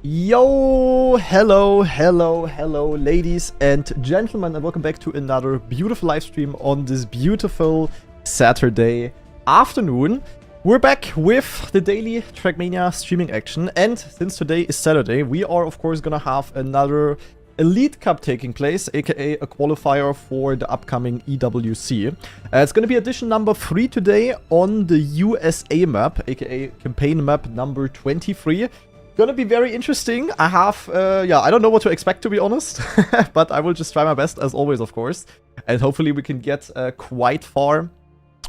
Yo, hello, ladies and gentlemen, and welcome back to another beautiful live stream on this beautiful Saturday afternoon. We're back with the daily Trackmania streaming action, and since today is Saturday, we are of course gonna have another Elite Cup taking place, aka a qualifier for the upcoming EWC. It's gonna be edition number 3 today on the USA map, aka campaign map number 23. Gonna be very interesting. I have, I don't know what to expect, to be honest, but I will just try my best as always, of course, and hopefully we can get quite far.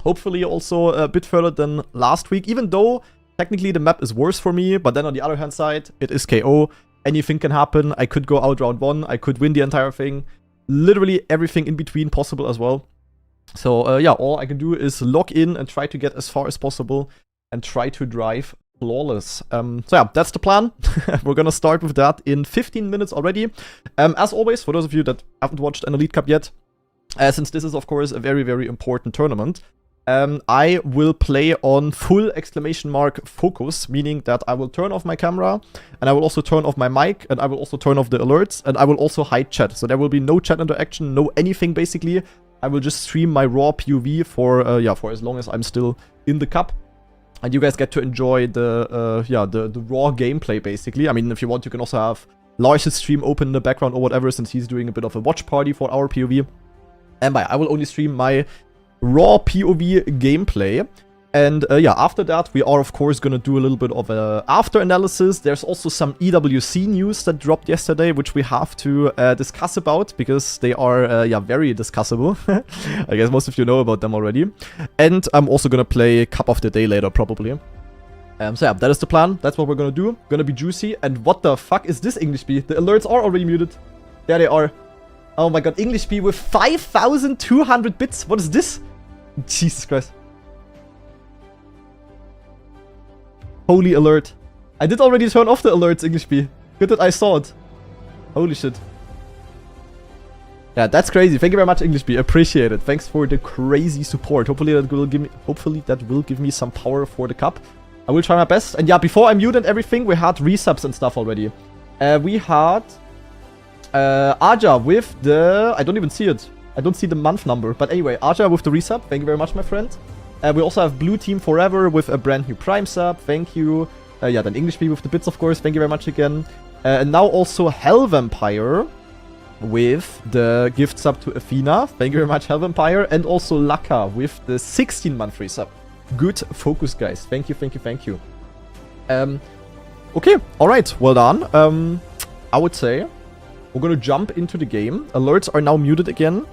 Hopefully also a bit further than last week, even though technically the map is worse for me, but then on the other hand side, it is KO. Anything can happen. I could go out round 1, I could win the entire thing. Literally everything in between possible as well. So all I can do is log in and try to get as far as possible and try to drive flawless. That's the plan. We're gonna start with that in 15 minutes already. As always, for those of you that haven't watched an Elite Cup yet, since this is of course a very, very important tournament, I will play on full exclamation mark focus, meaning that I will turn off my camera, and I will also turn off my mic, and I will also turn off the alerts, and I will also hide chat. So there will be no chat interaction, no anything basically. I will just stream my raw POV for as long as I'm still in the cup. And you guys get to enjoy the raw gameplay, basically. I mean, if you want, you can also have Lars' stream open in the background or whatever, since he's doing a bit of a watch party for our POV. And I will only stream my raw POV gameplay. And after that, we are, of course, going to do a little bit of a after analysis. There's also some EWC news that dropped yesterday, which we have to discuss about, because they are, very discussable. I guess most of you know about them already. And I'm also going to play Cup of the Day later, probably. That is the plan. That's what we're going to do. Going to be juicy. And what the fuck is this English B? The alerts are already muted. There they are. Oh my god, English B with 5,200 bits. What is this? Jesus Christ. Holy alert. I did already turn off the alerts, English B. Good that I saw it. Holy shit. Yeah, that's crazy. Thank you very much, English B. Appreciate it. Thanks for the crazy support. Hopefully that will give me some power for the cup. I will try my best. And yeah, before I mute and everything, we had resubs and stuff already. We had Aja with the... I don't even see it. I don't see the month number. But anyway, Aja with the resub. Thank you very much, my friend. We also have Blue Team Forever with a brand new Prime sub. Thank you. Then English B with the bits, of course. Thank you very much again. And now also Hell Vampire with the gift sub to Athena. Thank you very much, Hell Vampire. And also Laka with the 16-month free sub. Good focus, guys. Thank you, thank you, thank you. Okay, alright. Well done. I would say we're gonna jump into the game. Alerts are now muted again.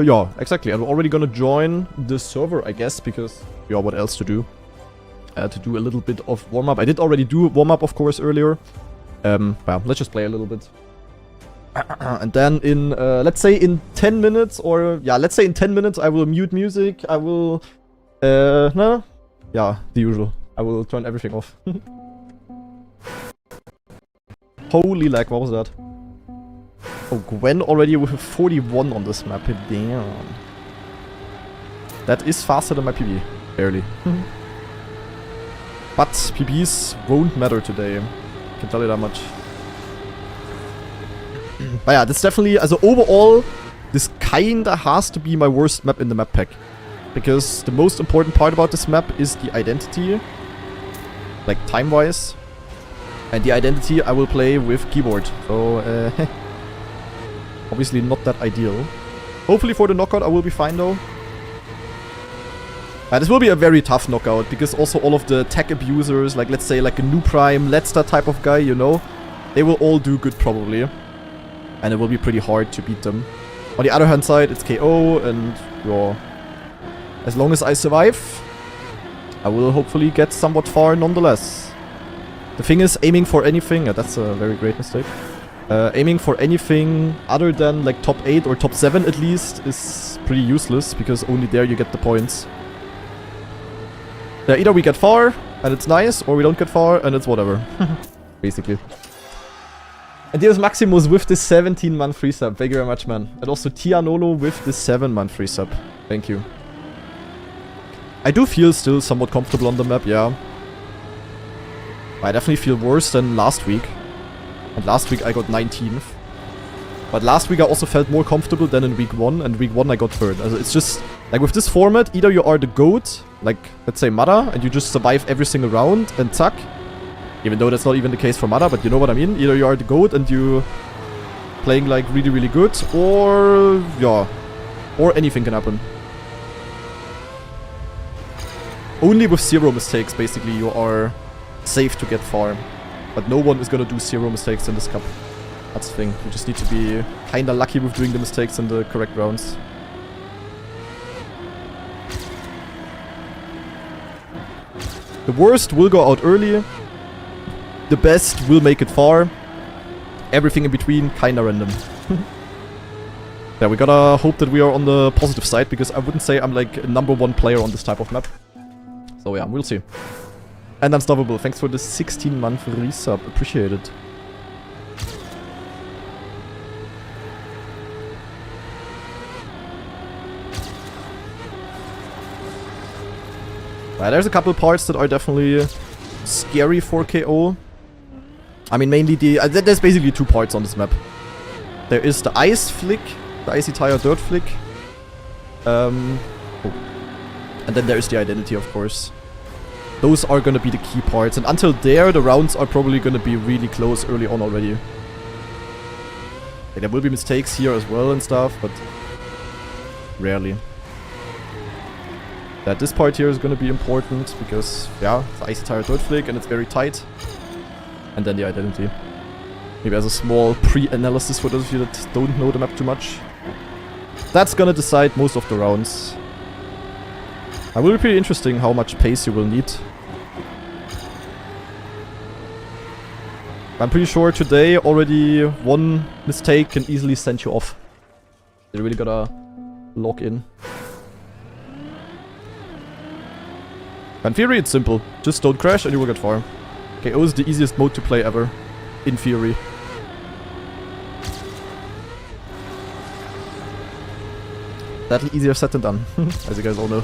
Yeah, exactly. I'm already gonna join the server, I guess, because, yeah, what else to do? To do a little bit of warm-up. I did already do warm-up, of course, earlier. Well, let's just play a little bit. And then in, let's say in 10 minutes, or, yeah, let's say in 10 minutes, I will mute music. I will, no? Yeah, the usual. I will turn everything off. Holy lag, what was that? Oh, Gwen already with a 41 on this map. Damn. That is faster than my PB. Barely. But PBs won't matter today. I can tell you that much. But yeah, that's definitely... Also overall, this kinda has to be my worst map in the map pack. Because the most important part about this map is the identity. Like, time-wise. And the identity I will play with keyboard. So, obviously not that ideal. Hopefully for the knockout I will be fine though. This will be a very tough knockout, because also all of the tech abusers, like let's say like a New Prime, Letster type of guy, you know, they will all do good probably. And it will be pretty hard to beat them. On the other hand side, it's KO, and yeah, as long as I survive, I will hopefully get somewhat far nonetheless. The thing is, aiming for anything, that's a very great mistake. Aiming for anything other than like top 8 or top 7 at least is pretty useless, because only there you get the points. Either we get far and it's nice, or we don't get far and it's whatever. Basically. And here's Maximus with the 17-month free sub. Thank you very much, man. And also Tianolo with the 7-month free sub. Thank you. I do feel still somewhat comfortable on the map, yeah. I definitely feel worse than last week. And last week I got 19th. But last week I also felt more comfortable than in week 1. And week 1 I got 3rd. Also it's just, like with this format, either you are the GOAT, like let's say Mada, and you just survive every single round and tuck. Even though that's not even the case for Mada, but you know what I mean. Either you are the GOAT and you playing like really, really good, or yeah, or anything can happen. Only with 0 mistakes, basically, you are safe to get far. But no one is gonna do 0 mistakes in this cup. That's the thing. You just need to be kinda lucky with doing the mistakes in the correct rounds. The worst will go out early. The best will make it far. Everything in between, kinda random. Yeah, we gotta hope that we are on the positive side, because I wouldn't say I'm like a #1 player on this type of map. So yeah, we'll see. And Unstoppable, thanks for the 16-month resub. Appreciate it. There's a couple parts that are definitely scary for KO. I mean, mainly there's basically 2 parts on this map. There is the ice flick, the icy tire dirt flick. And then there is the identity, of course. Those are gonna be the key parts, and until there, the rounds are probably gonna be really close early on already. Like, there will be mistakes here as well and stuff, but rarely. This part here is gonna be important because, yeah, it's icy tire dirt flick and it's very tight. And then the identity. Maybe as a small pre-analysis for those of you that don't know the map too much. That's gonna decide most of the rounds. It will be pretty interesting how much pace you will need. I'm pretty sure today already one mistake can easily send you off. You really gotta lock in. In theory it's simple. Just don't crash and you will get far. KO is the easiest mode to play ever. In theory. That'll easier said than done, as you guys all know.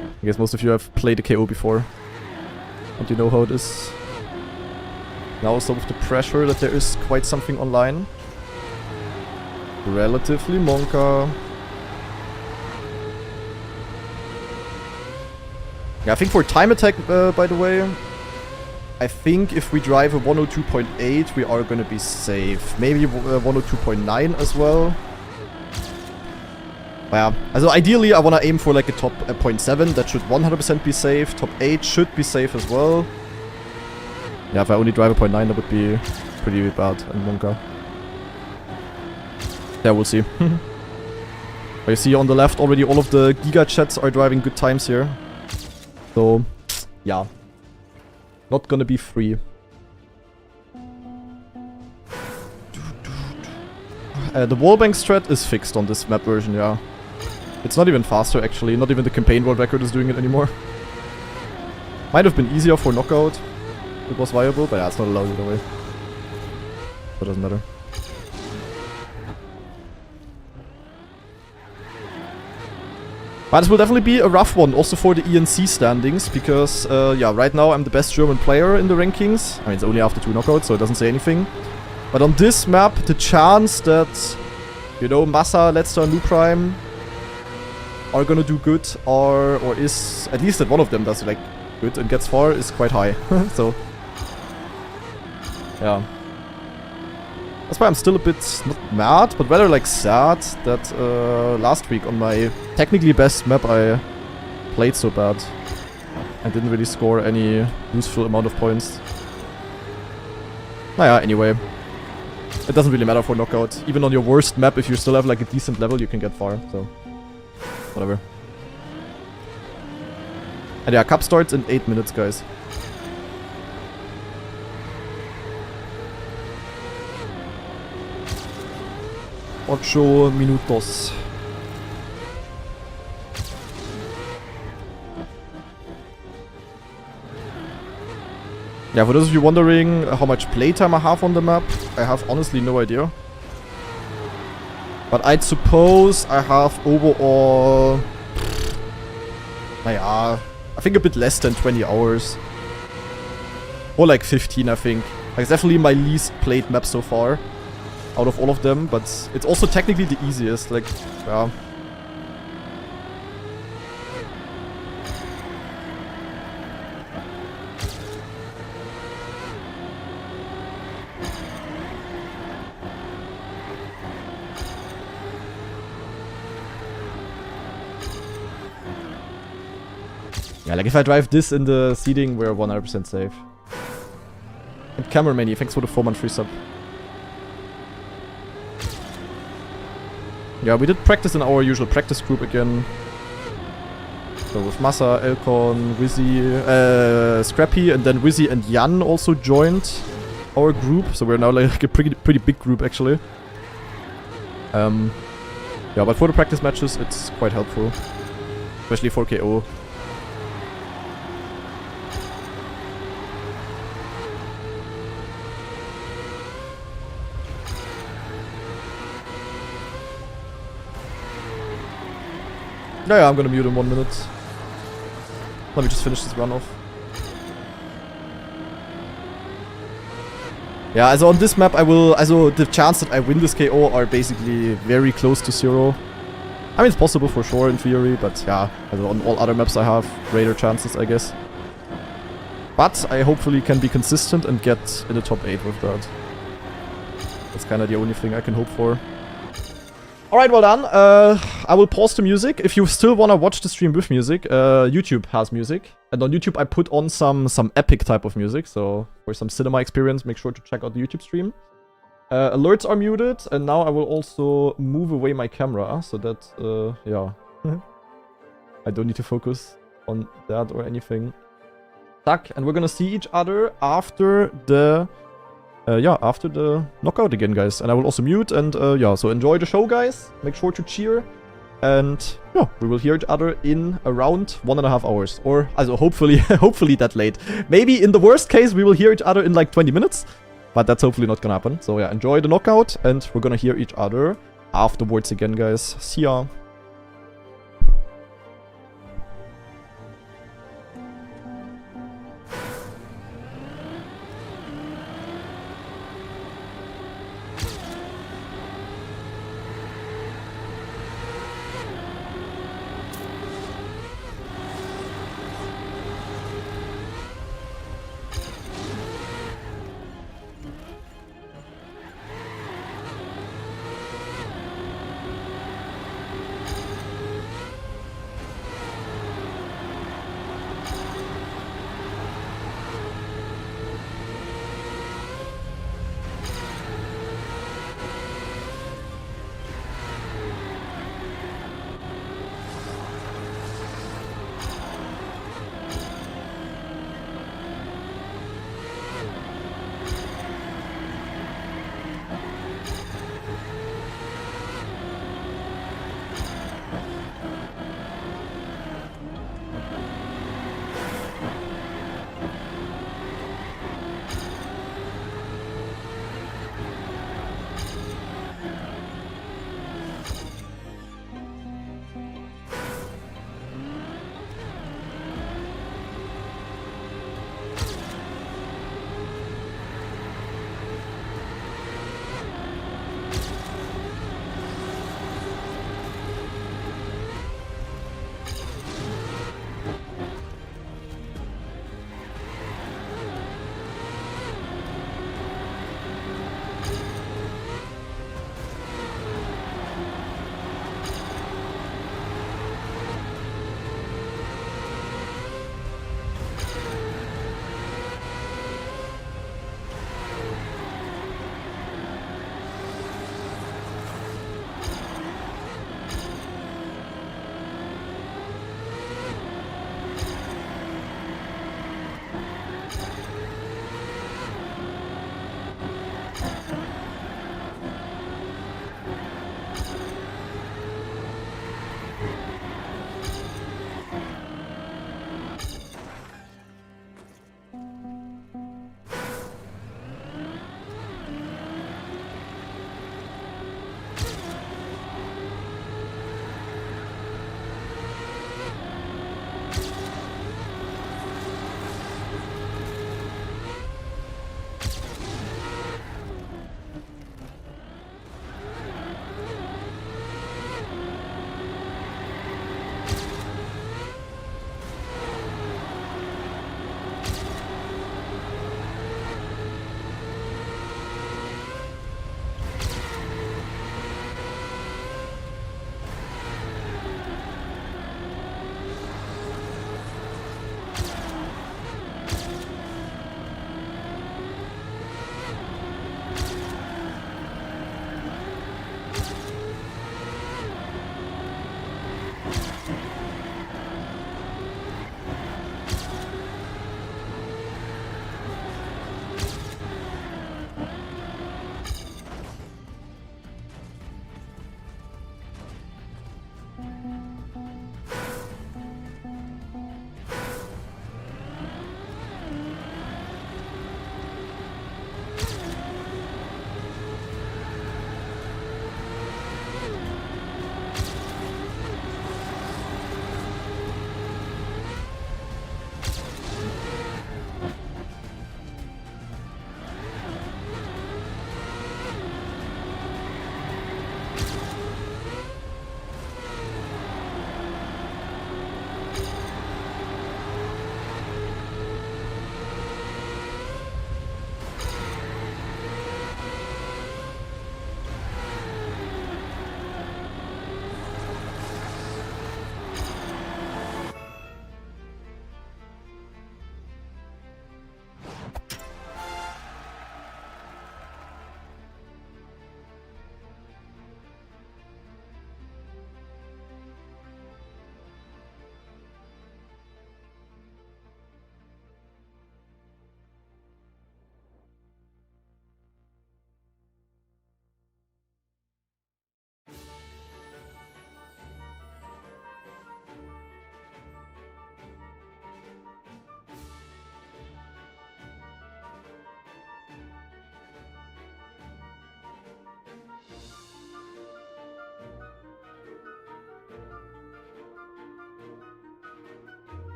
I guess most of you have played a KO before. And you know how it is. Now also with the pressure that there is quite something online. Relatively Monka. Yeah, I think for time attack, by the way, I think if we drive a 102.8, we are gonna be safe. Maybe 102.9 as well. Yeah, also ideally I wanna aim for like a top 0.7, that should 100% be safe. Top 8 should be safe as well. Yeah, if I only drive a 0.9, that would be pretty bad in Monka. Yeah, we'll see. But you see on the left already all of the Giga Chats are driving good times here. So, yeah. Not gonna be free. The wallbang strat is fixed on this map version, yeah. It's not even faster actually, not even the campaign world record is doing it anymore. Might have been easier for knockout. It was viable, but yeah, it's not allowed either way. So it doesn't matter. But this will definitely be a rough one, also for the ENC standings, because, yeah, right now I'm the best German player in the rankings. I mean, it's only after 2 knockouts, so it doesn't say anything. But on this map, the chance that, you know, Massa, Letzter, and Nuprime are gonna do good, or is, at least that one of them does, like, good and gets far, is quite high. So, yeah. That's why I'm still a bit, not mad, but rather like sad that last week on my technically best map I played so bad. And didn't really score any useful amount of points. Naja, anyway. It doesn't really matter for knockout. Even on your worst map, if you still have like a decent level, you can get far, so whatever. And yeah, cup starts in 8 minutes, guys. Ocho minutos. Yeah, for those of you wondering how much playtime I have on the map, I have honestly no idea. But I'd suppose I have overall... Naja, I think a bit less than 20 hours. Or like 15, I think. Like, it's definitely my least played map so far. Out of all of them, but it's also technically the easiest. Like, yeah. Yeah, like if I drive this in the seeding, we're 100% safe. And Cameraman, thanks for the 4-month free sub. Yeah, we did practice in our usual practice group again. So with Massa, Elcon, Wizzy, Scrappy, and then Wizzy and Jan also joined our group. So we're now like a pretty big group actually. Yeah, but for the practice matches, it's quite helpful. Especially for KO. Yeah, I'm gonna mute in 1 minute. Let me just finish this run off. Yeah, also on this map I will... Also the chance that I win this KO are basically very close to 0. I mean, it's possible for sure in theory, but yeah. Also on all other maps I have greater chances, I guess. But I hopefully can be consistent and get in the top 8 with that. That's kind of the only thing I can hope for. Alright, well done. I will pause the music. If you still want to watch the stream with music, YouTube has music. And on YouTube I put on some epic type of music. So for some cinema experience, make sure to check out the YouTube stream. Alerts are muted. And now I will also move away my camera. So that, yeah. I don't need to focus on that or anything. Tack. And we're gonna see each other after the... yeah, after the knockout again, guys. And I will also mute, and yeah, so enjoy the show, guys. Make sure to cheer. And yeah, we will hear each other in around 1.5 hours. Or, also hopefully, hopefully that late. Maybe in the worst case, we will hear each other in like 20 minutes. But that's hopefully not gonna happen. So yeah, enjoy the knockout, and we're gonna hear each other afterwards again, guys. See ya.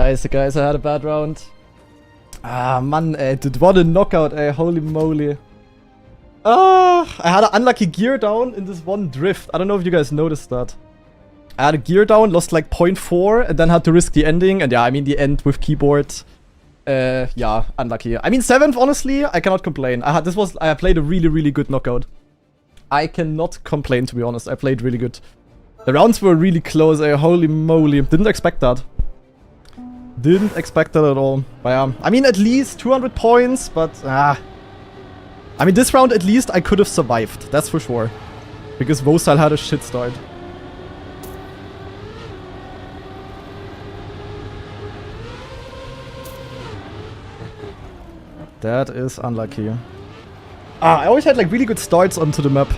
Scheiße, guys, I had a bad round. Ah, Mann, ey, dude, what a knockout, ey, holy moly. Ah, I had an unlucky gear down in this one drift. I don't know if you guys noticed that. I had a gear down, lost like 0.4, and then had to risk the ending. And yeah, I mean, the end with keyboard. Yeah, unlucky. I mean, 7th, honestly, I cannot complain. I played a really, really good knockout. I cannot complain, to be honest. I played really good. The rounds were really close, holy moly. Didn't expect that. Didn't expect that at all. But yeah, I mean, at least 200 points, but I mean, this round at least I could have survived. That's for sure. Because Vosal had a shit start. That is unlucky. I always had like really good starts onto the map.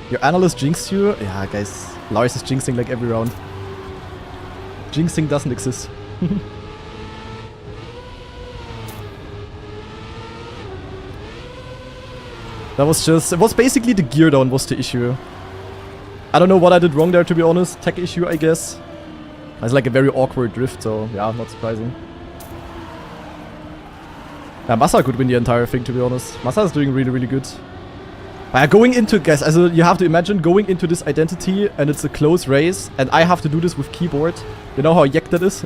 Your analyst jinxed you? Yeah, guys. Lars is jinxing like every round. Jinxing doesn't exist. That was just... It was basically the gear down was the issue. I don't know what I did wrong there, to be honest. Tech issue, I guess. It's like a very awkward drift, so yeah, not surprising. Yeah, Massa could win the entire thing, to be honest. Massa is doing really, really good. Going into, guys, also you have to imagine going into this identity and it's a close race and I have to do this with keyboard. You know how yack that is?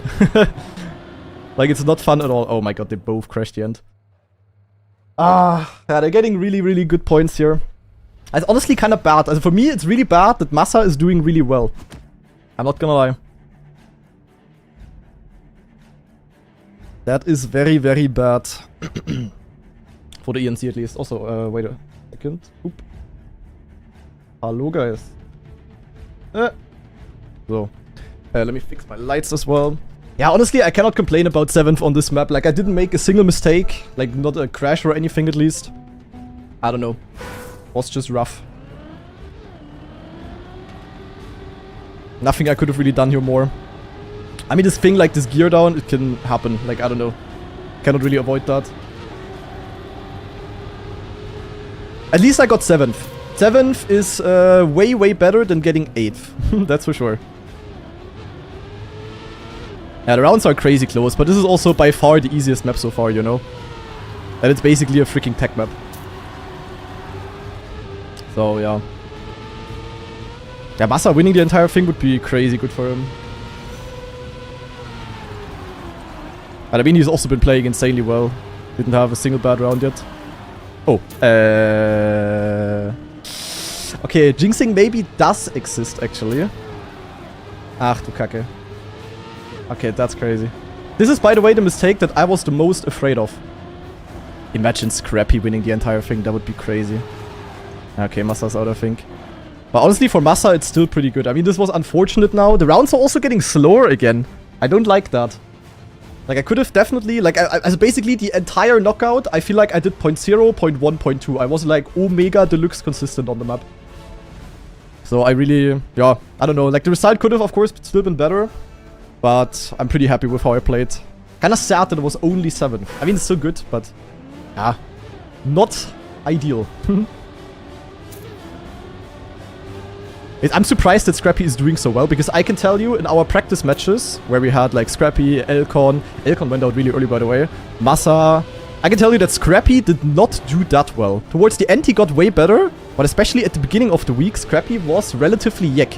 Like, it's not fun at all. Oh my god, they both crashed the end. Yeah, they're getting really, really good points here. It's honestly kind of bad. Also for me, it's really bad that Massa is doing really well. I'm not gonna lie. That is very, very bad. For the ENC at least. Also, wait a second. Oop. Hello, guys. So. Let me fix my lights as well. Yeah, honestly, I cannot complain about 7th on this map. Like, I didn't make a single mistake. Like, not a crash or anything at least. I don't know. Was just rough. Nothing I could have really done here more. I mean, this thing like this gear down, it can happen. Like, I don't know. Cannot really avoid that. At least I got 7th. 7th is way, way better than getting 8th. That's for sure. Yeah, the rounds are crazy close, but this is also by far the easiest map so far, you know? And it's basically a freaking tech map. So, yeah. Yeah, Massa winning the entire thing would be crazy good for him. But I mean, he's also been playing insanely well. Didn't have a single bad round yet. Oh. Okay, jinxing maybe does exist, actually. Ach du Kacke. Okay, that's crazy. This is, by the way, the mistake that I was the most afraid of. Imagine Scrappy winning the entire thing. That would be crazy. Okay, Massa's out, I think. But honestly, for Massa, it's still pretty good. I mean, this was unfortunate now. The rounds are also getting slower again. I don't like that. Like, I could have definitely... Like, as basically the entire knockout, I feel like I did 0.0, 0.1, 0.2. I was like Omega Deluxe consistent on the map. So I really... Yeah, I don't know. Like, the result could have, of course, still been better. But I'm pretty happy with how I played. Kinda sad that it was only 7. I mean, it's still good, but... Yeah. Not ideal. I'm surprised that Scrappy is doing so well, because I can tell you in our practice matches, where we had like Scrappy, Elcon went out really early, by the way, Massa, I can tell you that Scrappy did not do that well. Towards the end he got way better, but especially at the beginning of the week, Scrappy was relatively yack.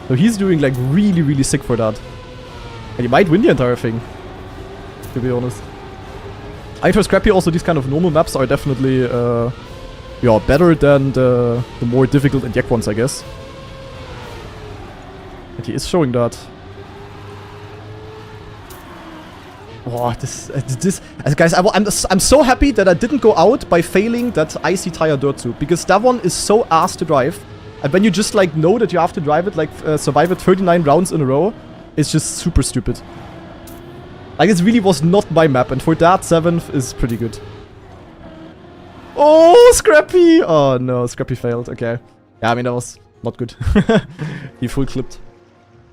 So he's doing like really, really sick for that. And he might win the entire thing, to be honest. I for Scrappy also, these kind of normal maps are definitely yeah, better than the more difficult and yack ones, I guess. And he is showing that. Oh, guys, I'm so happy that I didn't go out by failing that icy tire dirt soup, because that one is so ass to drive. And when you just like know that you have to drive it, like survive it 39 rounds in a row, it's just super stupid. Like, this really was not my map, and for that, 7th is pretty good. Oh, Scrappy! Oh no, Scrappy failed. Okay. Yeah, I mean, that was not good. He full clipped.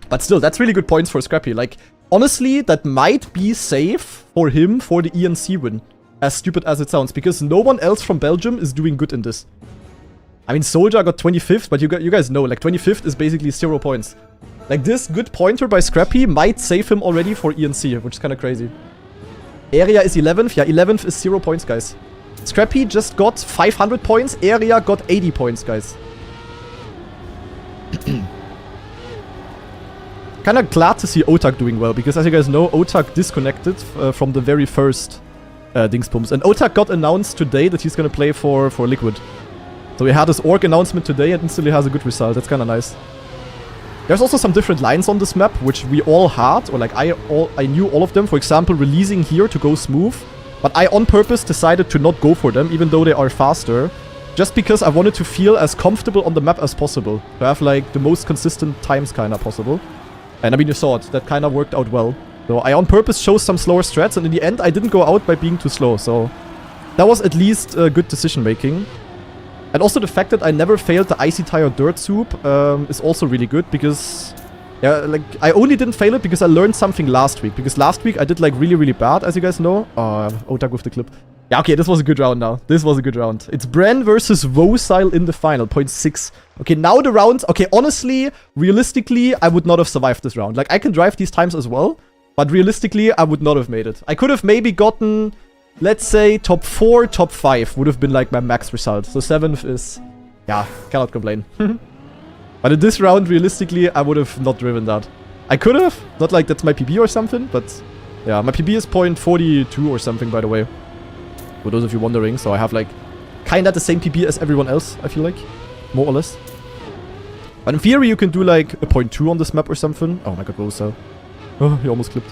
But still, that's really good points for Scrappy. Like, honestly, that might be safe for him for the ENC win. As stupid as it sounds, because no one else from Belgium is doing good in this. I mean, Soldier got 25th, but you guys know, like, 25th is basically 0 points. Like, this good pointer by Scrappy might save him already for ENC, which is kind of crazy. Area is 11th. Yeah, 11th is 0 points, guys. Scrappy just got 500 points. Area got 80 points, guys. Kind of glad to see Otak doing well, because as you guys know, Otak disconnected from the very first Dingspums. And Otak got announced today that he's going to play for Liquid. So he had his org announcement today and instantly has a good result. That's kind of nice. There's also some different lines on this map, which we all had, or like I knew all of them. For example, releasing here to go smooth. But I on purpose decided to not go for them, even though they are faster. Just because I wanted to feel as comfortable on the map as possible. To have like the most consistent times kind of possible. And I mean, you saw it. That kind of worked out well. So I on purpose chose some slower strats, and in the end I didn't go out by being too slow. So that was at least good decision making. And also the fact that I never failed the Icy Tire Dirt Soup is also really good, because yeah, like I only didn't fail it because I learned something last week. Because last week I did like really bad, as you guys know. Oh, Otak with the clip. Yeah, okay, this was a good round now. This was a good round. It's Bren versus Vocile in the final, 0.6. Okay, now the round. Okay, honestly, realistically, I would not have survived this round. Like, I can drive these times as well, but realistically, I would not have made it. I could have maybe gotten, let's say, top 4, top 5 would have been like my max result. So 7th is, yeah, cannot complain. But in this round, realistically, I would have not driven that. I could have, not like that's my PB or something, but yeah, my PB is 0.42 or something, by the way. For those of you wondering, so I have like kinda the same PB as everyone else, I feel like. More or less. But in theory, you can do like a 0.2 on this map or something. Oh my god, Vocile. Oh, he almost clipped.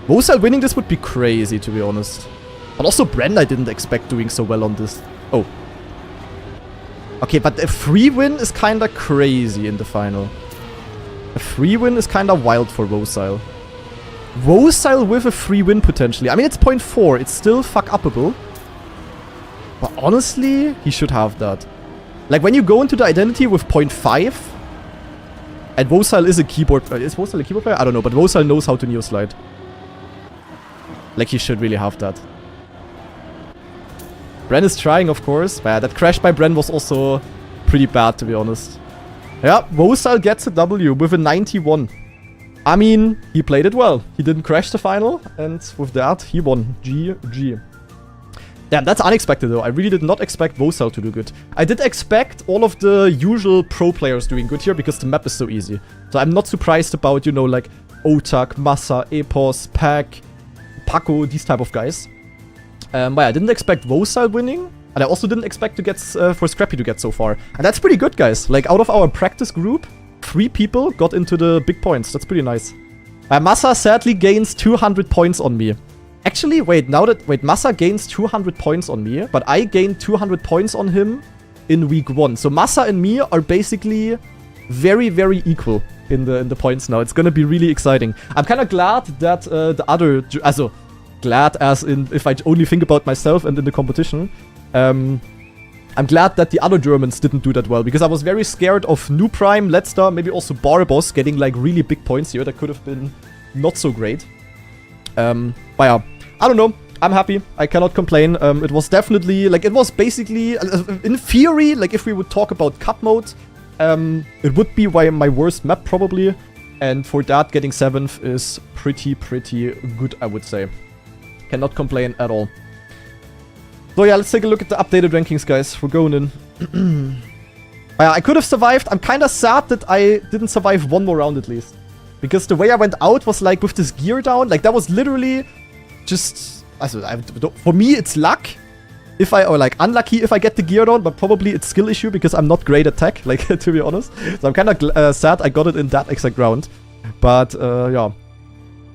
Vocile winning this would be crazy, to be honest. But also Bren I didn't expect doing so well on this. Oh. Okay, but a free win is kinda crazy in the final. A free win is kinda wild for Vocile. Vocile with a free win potentially. I mean, it's 0.4. It's still fuck-upable. But honestly, he should have that. Like, when you go into the identity with 0.5, and Vocile is a keyboard player. Is Vocile a keyboard player? I don't know, but Vocile knows how to neo-slide. Like, he should really have that. Bren is trying, of course. But yeah, that crash by Bren was also pretty bad, to be honest. Yeah, Vocile gets a W with a 91. I mean, he played it well. He didn't crash the final, and with that, he won. GG. Damn, that's unexpected though. I really did not expect Vocile to do good. I did expect all of the usual pro players doing good here, because the map is so easy. So I'm not surprised about, you know, like Otak, Massa, Epos, Pack, Paco, these type of guys. But yeah, I didn't expect Vocile winning. And I also didn't expect to get for Scrappy to get so far. And that's pretty good, guys. Like, out of our practice group, 3 people got into the big points. That's pretty nice. Massa sadly gains 200 points on me. Actually, wait, Massa gains 200 points on me, but I gained 200 points on him in week 1. So Massa and me are basically very equal in the points now. It's gonna be really exciting. I'm kind of glad that the other, also glad as in if I only think about myself and in the competition. I'm glad that the other Germans didn't do that well, because I was very scared of New Prime, Letzter, maybe also Barbos getting like really big points here. That could have been not so great. But yeah, I don't know. I'm happy. I cannot complain. It was definitely, like, it was basically, in theory, like, if we would talk about cup mode, it would be my worst map, probably. And for that, getting 7th is pretty good, I would say. Cannot complain at all. So yeah, let's take a look at the updated rankings, guys. We're going in. I could have survived. I'm kind of sad that I didn't survive one more round at least. Because the way I went out was like with this gear down. Like, that was literally just... for me, it's luck. Or like unlucky if I get the gear down. But probably it's skill issue because I'm not great at tech, like, to be honest. So I'm kind of sad I got it in that exact round. But, yeah.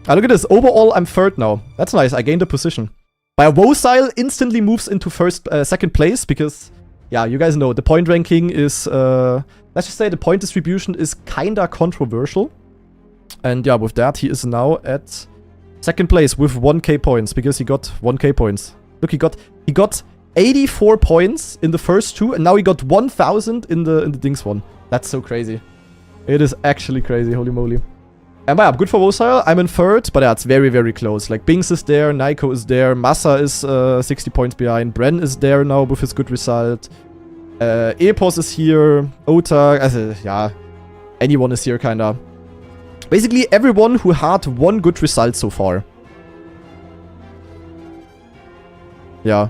Look at this. Overall, I'm 3rd now. That's nice. I gained a position. Vocile instantly moves into second place because, yeah, you guys know, the point ranking is, let's just say the point distribution is kinda controversial. And yeah, with that, he is now at 2nd place with 1k points, because he got 1k points. Look, he got 84 points in the first 2, and now he got 1000 in the Dings one. That's so crazy. It is actually crazy, holy moly. And yeah, good for Vocile. I'm in 3rd, but yeah, it's very close. Like, Bings is there, Naiko is there, Massa is 60 points behind, Bren is there now with his good result. Epos is here. Ota, yeah. Anyone is here, kinda. Basically, everyone who had one good result so far. Yeah.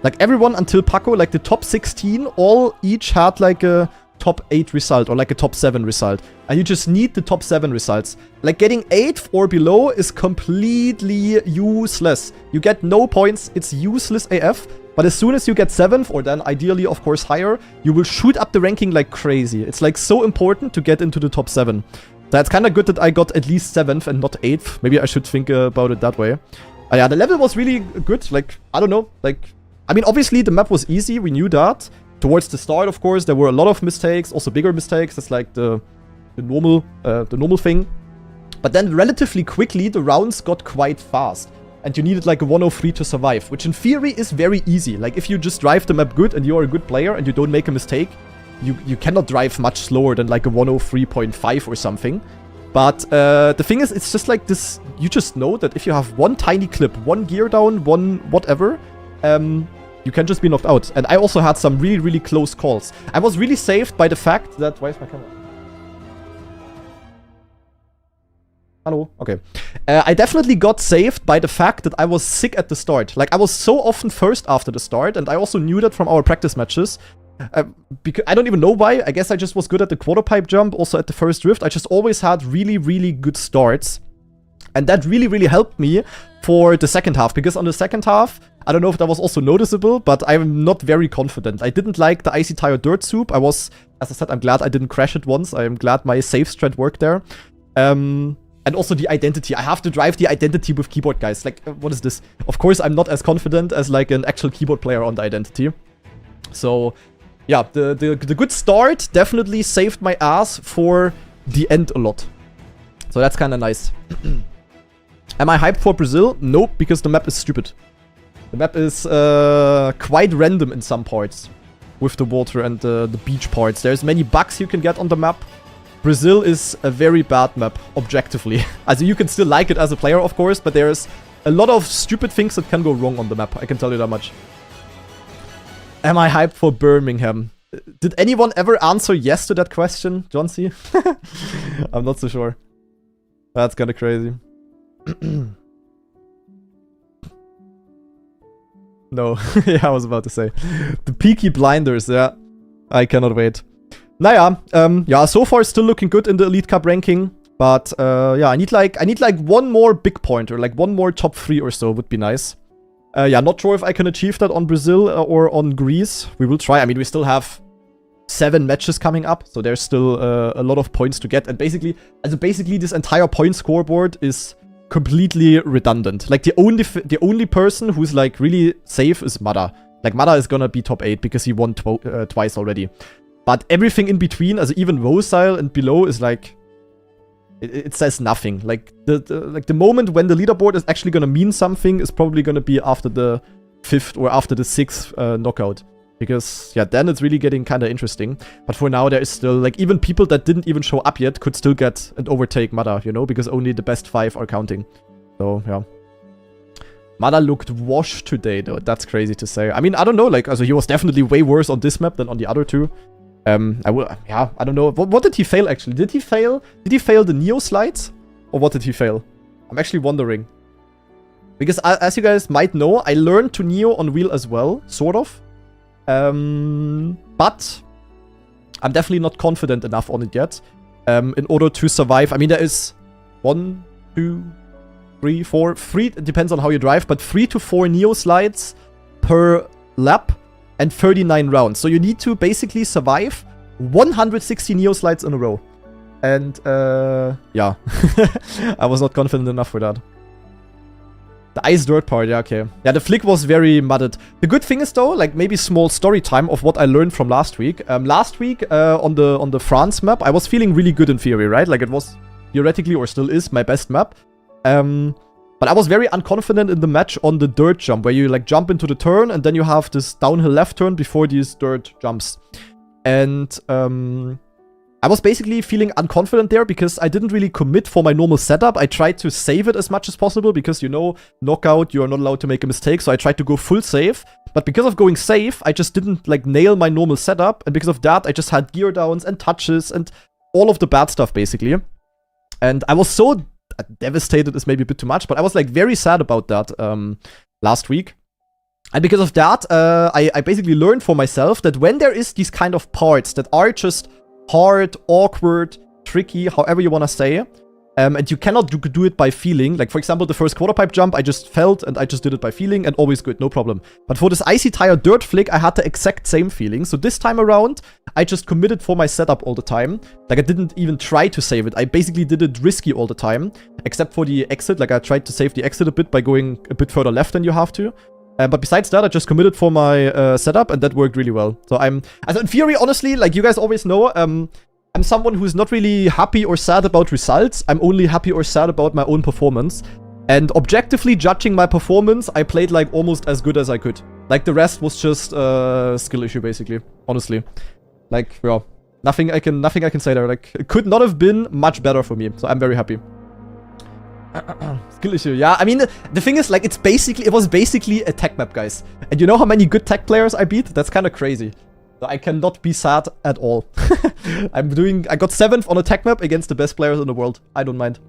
Like, everyone until Paco, like, the top 16, all each had, like, a top 8 result, or, like, a top 7 result. And you just need the top 7 results. Like, getting 8 or below is completely useless. You get no points, it's useless AF. But as soon as you get 7th, or then ideally, of course, higher, you will shoot up the ranking like crazy. It's, like, so important to get into the top 7. So it's kind of good that I got at least 7th and not 8th. Maybe I should think about it that way. Yeah, the level was really good. Like, I don't know. Like, I mean, obviously, the map was easy. We knew that. Towards the start, of course, there were a lot of mistakes. Also bigger mistakes. That's like the normal thing. But then relatively quickly, the rounds got quite fast. And you needed like a 103 to survive, which in theory is very easy. Like, if you just drive the map good and you are a good player and you don't make a mistake, you cannot drive much slower than like a 103.5 or something. But the thing is, it's just like this. You just know that if you have one tiny clip, one gear down, one whatever, you can just be knocked out. And I also had some really, really close calls. I was really saved by the fact that... Why is my camera? Hello? Okay. I definitely got saved by the fact that I was sick at the start. Like, I was so often first after the start, and I also knew that from our practice matches. Because I don't even know why. I guess I just was good at the quarter pipe jump, also at the first drift. I just always had really, really good starts. And that really, really helped me for the second half. Because on the second half, I don't know if that was also noticeable, but I'm not very confident. I didn't like the Icy Tire Dirt Soup. I was, as I said, I'm glad I didn't crash it once. I am glad my safe strat worked there. And also the identity. I have to drive the identity with keyboard, guys. Like, what is this? Of course, I'm not as confident as, like, an actual keyboard player on the identity. So, yeah, the good start definitely saved my ass for the end a lot. So that's kind of nice. Am I hyped for Brazil? Nope, because the map is stupid. The map is quite random in some parts. With the water and the beach parts. There's many bugs you can get on the map. Brazil is a very bad map, objectively. Also, you can still like it as a player, of course, but there's a lot of stupid things that can go wrong on the map. I can tell you that much. Am I hyped for Birmingham? Did anyone ever answer yes to that question, John C? I'm not so sure. That's kind of crazy. No. Yeah, I was about to say. The Peaky Blinders, yeah. I cannot wait. Naja, yeah, so far still looking good in the Elite Cup ranking. But, yeah, I need like one more big pointer, like one more top 3 or so would be nice. Yeah, not sure if I can achieve that on Brazil or on Greece. We will try. I mean, we still have 7 matches coming up, so there's still a lot of points to get. And basically this entire point scoreboard is completely redundant. Like, the only person who's like really safe is Mada. Like, Mada is gonna be top 8 because he won twice already. But everything in between, also even Rosile and below, is like... It says nothing. Like, the moment when the leaderboard is actually gonna mean something is probably gonna be after the 5th or after the 6th knockout. Because, yeah, then it's really getting kind of interesting. But for now, there is still... Like, even people that didn't even show up yet could still get and overtake Mada, you know? Because only the best 5 are counting. So, yeah. Mada looked washed today, though. That's crazy to say. I mean, I don't know. Like, also, he was definitely way worse on this map than on the other two. Yeah, I don't know. What did he fail, actually? Did he fail the Neo slides? Or what did he fail? I'm actually wondering. Because, as you guys might know, I learned to Neo on wheel as well, sort of. But I'm definitely not confident enough on it yet. In order to survive. I mean, there is 1, 2, 3, 4, 3, it depends on how you drive, but 3 to 4 Neo slides per lap. And 39 rounds. So you need to basically survive 160 Neo slides in a row. And, yeah. I was not confident enough for that. The ice dirt part, yeah, okay. Yeah, the flick was very mudded. The good thing is, though, like, maybe small story time of what I learned from last week. Last week, on the France map, I was feeling really good in theory, right? Like, it was theoretically, or still is, my best map. But I was very unconfident in the match on the dirt jump, where you, like, jump into the turn, and then you have this downhill left turn before these dirt jumps. And, I was basically feeling unconfident there, because I didn't really commit for my normal setup. I tried to save it as much as possible, because, you know, knockout, you're not allowed to make a mistake, so I tried to go full save. But because of going safe, I just didn't like nail my normal setup. And because of that, I just had gear downs and touches and all of the bad stuff, basically. And I was so devastated is maybe a bit too much, but I was like very sad about that last week. And because of that, I basically learned for myself that when there is these kind of parts that are just hard, awkward, tricky, however you want to say, and you cannot do it by feeling. Like, for example, the first quarter pipe jump, I just felt and I just did it by feeling and always good, no problem. But for this icy tire dirt flick, I had the exact same feeling. So this time around, I just committed for my setup all the time. Like, I didn't even try to save it. I basically did it risky all the time, except for the exit. Like, I tried to save the exit a bit by going a bit further left than you have to. But besides that, I just committed for my setup, and that worked really well. So in theory, honestly, like you guys always know, I'm someone who's not really happy or sad about results. I'm only happy or sad about my own performance. And objectively judging my performance, I played like almost as good as I could. Like the rest was just skill issue, basically. Honestly, like yeah, nothing I can say there. Like it could not have been much better for me. So I'm very happy. Skill issue, yeah. I mean, the thing is, like, it was basically a tech map, guys. And you know how many good tech players I beat? That's kind of crazy. So I cannot be sad at all. I got 7th on a tech map against the best players in the world. I don't mind.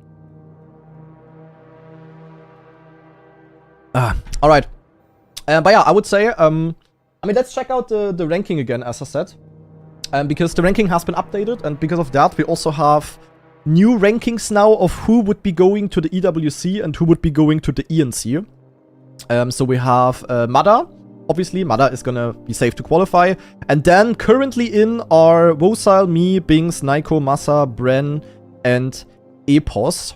Alright. But yeah, I would say, I mean, let's check out the ranking again, as I said. Because the ranking has been updated, and because of that, we also have new rankings now of who would be going to the EWC and who would be going to the ENC. So we have Mada. Obviously, Mada is gonna be safe to qualify. And then currently in are Wosile, me, Bings, Naiko, Massa, Bren, and Epos.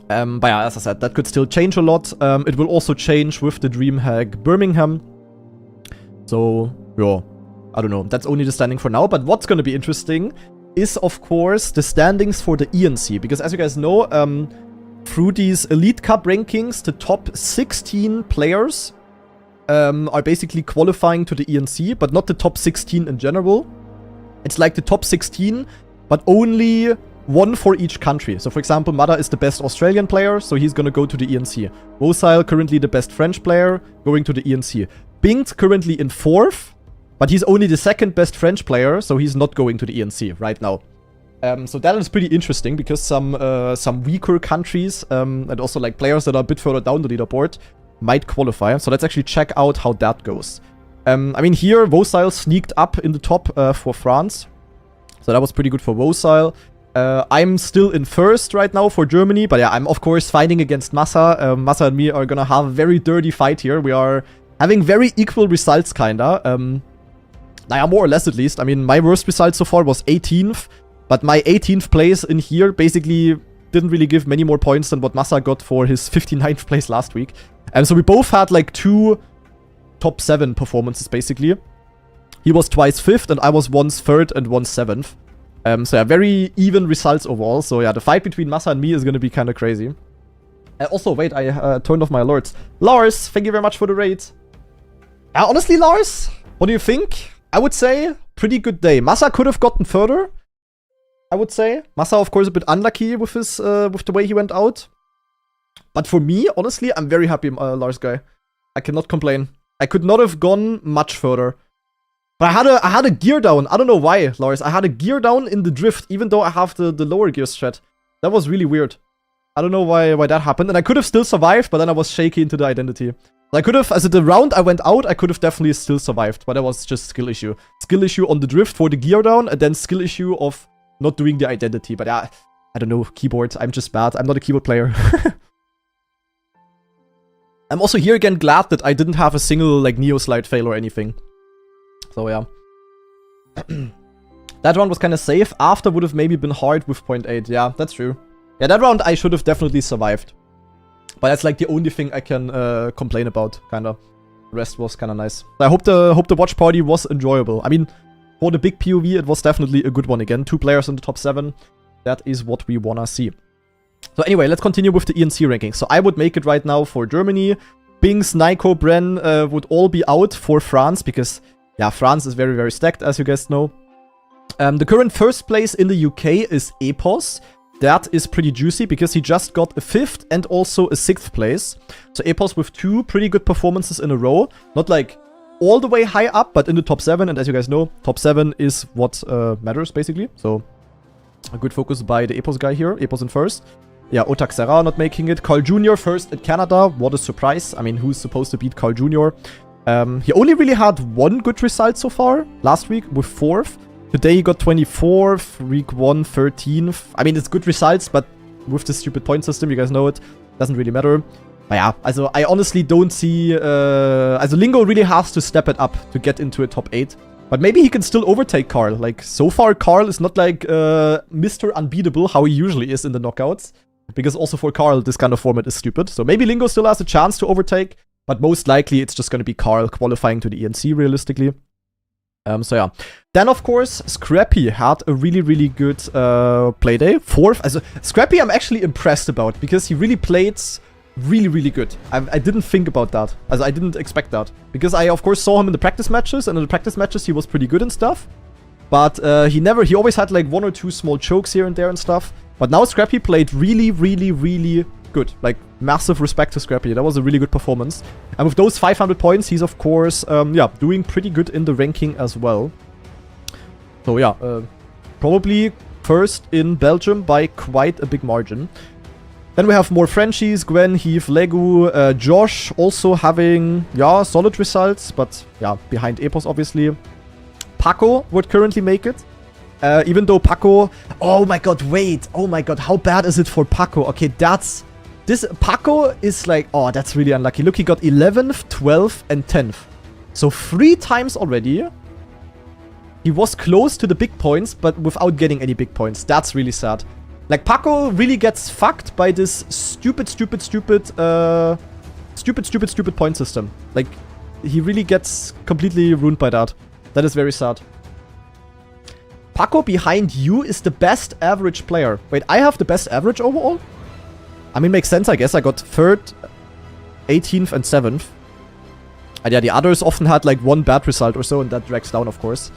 But yeah, as I said, that could still change a lot. It will also change with the DreamHack Birmingham. So, yeah, I don't know. That's only the standing for now. But what's gonna be interesting is, of course, the standings for the ENC. Because as you guys know, through these Elite Cup rankings, the top 16 players are basically qualifying to the ENC, but not the top 16 in general. It's like the top 16, but only one for each country. So, for example, Mada is the best Australian player, so he's gonna go to the ENC. Wosile, currently the best French player, going to the ENC. Bing's currently in 4th, but he's only the 2nd best French player, so he's not going to the ENC right now. So that is pretty interesting, because some weaker countries, and also like players that are a bit further down the leaderboard, might qualify. So let's actually check out how that goes. I mean, here, Wosile sneaked up in the top for France. So that was pretty good for Wosile. I'm still in 1st right now for Germany, but yeah, I'm of course fighting against Massa. Massa and me are gonna have a very dirty fight here. We are having very equal results, kinda. Yeah, more or less at least. I mean, my worst result so far was 18th, but my 18th place in here basically didn't really give many more points than what Massa got for his 59th place last week. And so we both had like 2 top 7 performances, basically. He was twice 5th, and I was once 3rd and once 7th. So yeah, very even results overall. So yeah, the fight between Massa and me is gonna be kind of crazy. Also, wait, I turned off my alerts. Lars, thank you very much for the raid. Honestly, Lars, what do you think? I would say pretty good day. Massa could have gotten further, I would say. Massa, of course, a bit unlucky with his with the way he went out. But for me, honestly, I'm very happy, Lars guy. I cannot complain. I could not have gone much further. But I had a gear down. I don't know why, Lars. I had a gear down in the drift, even though I have the lower gear strat. That was really weird. I don't know why that happened. And I could have still survived, but then I was shaky into the identity. I could have, as the round I went out, I could have definitely still survived, but that was just skill issue. Skill issue on the drift for the gear down, and then skill issue of not doing the identity. But yeah, I don't know, keyboard, I'm just bad. I'm not a keyboard player. I'm also here again glad that I didn't have a single like Neo slide fail or anything. So yeah. That round was kind of safe. After would have maybe been hard with 0.8. Yeah, that's true. Yeah, that round I should have definitely survived. But that's like the only thing I can complain about, kinda. The rest was kinda nice. I hope the watch party was enjoyable. I mean, for the big POV, it was definitely a good one again. 2 players in the top 7. That is what we wanna see. So anyway, let's continue with the ENC ranking. So I would make it right now for Germany. Bings, Naiko, Bren would all be out for France, because, yeah, France is very, very stacked, as you guys know. The current 1st place in the UK is Epos. That is pretty juicy, because he just got a 5th and also a 6th place. So Epos with 2 pretty good performances in a row. Not like all the way high up, but in the top 7. And as you guys know, top 7 is what matters, basically. So, a good focus by the Epos guy here. Epos in first. Yeah, Otak Serra not making it. Carl Jr. first in Canada. What a surprise. I mean, who's supposed to beat Carl Jr.? He only really had one good result so far. Last week with 4th. Today he got 24th. Week 1, 13th. I mean, it's good results, but with the stupid point system, you guys know it. Doesn't really matter. But yeah, also I honestly don't see... also Lingo really has to step it up to get into a top 8. But maybe he can still overtake Carl. Like, so far Carl is not like Mr. Unbeatable, how he usually is in the knockouts. Because also for Carl, this kind of format is stupid. So maybe Lingo still has a chance to overtake. But most likely, it's just going to be Carl qualifying to the ENC, realistically. So yeah. Then, of course, Scrappy had a really, really good play day. 4th. Also, Scrappy I'm actually impressed about. Because he really played really, really good. I didn't think about that. Also, I didn't expect that. Because I, of course, saw him in the practice matches. And in the practice matches, he was pretty good and stuff. But he always had like 1 or 2 small chokes here and there and stuff. But now Scrappy played really, really, really good. Like, massive respect to Scrappy. That was a really good performance. And with those 500 points, he's, of course, yeah, doing pretty good in the ranking as well. So, yeah, probably first in Belgium by quite a big margin. Then we have more Frenchies, Gwen, Heath, Legu, Josh also having, yeah, solid results. But, yeah, behind Epos, obviously. Paco would currently make it. Even though Paco... Oh my god, wait. Oh my god, how bad is it for Paco? Okay, that's... This Paco is like... Oh, that's really unlucky. Look, he got 11th, 12th, and 10th. So 3 times already. He was close to the big points, but without getting any big points. That's really sad. Like, Paco really gets fucked by this stupid point system. Like, he really gets completely ruined by that. That is very sad. Paco behind you is the best average player. Wait, I have the best average overall? I mean, makes sense, I guess. I got 3rd, 18th, and 7th. And yeah, the others often had like 1 bad result or so, and that drags down, of course.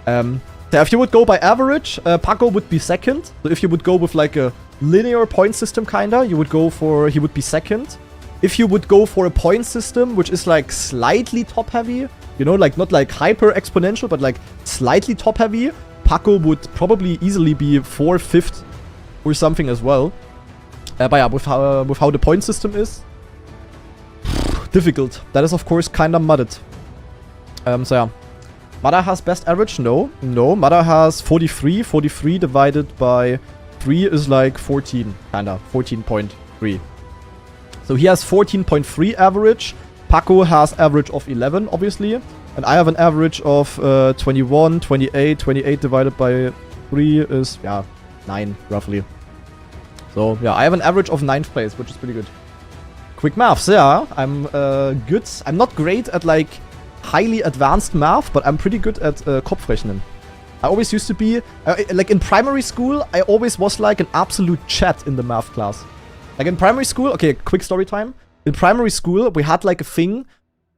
So if you would go by average, Paco would be 2nd. So if you would go with like a linear point system, kinda, he would be 2nd. If you would go for a point system, which is like slightly top-heavy, you know, like not like hyper-exponential, but like slightly top-heavy, Paco would probably easily be 4th, 5th or something as well. But yeah, with how the point system is, difficult. That is, of course, kind of mudded. So yeah. Mada has best average? No. No, Mada has 43. 43 divided by 3 is like 14, kinda. 14.3. So he has 14.3 average. Paco has average of 11, obviously. And I have an average of 21, 28. 28 divided by 3 is, yeah, 9, roughly. So, yeah, I have an average of 9th place, which is pretty good. Quick maths, yeah. I'm good. I'm not great at, like, highly advanced math, but I'm pretty good at Kopfrechnen. I always used to be... like, in primary school, I always was, like, an absolute chat in the math class. Like, in primary school... Okay, quick story time. In primary school, we had, like, a thing...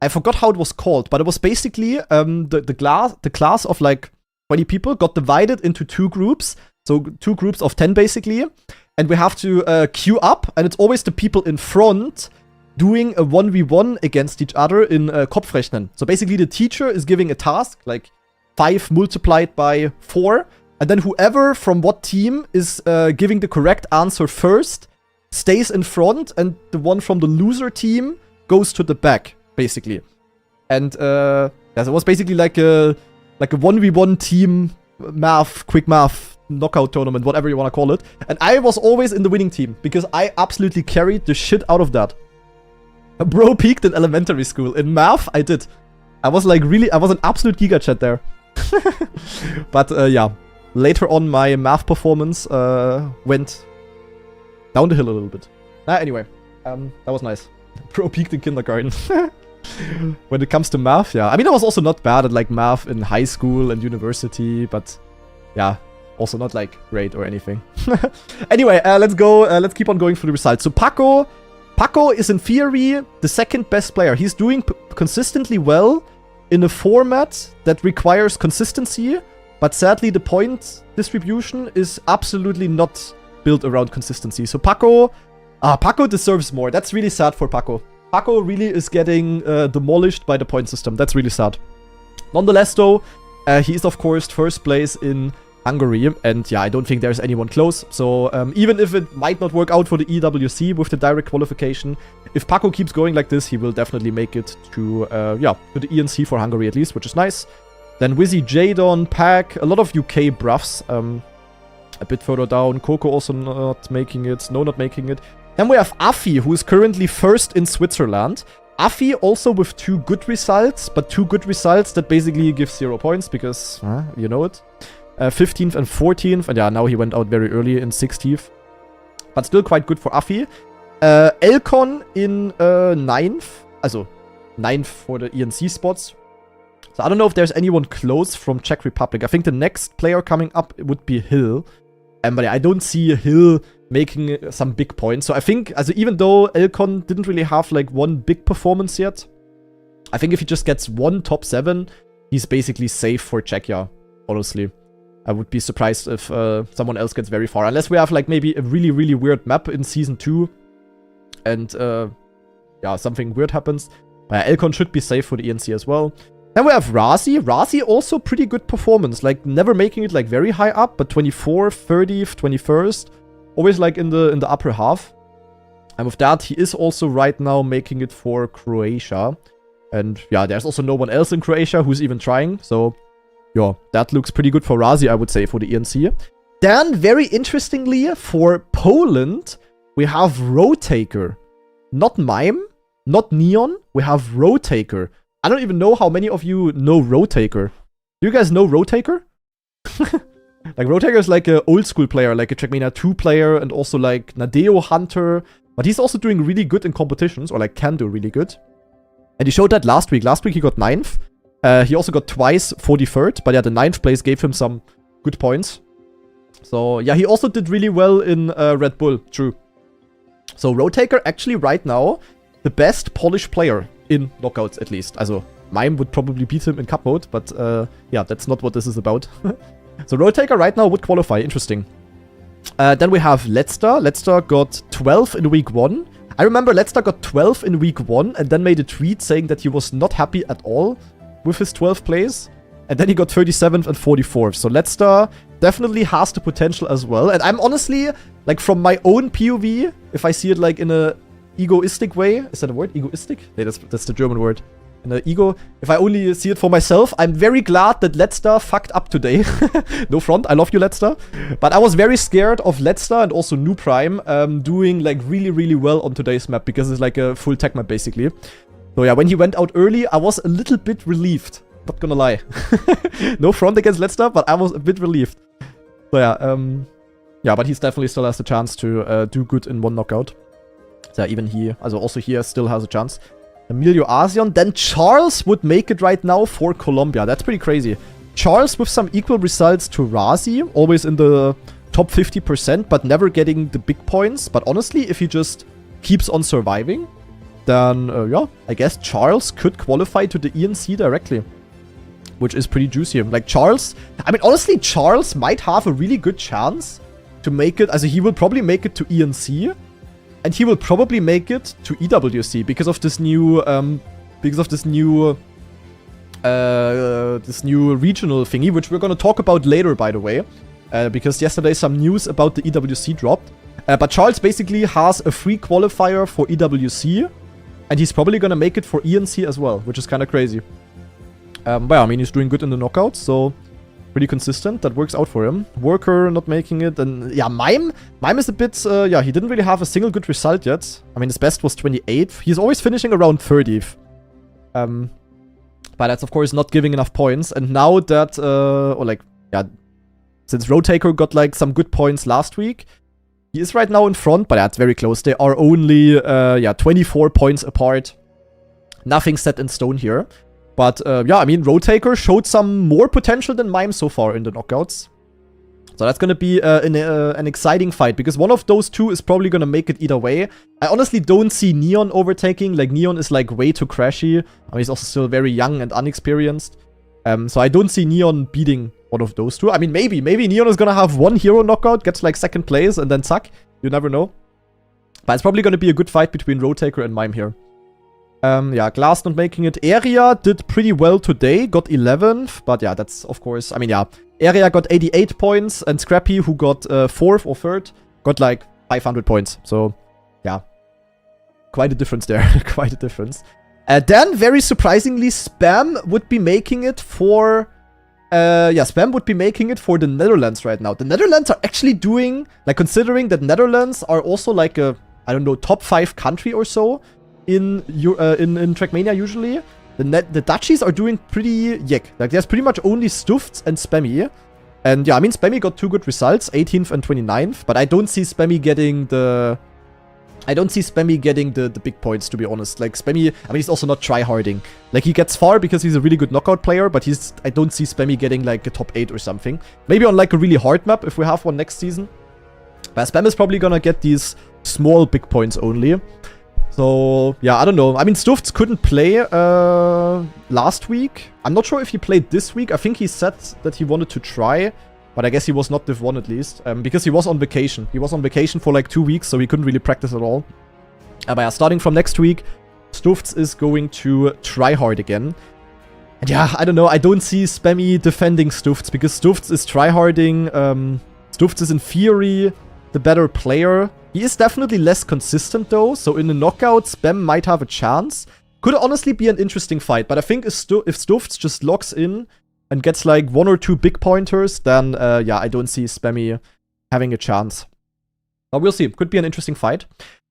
I forgot how it was called, but it was basically the class of like 20 people got divided into 2 groups. So 2 groups of 10 basically. And we have to queue up, and it's always the people in front doing a 1v1 against each other in Kopfrechnen. So basically the teacher is giving a task, like 5 multiplied by 4. And then whoever from what team is giving the correct answer first stays in front, and the one from the loser team goes to the back. Basically. And, yeah, so it was basically like a 1v1 team quick math knockout tournament, whatever you want to call it. And I was always in the winning team, because I absolutely carried the shit out of that. Bro peaked in elementary school. In math, I did. I was like I was an absolute gigachat there. But, yeah. Later on, my math performance went down the hill a little bit. Anyway, that was nice. Bro peaked in kindergarten. When it comes to math, yeah. I mean, I was also not bad at, like, math in high school and university, but, yeah, also not, like, great or anything. Anyway, let's go, let's keep on going through the results. So, Paco is, in theory, the 2nd best player. He's doing consistently well in a format that requires consistency, but sadly, the point distribution is absolutely not built around consistency. So, Paco deserves more. That's really sad for Paco. Paco really is getting demolished by the point system. That's really sad. Nonetheless, though, he is, of course, first place in Hungary. And yeah, I don't think there's anyone close. So even if it might not work out for the EWC with the direct qualification, if Paco keeps going like this, he will definitely make it to, to the ENC for Hungary at least, which is nice. Then Wizzy, Jadon, Pack, a lot of UK bruffs. A bit further down, Coco also not making it, Snow not making it. Then we have Afi, who is currently first in Switzerland. Afi also with 2 good results, but 2 good results that basically give 0 points because, you know it. 15th and 14th, and yeah, now he went out very early in 16th. But still quite good for Afi. Elcon in 9th, also 9th for the ENC spots. So I don't know if there's anyone close from Czech Republic. I think the next player coming up would be Hill. But yeah, I don't see Hill making some big points. So I think, also even though Elcon didn't really have like one big performance yet, I think if he just gets one top 7, he's basically safe for Czechia, honestly. I would be surprised if someone else gets very far. Unless we have like maybe a really, really weird map in Season 2. And yeah, something weird happens. Elcon should be safe for the ENC as well. Then we have Razi. Razi also pretty good performance. Like never making it like very high up, but 24th, 30th, 21st. Always like in the upper half. And with that, he is also right now making it for Croatia. And yeah, there's also no one else in Croatia who's even trying. So yeah, that looks pretty good for Razi, I would say, for the ENC. Then, very interestingly, for Poland, we have Roadtaker. Not Mime, not Neon, we have Roadtaker. I don't even know how many of you know Roadtaker. Do you guys know Roadtaker? Like, Roadtaker is like an old school player, like a Trackmania 2 player, and also like Nadeo Hunter. But he's also doing really good in competitions, or like can do really good. And he showed that last week. Last week he got 9th. He also got twice 43rd, but yeah, the 9th place gave him some good points. So yeah, he also did really well in Red Bull, true. So Roadtaker actually right now, the best Polish player in knockouts at least. Also, Mime would probably beat him in cup mode, but yeah, that's not what this is about. So Roadtaker right now would qualify, interesting. Then we have Letster. Letster got 12 in week 1. I remember Letster got 12 in week 1 and then made a tweet saying that he was not happy at all with his 12th place. And then he got 37th and 44th. So Letster definitely has the potential as well. And I'm honestly, like from my own POV, if I see it like in a egoistic way. Is that a word? Egoistic? Yeah, that's the German word. In the ego. If I only see it for myself, I'm very glad that Letster fucked up today. No front, I love you, Letster. But I was very scared of Letster and also New Prime doing like really, really well on today's map because it's like a full tech map basically. So yeah, when he went out early, I was a little bit relieved. Not gonna lie. No front against Letster, but I was a bit relieved. So yeah, yeah, but he's definitely still has the chance to do good in one knockout. So yeah, even he, also here still has a chance. Emilio Asian. Then Charles would make it right now for Colombia. That's pretty crazy. Charles with some equal results to Razi. Always in the top 50%, but never getting the big points. But honestly, if he just keeps on surviving, then, yeah, I guess Charles could qualify to the ENC directly. Which is pretty juicy. Like, Charles... I mean, honestly, Charles might have a really good chance to make it... he will probably make it to ENC. And he will probably make it to EWC because of this new... this new regional thingy, which we're gonna talk about later, by the way. Because yesterday some news about the EWC dropped. But Charles basically has a free qualifier for EWC. And he's probably gonna make it for ENC as well, which is kind of crazy. But yeah, I mean, he's doing good in the knockouts, so pretty consistent. That works out for him. Worker not making it, and yeah, Mime is a bit, yeah, he didn't really have a single good result yet. I mean, his best was 28th. He's always finishing around 30th. But that's, of course, not giving enough points. And now that, or like, yeah, since Roadtaker got like some good points last week, he is right now in front, but that's very close. They are only, yeah, 24 points apart. Nothing set in stone here. But, yeah, I mean, Roadtaker showed some more potential than Mime so far in the knockouts. So that's gonna be an exciting fight, because one of those two is probably gonna make it either way. I honestly don't see Neon overtaking. Like, Neon is, like, way too crashy. I mean, he's also still very young and unexperienced. So I don't see Neon beating one of those two. I mean, maybe Neon is gonna have one hero knockout, gets, like, 2nd place, and then suck. You never know. But it's probably gonna be a good fight between Roadtaker and Mime here. Yeah, Glass not making it. Area did pretty well today, got 11th, but yeah, that's of course, I mean, yeah. Area got 88 points, and Scrappy, who got 4th or 3rd, got like 500 points. So, yeah. Quite a difference there. Quite a difference. Then, very surprisingly, Spam would be making it for... yeah, Spam would be making it for the Netherlands right now. The Netherlands are actually doing... Like, considering that Netherlands are also like a, I don't know, top 5 country or so in Trackmania usually. The Dutchies are doing pretty yick. Like, there's pretty much only Stuffed and Spammy. And yeah, I mean, Spammy got 2 good results, 18th and 29th. But I don't see Spammy getting the... the big points, to be honest. Like, Spammy, I mean, he's also not tryharding. Like, he gets far because he's a really good knockout player, but I don't see Spammy getting, like, a top 8 or something. Maybe on, like, a really hard map, if we have one next season. But Spam is probably gonna get these small big points only. So, yeah, I don't know. I mean, Stuffs couldn't play last week. I'm not sure if he played this week. I think he said that he wanted to try, but I guess he was not Div 1 at least, because he was on vacation. He was on vacation for like 2 weeks, so he couldn't really practice at all. But yeah, starting from next week, Stuffs is going to try hard again. And yeah, I don't know. I don't see Spammy defending Stuffs, because Stuffs is tryharding. Stuffs is in theory the better player. He is definitely less consistent though, so in the knockout, Spam might have a chance. Could honestly be an interesting fight, but I think if Stuffs just locks in and gets like 1 or 2 big pointers, then yeah, I don't see Spammy having a chance. But we'll see. Could be an interesting fight.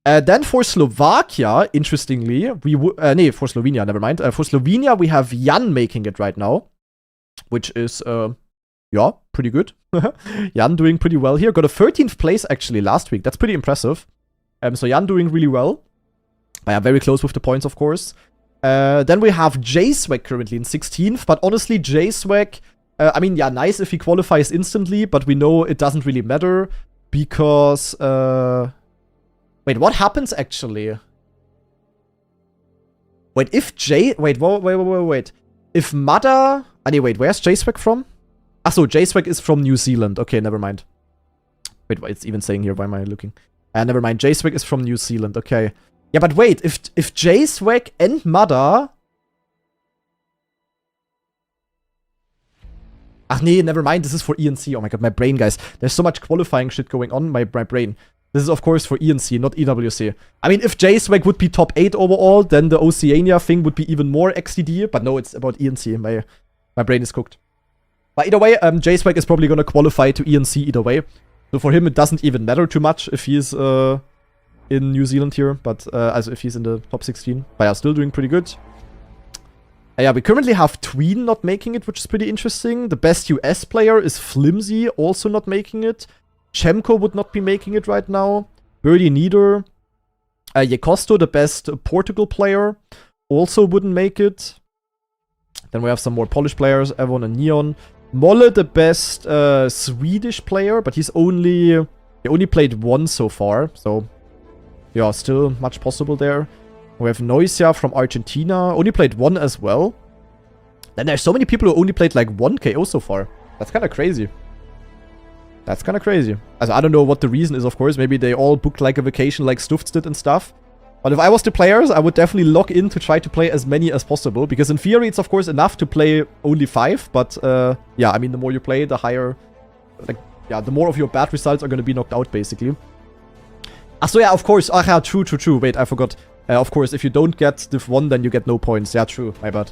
Then for Slovakia, interestingly, for Slovenia, never mind. For Slovenia, we have Jan making it right now, which is, yeah, pretty good. Jan doing pretty well here. Got a 13th place, actually, last week. That's pretty impressive. So Jan doing really well. Yeah, very close with the points, of course. Then we have J-Swag currently in 16th. But honestly, J-Swag, I mean, yeah, nice if he qualifies instantly. But we know it doesn't really matter. Because, wait, what happens, actually? Wait, if wait. If Mada... wait, where's J-Swag from? So J-Swag is from New Zealand. Okay, never mind. Wait, what it's even saying here? Why am I looking? Never mind. J-Swag is from New Zealand. Okay. Yeah, but wait. If J-Swag and Mada... nee, never mind. This is for ENC. Oh my god, my brain, guys. There's so much qualifying shit going on. My brain. This is, of course, for ENC, not EWC. I mean, if J-Swag would be top 8 overall, then the Oceania thing would be even more XDD. But no, it's about ENC. My brain is cooked. But either way, J-Swag is probably going to qualify to ENC either way. So for him, it doesn't even matter too much if he's in New Zealand here. But as if he's in the top 16. But yeah, still doing pretty good. Yeah, we currently have Tween not making it, which is pretty interesting. The best US player is Flimsy, also not making it. Chemko would not be making it right now. Birdie neither. Yekosto, the best Portugal player, also wouldn't make it. Then we have some more Polish players, Evon and Neon. Molle, the best Swedish player, but he only played 1 so far, so yeah, still much possible there. We have Noisia from Argentina, only played 1 as well. Then there's so many people who only played like 1 KO so far. That's kind of crazy. That's kind of crazy. Also, I don't know what the reason is, of course. Maybe they all booked like a vacation like Stuffs did and stuff. But if I was the players, I would definitely lock in to try to play as many as possible. Because in theory, it's of course enough to play only 5. But yeah, I mean, the more you play, the higher... Like, yeah, the more of your bad results are going to be knocked out, basically. So yeah, of course. Yeah, true. Wait, I forgot. Of course, if you don't get Div 1, then you get no points. Yeah, true. My bad.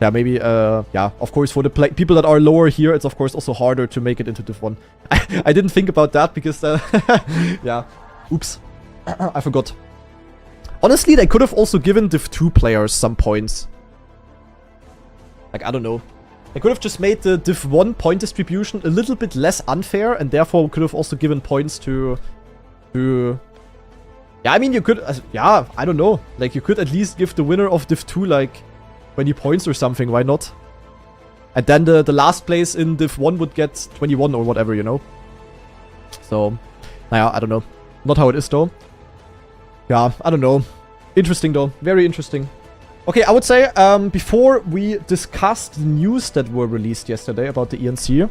Yeah, maybe, yeah, of course, for the people that are lower here, it's of course also harder to make it into Div 1. I didn't think about that because, yeah. Oops. I forgot. Honestly, they could have also given Div 2 players some points. Like, I don't know. They could have just made the Div 1 point distribution a little bit less unfair, and therefore could have also given points to... Yeah, I mean, you could... yeah, I don't know. Like, you could at least give the winner of Div 2, like, 20 points or something. Why not? And then the last place in Div 1 would get 21 or whatever, you know? So, naja, I don't know. Not how it is, though. Yeah, I don't know. Interesting, though. Very interesting. Okay, I would say, before we discuss the news that were released yesterday about the ENC,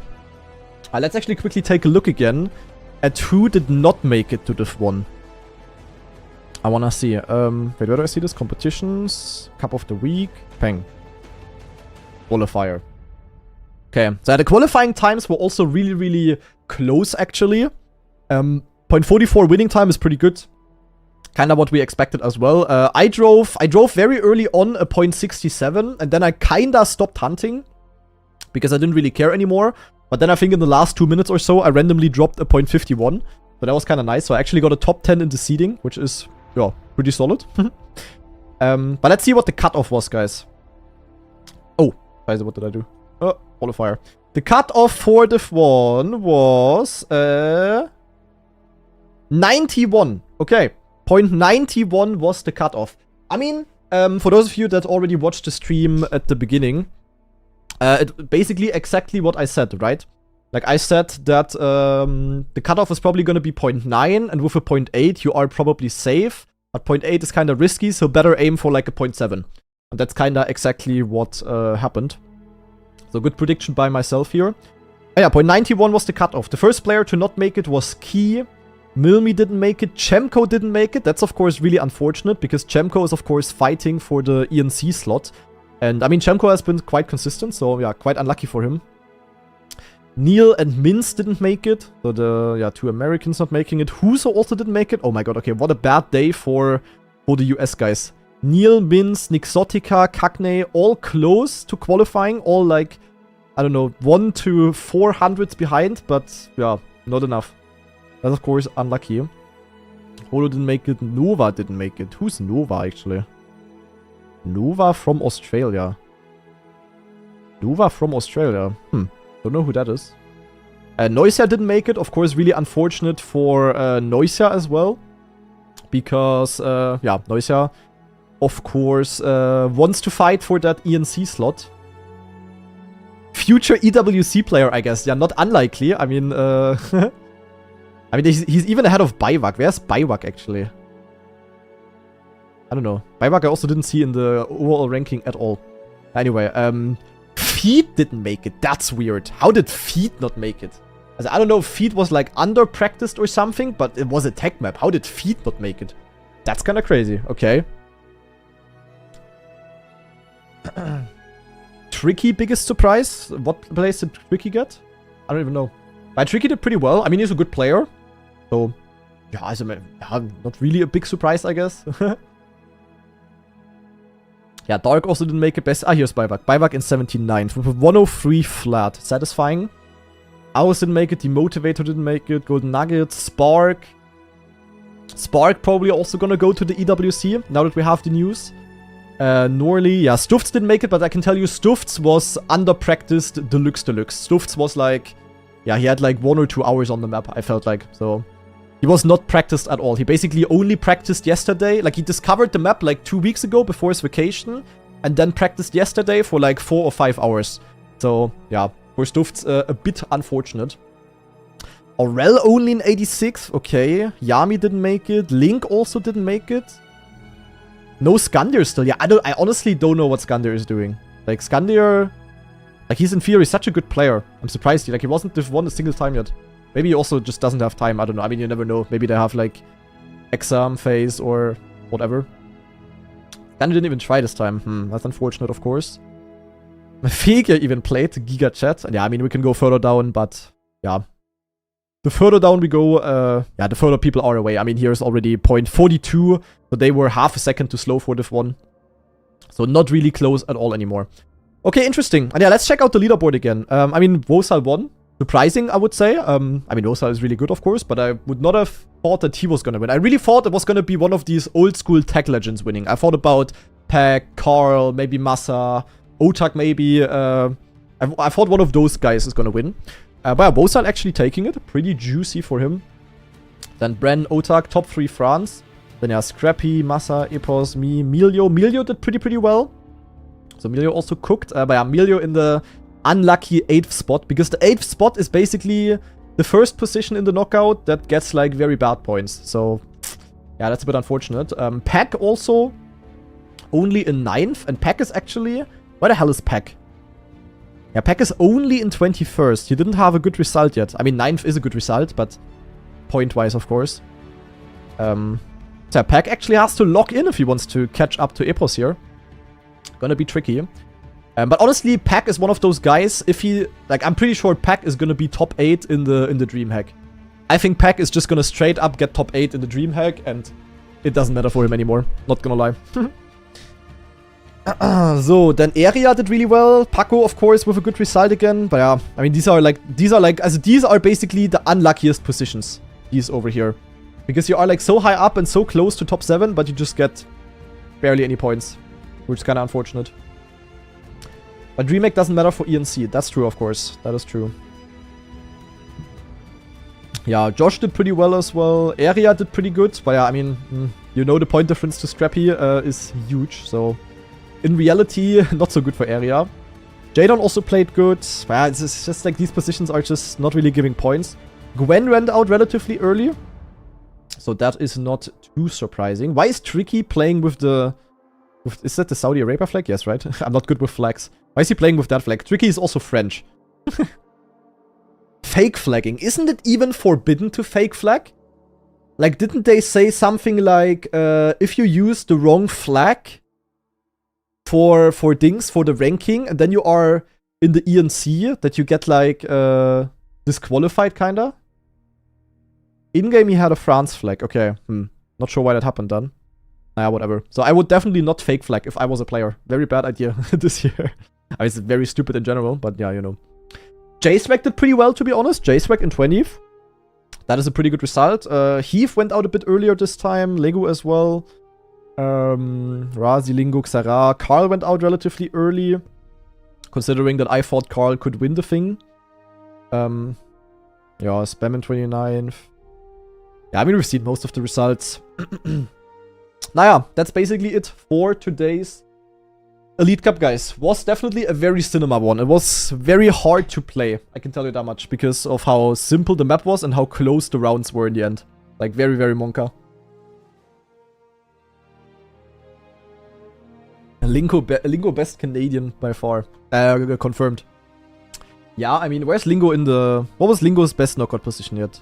let's actually quickly take a look again at who did not make it to Div 1. I wanna see. Wait, where do I see this? Competitions, Cup of the Week, Peng. Qualifier. Okay, so the qualifying times were also really, really close, actually. 0.44 winning time is pretty good. Kind of what we expected as well. I drove very early on a 0.67, and then I kinda stopped hunting because I didn't really care anymore. But then I think in the last 2 minutes or so, I randomly dropped a 0.51. So that was kind of nice. So I actually got a top 10 in the seeding, which is, yeah, pretty solid. But let's see what the cutoff was, guys. Oh, what did I do? Oh, qualifier. The cutoff for the one was 91. Okay, 0.91 was the cutoff. I mean, for those of you that already watched the stream at the beginning, it basically exactly what I said, right? Like I said that the cutoff is probably going to be 0.9, and with a 0.8 you are probably safe. But 0.8 is kind of risky, so better aim for like a 0.7. And that's kind of exactly what happened. So good prediction by myself here. Oh yeah, 0.91 was the cutoff. The first player to not make it was Key. Milmi didn't make it. Chemko didn't make it. That's of course really unfortunate, because Chemko is of course fighting for the ENC slot. And I mean, Chemko has been quite consistent, so yeah, quite unlucky for him. Neil and Minz didn't make it. So the, two Americans not making it. Huso also didn't make it. Oh my god, okay, what a bad day for the US guys. Neil, Minz, Nixotica, Cagney, all close to qualifying. All like, I don't know, 1 to 400s behind, but yeah, not enough. That's of course unlucky. Holo didn't make it. Nova didn't make it. Who's Nova actually? Nova from Australia. Nova from Australia. Don't know who that is. Noisia didn't make it. Of course, really unfortunate for Noisia as well. Because, Noisia, of course, wants to fight for that ENC slot. Future EWC player, I guess. Yeah, not unlikely. I mean, I mean, he's even ahead of Baiwak. Where's Baiwak, actually? I don't know. Baiwak I also didn't see in the overall ranking at all. Anyway, Feet didn't make it. That's weird. How did Feet not make it? I don't know if Feet was like under-practiced or something, but it was a tech map. How did Feet not make it? That's kind of crazy. Okay. Tricky biggest surprise? What place did Tricky get? I don't even know. But Tricky did pretty well. I mean, he's a good player. So, yeah, not really a big surprise, I guess. Yeah, Dark also didn't make it best. Here's Baiwak. Baiwak in 79th with a 103 flat. Satisfying. Ours didn't make it. Demotivator didn't make it. Golden Nugget. Spark. Spark probably also gonna go to the EWC now that we have the news. Norley. Yeah, Stufts didn't make it, but I can tell you Stufts was under-practiced deluxe. Stufts was like... Yeah, he had like 1 or 2 hours on the map, I felt like. So, he was not practiced at all. He basically only practiced yesterday. Like, he discovered the map like 2 weeks ago before his vacation. And then practiced yesterday for like 4 or 5 hours. So, yeah, for Stufts, a bit unfortunate. Aurel only in 86. Okay. Yami didn't make it. Link also didn't make it. No Skandir still. Yeah, I honestly don't know what Skandir is doing. Like, Skandir... Like, he's in theory such a good player. I'm surprised. Like, he wasn't div 1 a single time yet. Maybe he also just doesn't have time. I don't know. I mean, you never know. Maybe they have, like, exam phase or whatever. Skandir didn't even try this time. That's unfortunate, of course. Figure even played Giga Chat. And yeah, I mean, we can go further down, but yeah. The further down we go, the further people are away. I mean, here's already 0.42. So they were half a second too slow for div 1. So not really close at all anymore. Okay, interesting. And yeah, let's check out the leaderboard again. I mean, Vosal won. Surprising, I would say. I mean, Vosal is really good, of course, but I would not have thought that he was going to win. I really thought it was going to be one of these old-school tech legends winning. I thought about Peck, Carl, maybe Massa, Otak maybe. I thought one of those guys is going to win. But yeah, Vosal actually taking it. Pretty juicy for him. Then Bren, Otak, top 3 France. Then yeah, Scrappy, Massa, Epos, me, Milio. Milio did pretty well. So Milio also cooked, but yeah, Milio in the unlucky 8th spot, because the 8th spot is basically the first position in the knockout that gets like very bad points. So yeah, that's a bit unfortunate. Peck also only in 9th, and Peck is actually... Where the hell is Peck? Yeah, Peck is only in 21st. He didn't have a good result yet. I mean, 9th is a good result, but point-wise, of course. So Yeah, Pack actually has to lock in if he wants to catch up to Epos here. Gonna be tricky. But honestly, Pack is one of those guys, if he... Like, I'm pretty sure Pack is gonna be top 8 in the DreamHack. I think Pack is just gonna straight up get top 8 in the DreamHack, and it doesn't matter for him anymore. Not gonna lie. So, then Area did really well. Paco, of course, with a good result again. But yeah, I mean, these are basically the unluckiest positions. These over here. Because you are like so high up and so close to top 7, but you just get barely any points. Which is kind of unfortunate. But DreamHack doesn't matter for ENC. That's true, of course. That is true. Yeah, Josh did pretty well as well. Area did pretty good. But yeah, I mean, you know the point difference to Scrappy is huge. So, in reality, not so good for Area. Jadon also played good. But yeah, it's just like these positions are just not really giving points. Gwen went out relatively early. So that is not too surprising. Why is Tricky playing with the... Is that the Saudi Arabia flag? Yes, right? I'm not good with flags. Why is he playing with that flag? Tricky is also French. Fake flagging. Isn't it even forbidden to fake flag? Like, didn't they say something like, if you use the wrong flag for the ranking, and then you are in the ENC, that you get, like, disqualified, kinda? In-game, he had a France flag. Okay, not sure why that happened then. Nah, whatever. So I would definitely not fake flag if I was a player. Very bad idea this year. I mean, it's very stupid in general, but yeah, you know. J-Swag did pretty well, to be honest. J-Swag in 20th. That is a pretty good result. Heath went out a bit earlier this time. Lego as well. Razi, Lingo, Xara. Carl went out relatively early. Considering that I thought Carl could win the thing. Yeah, Spam in 29th. Yeah, I mean, we've seen most of the results. Naja, that's basically it for today's Elite Cup, guys. Was definitely a very cinema one. It was very hard to play, I can tell you that much, because of how simple the map was and how close the rounds were in the end. Like, very, very Monka. Lingo best Canadian by far. Confirmed. Yeah, I mean, where's Lingo in the... What was Lingo's best knockout position yet?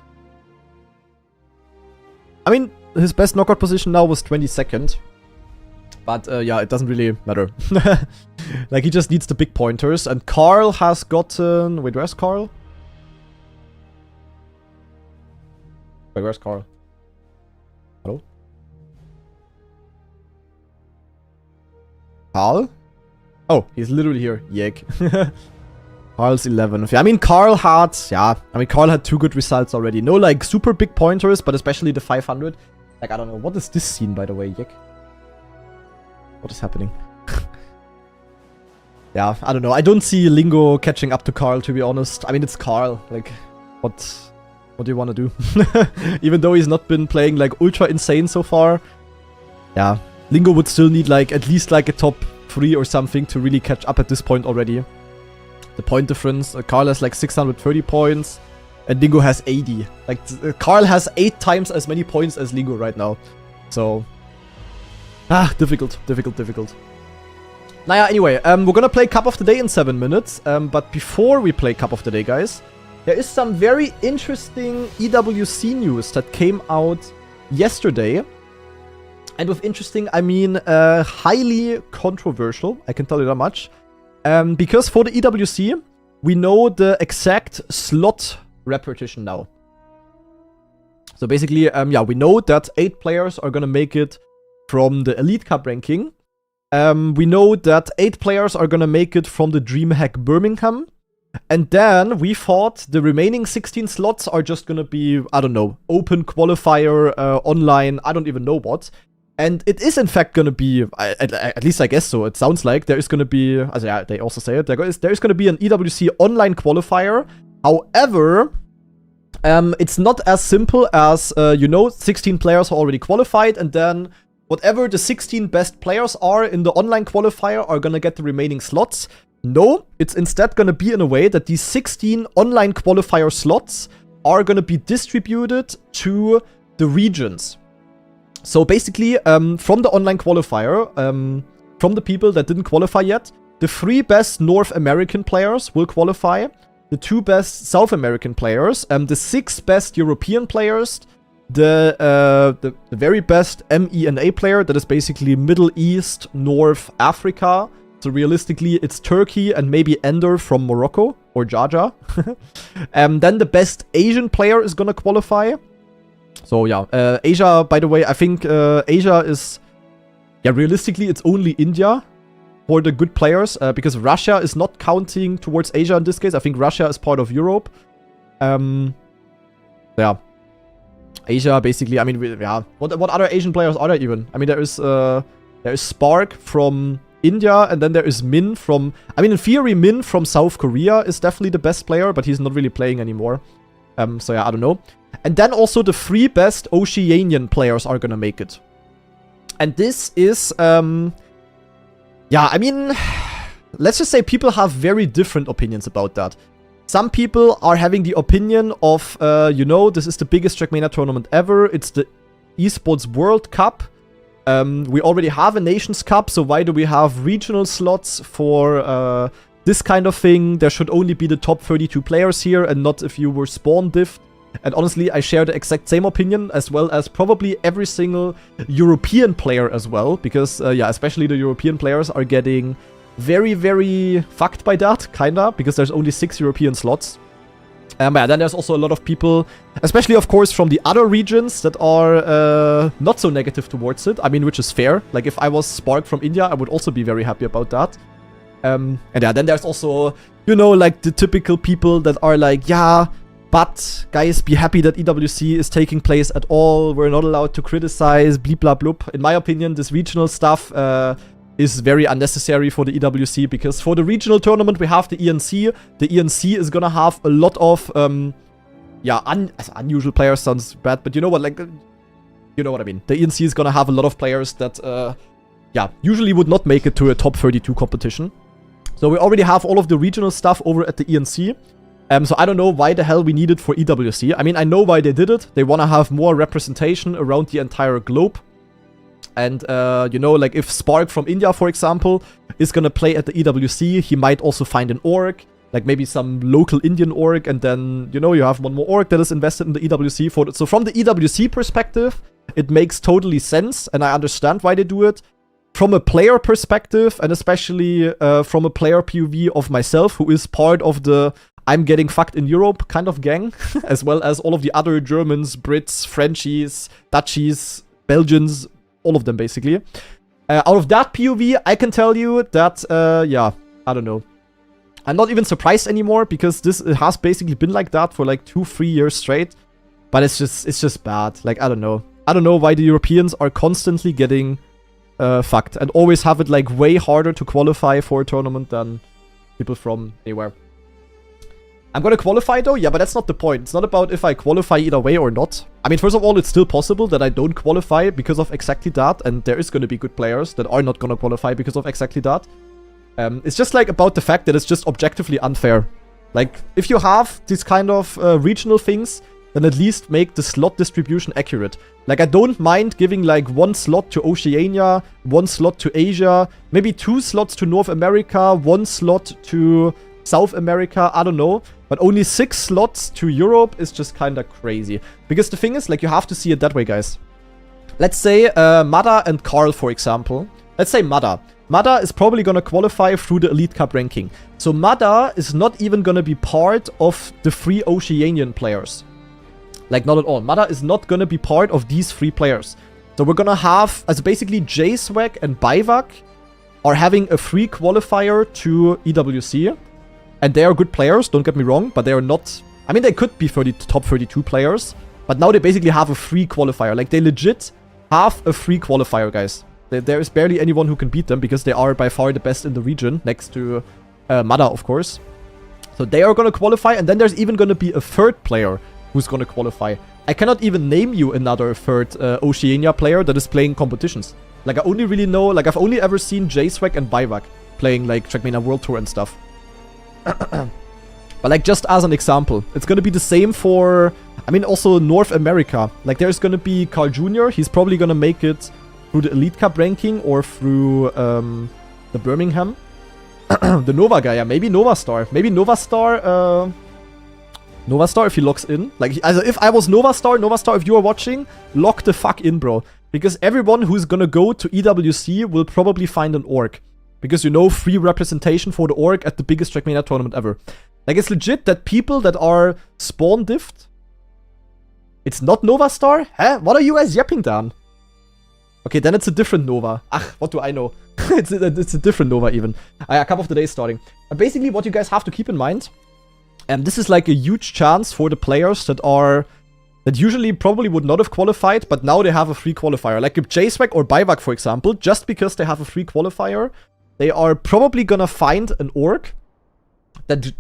I mean, his best knockout position now was 22nd. But, yeah, it doesn't really matter. Like, he just needs the big pointers. And Carl has gotten... Wait, where's Carl? Wait, where's Carl? Hello? Carl? Oh, he's literally here. Yek. Carl's 11th. Yeah, I mean, Carl had... Yeah, I mean, Carl had 2 good results already. No, like, super big pointers, but especially the 500. Like, I don't know. What is this scene, by the way, Yek? What is happening? Yeah, I don't know. I don't see Lingo catching up to Carl, to be honest. I mean, it's Carl. Like, what do you want to do? Even though he's not been playing, like, ultra insane so far. Yeah, Lingo would still need, like, at least, like, a top 3 or something to really catch up at this point already. The point difference, Carl has, like, 630 points. And Lingo has 80. Like, Carl has 8 times as many points as Lingo right now. So... difficult. Naja, anyway, we're gonna play Cup of the Day in 7 minutes. But before we play Cup of the Day, guys, there is some very interesting EWC news that came out yesterday. And with interesting, I mean highly controversial. I can tell you that much. Because for the EWC, we know the exact slot repetition now. So basically, yeah, we know that 8 players are gonna make it from the Elite Cup ranking. We know that 8 players are gonna make it from the DreamHack Birmingham. And then we thought the remaining 16 slots are just gonna be, I don't know, open qualifier, online, I don't even know what. And it is in fact gonna be, at least I guess so, it sounds like, there is gonna be, also yeah, they also say it, there is gonna be an EWC online qualifier. However, it's not as simple as, you know, 16 players are already qualified, and then whatever the 16 best players are in the online qualifier are gonna get the remaining slots. No, it's instead gonna be in a way that these 16 online qualifier slots are gonna be distributed to the regions. So basically, from the online qualifier, from the people that didn't qualify yet, the 3 best North American players will qualify, the 2 best South American players, the 6 best European players, the very best MENA player, that is basically Middle East, North Africa. So realistically, it's Turkey and maybe Ender from Morocco or Jaja. Then the best Asian player is gonna qualify. So yeah, Asia, by the way, I think Asia is... Yeah, realistically, it's only India for the good players, because Russia is not counting towards Asia in this case. I think Russia is part of Europe. Yeah. Asia, basically, I mean, yeah. What other Asian players are there even? I mean, there is Spark from India, and then there is Min from... I mean, in theory, Min from South Korea is definitely the best player, but he's not really playing anymore. So yeah, I don't know. And then also the 3 best Oceanian players are gonna make it. And this is... yeah, I mean... Let's just say people have very different opinions about that. Some people are having the opinion of, you know, this is the biggest Trackmania tournament ever. It's the Esports World Cup. We already have a Nations Cup, so why do we have regional slots for this kind of thing? There should only be the top 32 players here and not if you were spawn diffed. And honestly, I share the exact same opinion, as well as probably every single European player as well. Because, yeah, especially the European players are getting very, very fucked by that, kinda. Because there's only 6 European slots. Yeah, then there's also a lot of people, especially, of course, from the other regions that are not so negative towards it. I mean, which is fair. Like, if I was Spark from India, I would also be very happy about that. And yeah, then there's also, you know, like, the typical people that are like, yeah, but, guys, be happy that EWC is taking place at all. We're not allowed to criticize, bleep, blah, bloop. In my opinion, this regional stuff is very unnecessary for the EWC, because for the regional tournament, we have the ENC. The ENC is gonna have a lot of, yeah, unusual players sounds bad, but you know what, like, you know what I mean. The ENC is gonna have a lot of players that, yeah, usually would not make it to a top 32 competition. So we already have all of the regional stuff over at the ENC. So I don't know why the hell we need it for EWC. I mean, I know why they did it. They want to have more representation around the entire globe. And, you know, like, if Spark from India, for example, is gonna play at the EWC, he might also find an org, like maybe some local Indian org, and then, you know, you have one more org that is invested in the EWC. So from the EWC perspective, it makes totally sense, and I understand why they do it. From a player perspective, and especially from a player POV of myself, who is part of the I'm getting fucked in Europe kind of gang, as well as all of the other Germans, Brits, Frenchies, Dutchies, Belgians, all of them basically. Out of that POV, I can tell you that, yeah, I don't know. I'm not even surprised anymore, because it has basically been like that for like 2-3 years straight. But it's just bad. Like, I don't know. I don't know why the Europeans are constantly getting fucked and always have it like way harder to qualify for a tournament than people from anywhere. I'm gonna qualify though, yeah, but that's not the point. It's not about if I qualify either way or not. I mean, first of all, it's still possible that I don't qualify because of exactly that, and there is gonna be good players that are not gonna qualify because of exactly that. It's just like about the fact that it's just objectively unfair. Like, if you have these kind of regional things, then at least make the slot distribution accurate. Like, I don't mind giving like 1 slot to Oceania, 1 slot to Asia, maybe 2 slots to North America, 1 slot to South America, I don't know. But only 6 slots to Europe is just kind of crazy. Because the thing is, like, you have to see it that way, guys. Let's say Mada and Carl, for example. Let's say Mada. Mada is probably going to qualify through the Elite Cup ranking. So Mada is not even going to be part of the 3 Oceanian players. Like, not at all. Mada is not going to be part of these 3 players. So we're going to have, as basically J-Swag and Bivak are having a free qualifier to EWC. And they are good players, don't get me wrong, but they are not... I mean, they could be top 32 players, but now they basically have a free qualifier. Like, they legit have a free qualifier, guys. There is barely anyone who can beat them, because they are by far the best in the region, next to Mada, of course. So they are going to qualify, and then there's even going to be a 3rd player who's going to qualify. I cannot even name you another 3rd Oceania player that is playing competitions. Like, I only really know... Like, I've only ever seen J-Swag and Bivak playing, like, Trackmania World Tour and stuff. But like, just as an example, it's gonna be the same for, I mean, also North America. Like, there's gonna be Carl Jr. He's probably gonna make it through the Elite Cup ranking or through the Birmingham. The Nova guy, yeah, maybe Nova Star. Maybe Nova Star, Nova Star, if he locks in. Like, also if I was Nova Star, if you are watching, lock the fuck in, bro. Because everyone who's gonna go to EWC will probably find an orc. Because, you know, free representation for the orc at the biggest trackmania tournament ever. Like, it's legit that people that are spawn diffed. It's not Nova Star? Huh? What are you guys yapping down? Okay, then it's a different Nova. Ach, what do I know? it's a different Nova even. Cup of the Day starting. Basically, what you guys have to keep in mind, and this is like a huge chance for the players that usually probably would not have qualified, but now they have a free qualifier. Like if JSWAG or Bivak, for example, just because they have a free qualifier, they are probably gonna find an orc that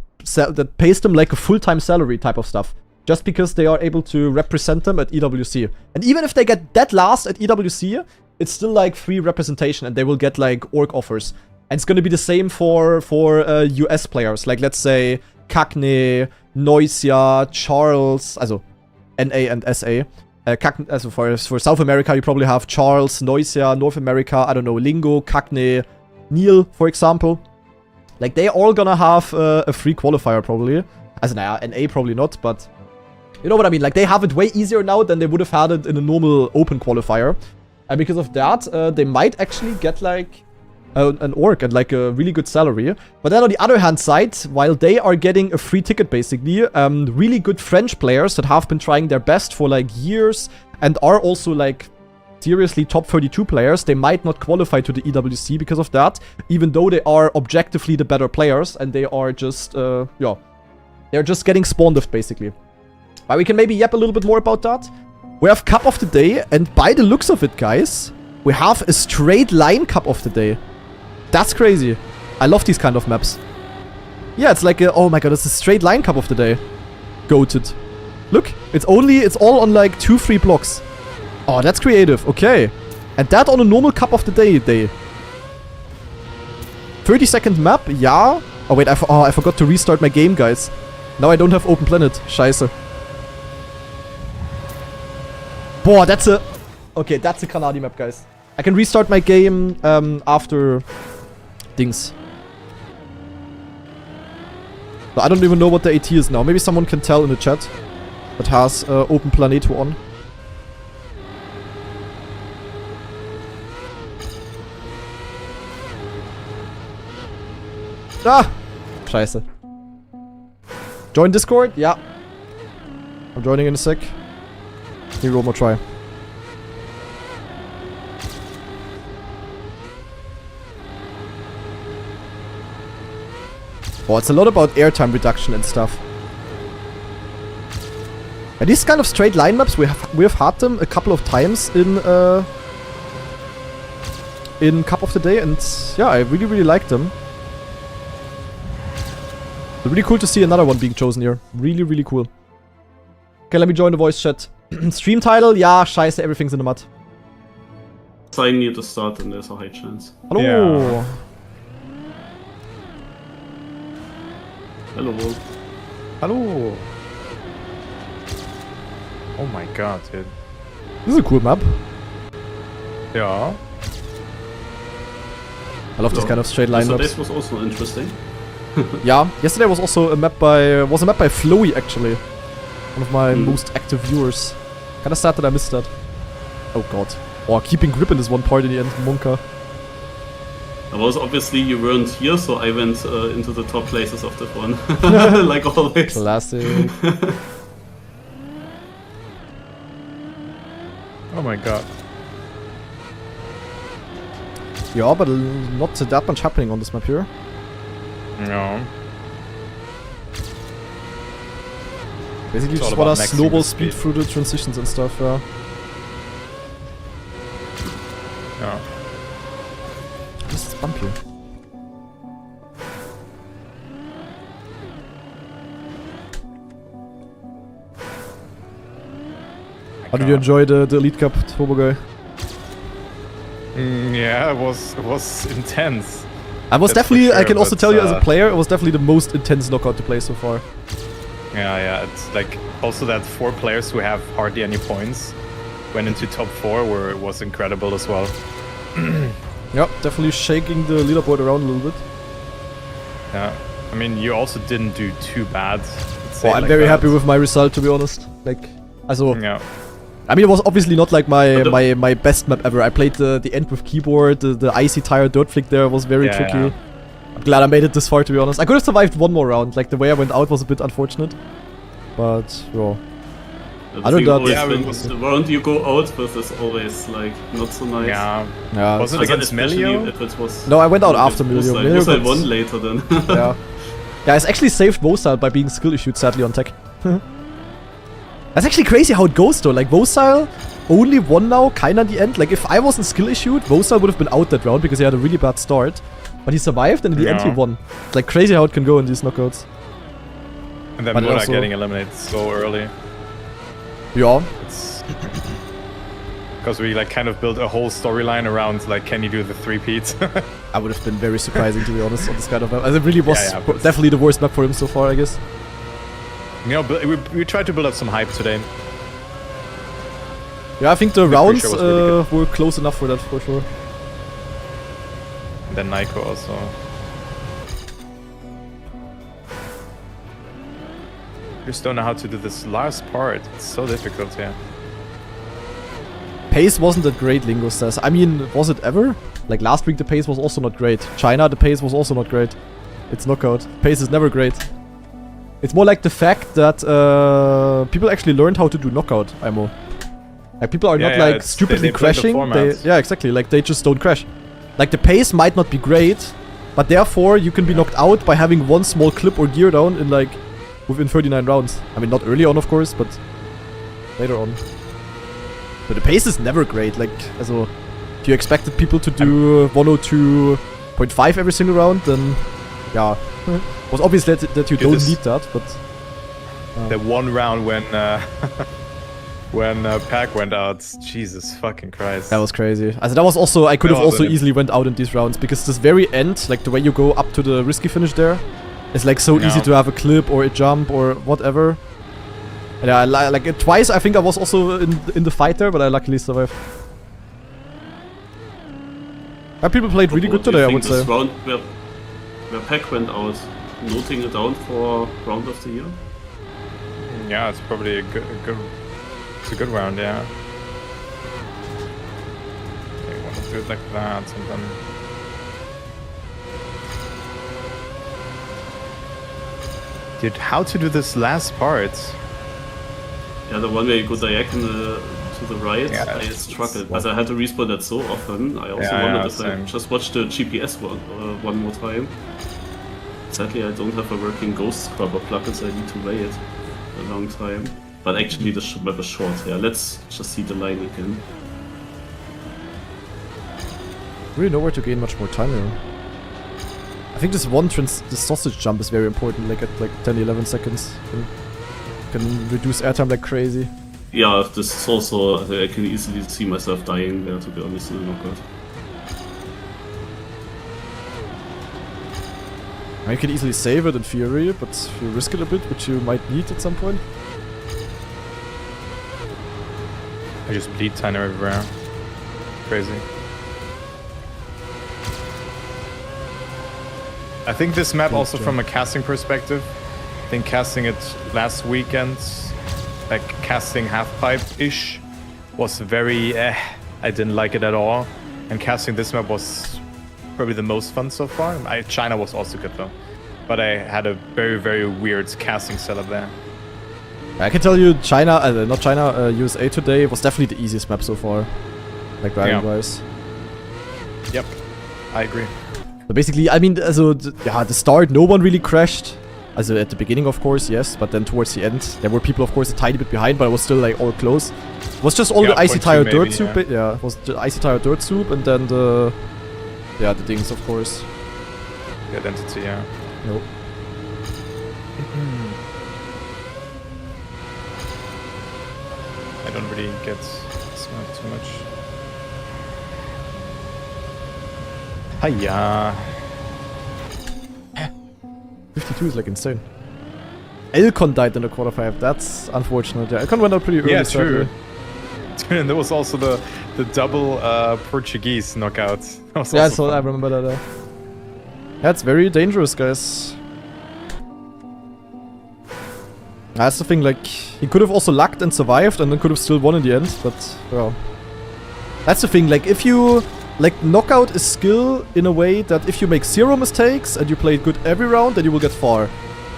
pays them like a full-time salary type of stuff. Just because they are able to represent them at EWC. And even if they get dead last at EWC, it's still like free representation and they will get like orc offers. And it's gonna be the same for US players. Like let's say Cagney, Noisia, Charles, also NA and SA. Also for South America, you probably have Charles, Noisia, North America, I don't know, Lingo, Cagney, Neil, for example. Like they're all gonna have a free qualifier probably. As NA probably not, but you know what I mean? Like, they have it way easier now than they would have had it in a normal open qualifier. And because of that, they might actually get, like, an orc and, like, a really good salary. But then on the other hand side, while they are getting a free ticket, basically, really good French players that have been trying their best for, like, years and are also, like, seriously top 32 players, they might not qualify to the EWC because of that, even though they are objectively the better players and they are just, yeah, they're just getting spawned, basically. But we can maybe yap a little bit more about that. We have Cup of the Day, and by the looks of it, guys, we have a straight line Cup of the Day. That's crazy. I love these kind of maps. Yeah, it's like a, oh my god, it's a straight line Cup of the Day. Goated. Look, it's all on like 2-3 blocks. Oh, that's creative. Okay. And that on a normal Cup of the Day. 30-second map, yeah. Oh wait, I forgot to restart my game, guys. Now I don't have open planet. Scheiße. Boah, that's a... Okay, that's a Kanadi map, guys. I can restart my game after... Dings. So I don't even know what the AT is now. Maybe someone can tell in the chat that has Open Planeto on. Ah! Scheiße. Join Discord? Yeah. I'm joining in a sec. Here, one more try. Oh, it's a lot about airtime reduction and stuff. And these kind of straight line maps, we have had them a couple of times in Cup of the Day, and yeah, I really like them. It's really cool to see another one being chosen here. Really cool. Okay, let me join the voice chat. Stream title, ja, scheiße, everything's in the mud. Sign near the start and there's a high chance. Hallo. Yeah. Hello, Wolf. Hallo. Oh my god, dude. This is a cool map. Yeah. I love this kind of straight line maps. This was also interesting. Yeah, yesterday was also a map by Flowy actually. One of my most active viewers. Kinda sad that I missed that. Oh god. Oh, keeping grip in this one part in the end, Monka. That was obviously you weren't here, so I went into the top places of that one. Like always. Classic. Oh my god. Yeah, but not that much happening on this map here. No. Basically It's just all wanna about maxing snowball the speed speed. through the transitions and stuff, yeah. Yeah. This is bumpy. How did you enjoy the Elite Cup, Turbo Guy? Yeah, it was intense. I was That's for definitely, I sure, can also but, tell you as a player, it was definitely the most intense knockout to play so far. Yeah, it's like also that 4 players who have hardly any points went into top 4 where it was incredible as well. Yep, definitely shaking the leaderboard around a little bit. Yeah, I mean you also didn't do too bad say. I'm like very that. happy with my result, to be honest. Like, also, Yeah. I mean, it was obviously not like my best map ever. I played the end with keyboard, the icy tire dirt flick there was very tricky. Yeah. I'm glad I made it this far, to be honest. I could have survived one more round. Like, the way I went out was a bit unfortunate. But, well. I don't know. Yeah, the round you go out with is always like not so nice. Yeah. Was it Also, against especially Melio? if it was. No, I went out after Melio. Was I won later then? Yeah. Yeah, it's actually saved Vosile by being skill issued, sadly, on tech. That's actually crazy how it goes, though. Like, Vosile only won now, kinda at the end. Like, if I wasn't skill issued, Vosile would have been out that round because he had a really bad start. But he survived, and in the end he won. It's like crazy how it can go in these knockouts. And then But Mona also- getting eliminated so early. Yeah. It's because we like kind of built a whole storyline around like, can you do the three-peat? I would have been very surprising, to be honest, on this kind of map. As it really was Yeah, but- definitely the worst map for him so far, I guess. You know, we tried to build up some hype today. Yeah, I think the The rounds pre-show was really were close enough for that, for sure. And then Naiko also. Just don't know how to do this last part. It's so difficult, yeah. Pace wasn't that great, Lingo says. I mean, was it ever? Like last week the pace was also not great. China, the pace was also not great. It's knockout. Pace is never great. It's more like the fact that people actually learned how to do knockout, IMO. Like people are not like stupidly they play the crashing. format. Yeah, exactly. Like they just don't crash. Like the pace might not be great, but therefore you can be knocked out by having one small clip or gear down in like within 39 rounds. I mean, not early on, of course, but later on. But the pace is never great. Like, also, if you expected people to do 102.5 every single round, then yeah, was obvious that you don't need that. But the one round when when Pack went out, Jesus fucking Christ. that was crazy. Also, that was also I could That have was also it. easily went out in these rounds because this very end, like the way you go up to the risky finish there, is like so easy Yeah. to have a clip or a jump or whatever. And yeah, like twice I think I was also in the fight there, but I luckily survived. People played really good today, I would say. This round where Pack went out, noting it down for round of the year. Yeah, it's probably a good it's a good round, yeah. Okay, want to do it like that and then. Dude, how to do this last part? Yeah, the one where you go diagonal to the right, Yeah, I it's- struggled. As I had to respawn that so often, I also Yeah, wondered yeah, if same. I just watched the GPS one more time. Sadly, I don't have a working ghost scrubber plugin, so I need to wait a long time. But actually, the map is short. Yeah, let's just see the line again. Really nowhere to gain much more time here. I think this this sausage jump is very important, like at like 10-11 seconds. Can reduce airtime like crazy. Yeah, this is also, I can easily see myself dying there, to be honest, in the knockout. You can easily save it in theory, but you risk it a bit, which you might need at some point. I just bleed Tyner everywhere. Crazy. I think this map also from a casting perspective, I think casting it last weekend, like casting half-pipe-ish, was very I didn't like it at all. And casting this map was probably the most fun so far. China was also good though. But I had a very, very weird casting setup there. I can tell you China, not China, USA today was definitely the easiest map so far. Like driving-wise. Yep, I agree. So basically, I mean, also, the start, no one really crashed. Also at the beginning, of course, yes, but then towards the end, there were people, of course, a tiny bit behind, but it was still like all close. It was just all the icy tire dirt soup. Yeah, it was the icy tire dirt soup, and then the things, of course. The identity, yeah. Nope. I don't really get smoked too much. Hiya. 52 is like insane. Elcon died in the quarter-5. That's unfortunate. Yeah, Elcon went out pretty early. Yeah, true. sadly. And there was also the double Portuguese knockout. That was Yeah, also so I fun. remember that. That's very dangerous, guys. That's the thing, like, he could have also lucked and survived and then could have still won in the end, but, well. That's the thing, like, if you... Like, knockout is skill in a way that if you make 0 mistakes and you play it good every round, then you will get far.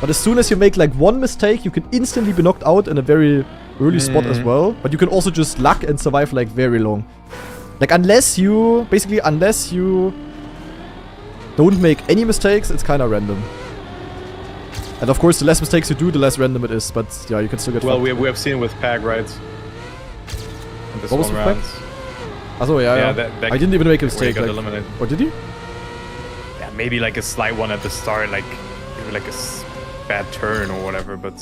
But as soon as you make, like, 1 mistake, you can instantly be knocked out in a very early spot as well. But you can also just luck and survive, like, very long. Like, unless you... Basically, unless you don't make any mistakes, it's kind of random. And of course, the less mistakes you do, the less random it is. But, yeah, you can still get Well, we have seen with Pag, right? In this what was one with round. Pag? Oh, yeah. That I didn't even make a mistake. got Like, eliminated. or did you? Yeah, maybe like a slight one at the start, like maybe like a bad turn or whatever, but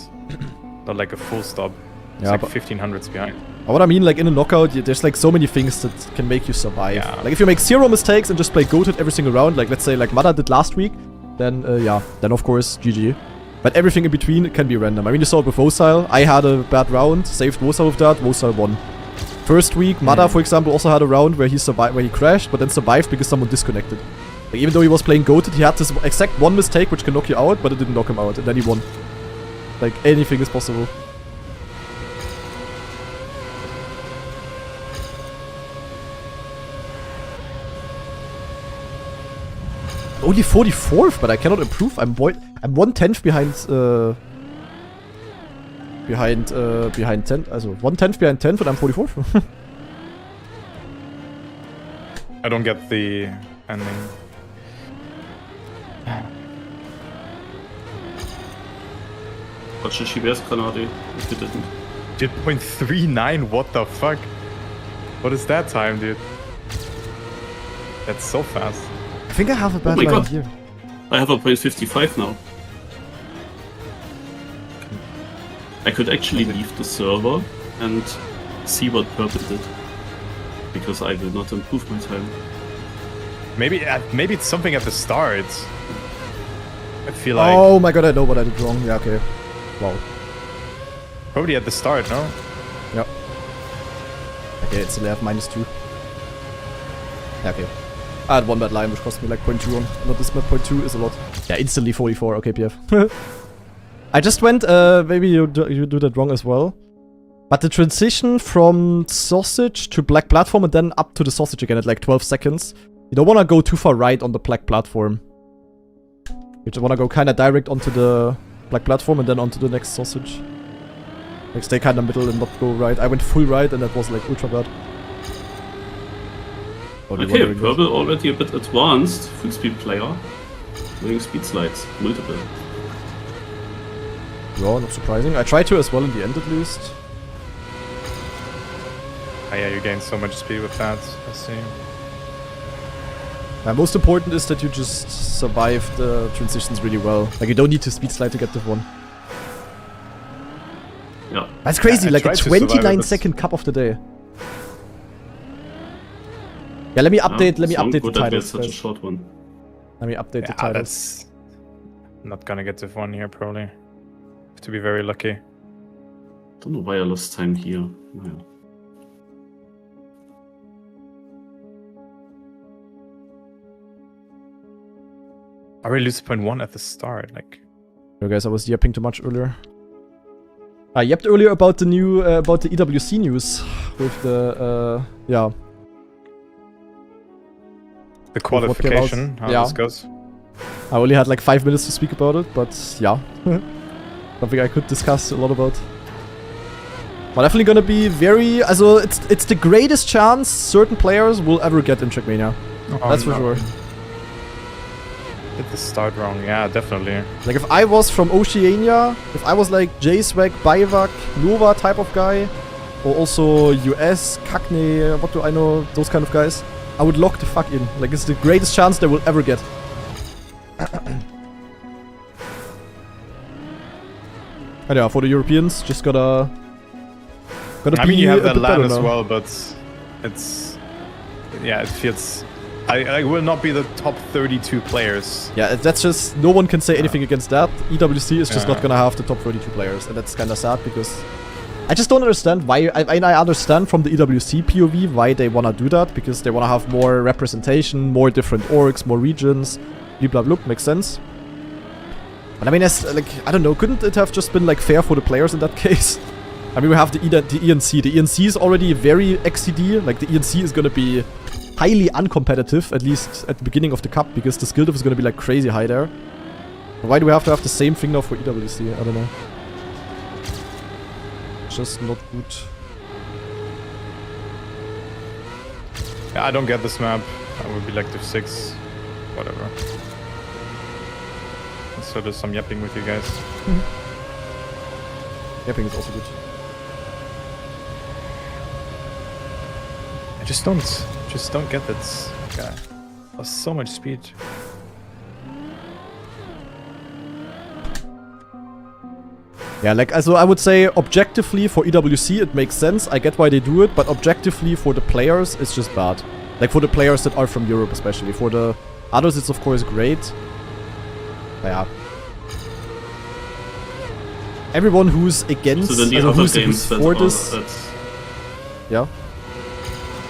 not like a full stop. It's Yeah, like but 1500s behind. what I mean, like in a knockout, there's like so many things that can make you survive. Yeah. Like if you make 0 mistakes and just play goated every single round, like let's say like Mada did last week, then yeah, then of course GG. But everything in between can be random. I mean, you saw it with Vosile. I had a bad round, saved Vosile with that, Vosile won. First week, Mada, for example, also had a round where he survived, where he crashed, but then survived because someone disconnected. Like even though he was playing goated, he had this exact 1 mistake which can knock you out, but it didn't knock him out, and then he won. Like anything is possible. Only 44th, but I cannot improve. I'm 1/10 behind 10. Also 1/10 behind 10th, and I'm 44th. I don't get the ending. Watch the GBS Granate if you didn't. Did 0.39? What the fuck? What is that time, dude? That's so fast. I think I have a bad my line God. here. I have a 0.55 now. I could actually leave the server and see what Purple did. Because I did not improve my time. Maybe it's something at the start. I feel like Oh my god, I know what I did wrong. Yeah, okay. Wow. probably at the start, no? Yep. Okay, it's still have -2. Yeah, okay. I had one bad line which cost me like 0.2 on. Not this map, 0.2 is a lot. Yeah, instantly 44. Okay, PF. I just went, maybe you do that wrong as well. But the transition from sausage to black platform and then up to the sausage again at like 12 seconds. You don't want to go too far right on the black platform. You just want to go kind of direct onto the black platform and then onto the next sausage. Like stay kind of middle and not go right. I went full right and that was like ultra bad. Okay, Purple already a bit advanced. Full speed player. Doing speed slides. Multiple. Yeah, not surprising. I tried to as well in the end at least. Oh yeah, you gain so much speed with that. I see. Most important is that you just survive the transitions really well. Like you don't need to speed slide to get the one. Yeah. That's crazy, Yeah, I like a tried to survive it, 29-second cup of the day. Yeah, let me update the Good that we had titles. such a Guys. short one. Let me update the Yeah, titles. that's not gonna get Div 1 here, probably. Have to be very lucky. Don't know why I lost time here. Yeah. I already lose 0.1 at the start, like... Yo guys, I was yapping too much earlier. I yapped earlier about the new, about the EWC news. With the, yeah. The qualification, how Yeah. this goes. I only had like 5 minutes to speak about it, but yeah. Something I could discuss a lot about. But definitely gonna be very... Also, it's the greatest chance certain players will ever get in Trackmania. Oh, That's for no. sure. Did the start wrong, yeah, definitely. Like if I was from Oceania, if I was like J-Swag, Bivak, Nova type of guy, or also US, Cagney, what do I know, those kind of guys, I would lock the fuck in. Like it's the greatest chance they will ever get. And yeah, for the Europeans, just gotta I be mean, you have a that bit better LAN as now. well, but it's... Yeah, it feels... I will not be the top 32 players. Yeah, that's just... No one can say anything against that. EWC is just Yeah. not gonna have the top 32 players. And that's kinda sad because... I just don't understand why... I understand from the EWC POV why they wanna do that. Because they wanna have more representation, more different orgs, more regions. Blah blah blah. Makes sense. But I mean, like, I don't know, couldn't it have just been like fair for the players in that case? I mean, we have the ENC. The ENC is already very XCD. Like, the ENC is gonna be highly uncompetitive, at least at the beginning of the cup, because the skill diff is gonna be like crazy high there. But why do we have to have the same thing now for EWC? I don't know. Just not good. Yeah, I don't get this map. I would be like div 6. Whatever. So there's some yapping with you guys. Yapping is also good. I just don't get that guy. Has so much speed. Yeah, like, also I would say objectively for EWC it makes sense. I get why they do it, but objectively for the players it's just bad. Like for the players that are from Europe especially. For the others it's of course great. Yeah. Everyone who's against, so then the other who's games for this. Yeah.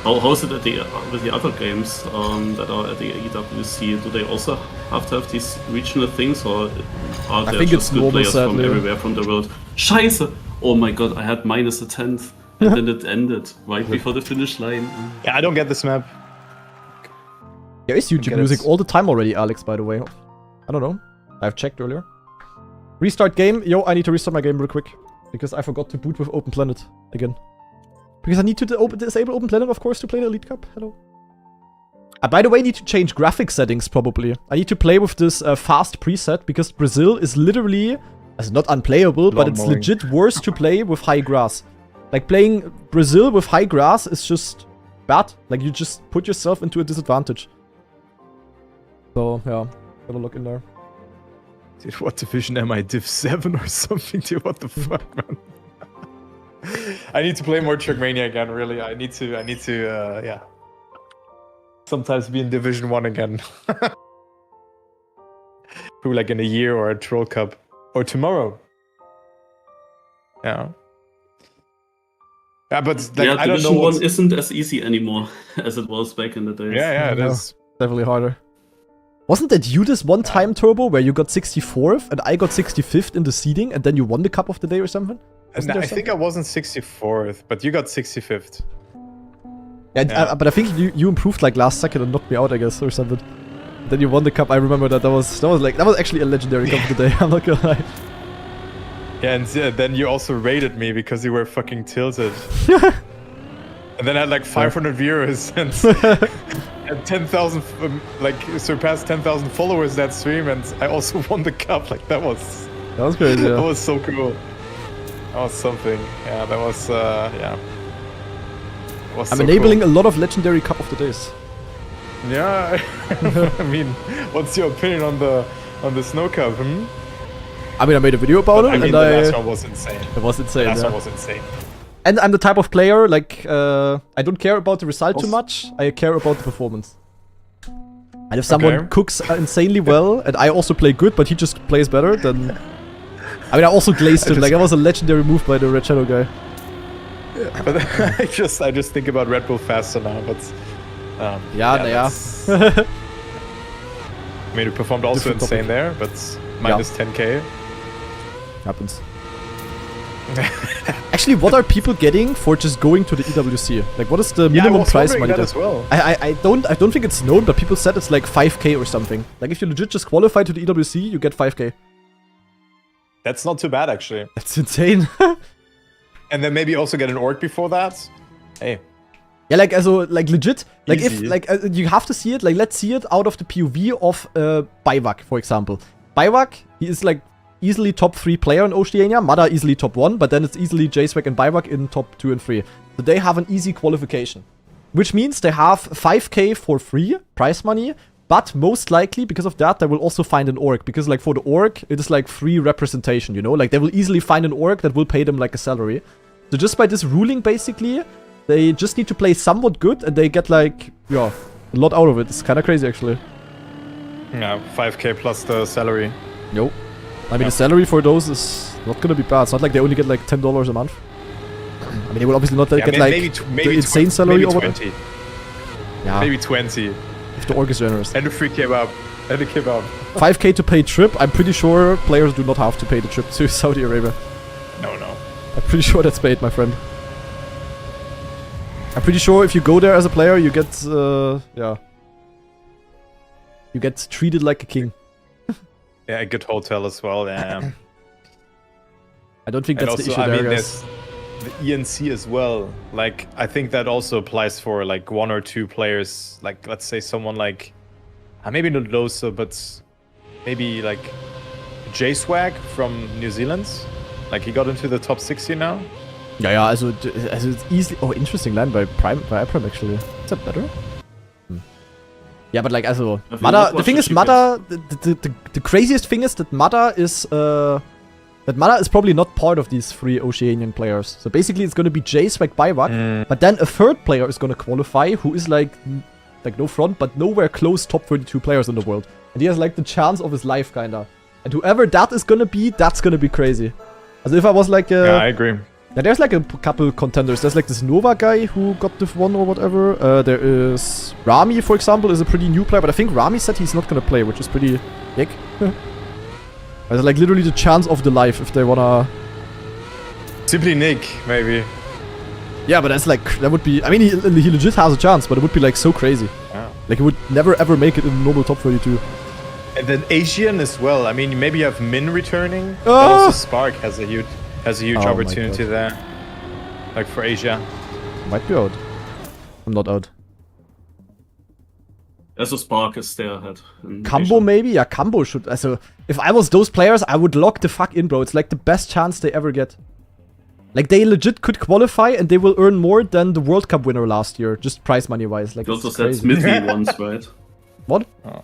How's it with the other games that are at the EWC? Do they also have to have these regional things, or are there just good players from everywhere from the world? Scheiße! Oh my god, I had minus a 10th, and then it ended right before the finish line. Yeah, I don't get this map. There is YouTube music all the time already, Alex, by the way. I don't know. I've checked earlier. Restart game. Yo, I need to restart my game real quick. Because I forgot to boot with Open Planet again. Because I need to disable Open Planet, of course, to play the Elite Cup. Hello. I, by the way, need to change graphic settings, probably. I need to play with this fast preset, because Brazil is literally... It's not unplayable, but it's legit worse to play with high grass. Like, playing Brazil with high grass is just bad. Like, you just put yourself into a disadvantage. So, yeah. Gotta look in there. Dude, what division am I? Div 7 or something? Dude, what the fuck, man? I need to play more Trackmania again, really. I need to, yeah. Sometimes be in Division 1 again. Probably like in a year or a Troll Cup. Or tomorrow. Yeah. Yeah, but like, yeah, I don't know. Division 1 isn't as easy anymore as it was back in the days. Yeah, it is. Definitely harder. Wasn't that you this one time, Turbo, where you got 64th and I got 65th in the seeding and then you won the Cup of the Day or something? I think I wasn't 64th, but you got 65th. Yeah, but I think you improved like last second and knocked me out, I guess, or something. Then you won the cup. I remember that. That was actually a legendary cup of the day. I'm not gonna lie. Yeah, and then you also raided me because you were fucking tilted. And then I had like 500 viewers and 10,000, like surpassed 10,000 followers that stream, and I also won the cup. Like that was crazy. Yeah. That was so cool. That was something. Yeah, that was yeah. I'm enabling a lot of legendary cup of the days. Yeah, I mean, what's your opinion on the snow cup? Hmm? I mean, I made a video about it, I mean, and the last one was insane. It was insane. The last one was insane. And I'm the type of player, like, I don't care about the result too much. I care about the performance. And if someone cooks insanely well, and I also play good, but he just plays better, then... I mean, I also glazed him. Like, that was a legendary move by the Red Shadow guy. Yeah, but I just think about Red Bull faster now, but... yeah. I mean, it performed also insane there, but minus 10k. Happens. Actually, what are people getting for just going to the EWC? Like, what is the minimum prize money? That as well. I don't think it's known, but people said it's like 5k or something. Like, if you legit just qualify to the EWC, you get 5k. That's not too bad, actually. That's insane. And then maybe also get an orc before that. Hey. Yeah, like, also, like, legit, like, easy. if, like, you have to see it, like, let's see it out of the POV of Bivak, for example. Bivak, he is, like, easily top 3 player in Oceania, Mada easily top 1, but then it's easily J-Swag and Bivak in top 2 and 3. So they have an easy qualification. Which means they have 5k for free, prize money, but most likely, because of that, they will also find an orc. Because, like, for the orc, it is, like, free representation, you know? Like, they will easily find an orc that will pay them, like, a salary. So just by this ruling, basically, they just need to play somewhat good, and they get, like, yeah, a lot out of it. It's kind of crazy, actually. Yeah, 5k plus the salary. Yo. I mean, the salary for those is not gonna be bad. It's not like they only get, like, $10 a month. I mean, they will obviously not get, like, maybe the insane salary over 20. Yeah. Maybe 20. if the org is generous. And a free kebab. And a kebab. 5k to pay trip. I'm pretty sure players do not have to pay the trip to Saudi Arabia. No. I'm pretty sure that's paid, my friend. I'm pretty sure if you go there as a player, you get, yeah. You get treated like a king. Yeah, a good hotel as well, yeah. I don't think And that's the also, issue I there, mean, guys. there's the ENC as well. Like, I think that also applies for like 1 or 2 players. Like, let's say someone like, maybe not Losa, but maybe like J-Swag from New Zealand. Like, he got into the top 60 now. Ja, also it's easily... Oh, interesting line by Prime actually. Is that better? Yeah, but like, also... Mada, the thing is, Mada... The craziest thing is that Mada is... that Mada is probably not part of these 3 Oceanian players. So basically it's gonna be J-Swag Bywak, but then a 3rd player is gonna qualify who is like no front, but nowhere close top 32 players in the world. And he has like the chance of his life, kinda. And whoever that is gonna be, that's gonna be crazy. Also if I was like... yeah, I agree. Yeah, there's like a couple contenders. There's like this Nova guy who got Div 1 or whatever. There is... Rami, for example, is a pretty new player, but I think Rami said he's not gonna play, which is pretty big. There's like literally the chance of the life if they wanna... Simply Nick, maybe. Yeah, but that's like... That would be... I mean, he legit has a chance, but it would be like so crazy. Yeah. Like, he would never ever make it in the normal top 32. And then Asian as well. I mean, maybe you have Min returning. But also Spark has a huge opportunity there. Like for Asia. Might be out. I'm not out. Also Spark is there ahead. Cambo maybe? Yeah, Cambo should... Also, if I was those players, I would lock the fuck in, bro. It's like the best chance they ever get. Like, they legit could qualify and they will earn more than the World Cup winner last year. Just prize money-wise. Like, you also said Smithy once, right? What? Oh.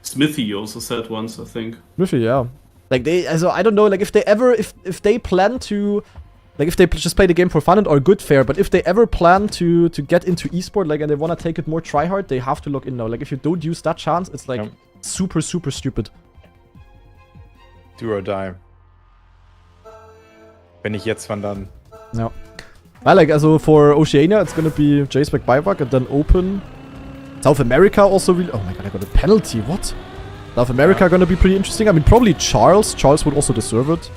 Smithy you also said once, I think. Smithy, yeah. Like, they... Also, I don't know, like, if they ever... If they plan to... Like, if they just play the game for fun and are good, fair. But if they ever plan to get into esport, like, and they want to take it more tryhard, they have to lock in now. Like, if you don't use that chance, it's, like, super, super stupid. Do or die. Wenn nicht jetzt, wann dann? Yeah. Well, like, also, for Oceania, it's gonna be J-Spec Bywak and then Open. South America also really... Oh my god, I got a penalty, what? South America gonna be pretty interesting. I mean, probably Charles. Charles would also deserve it.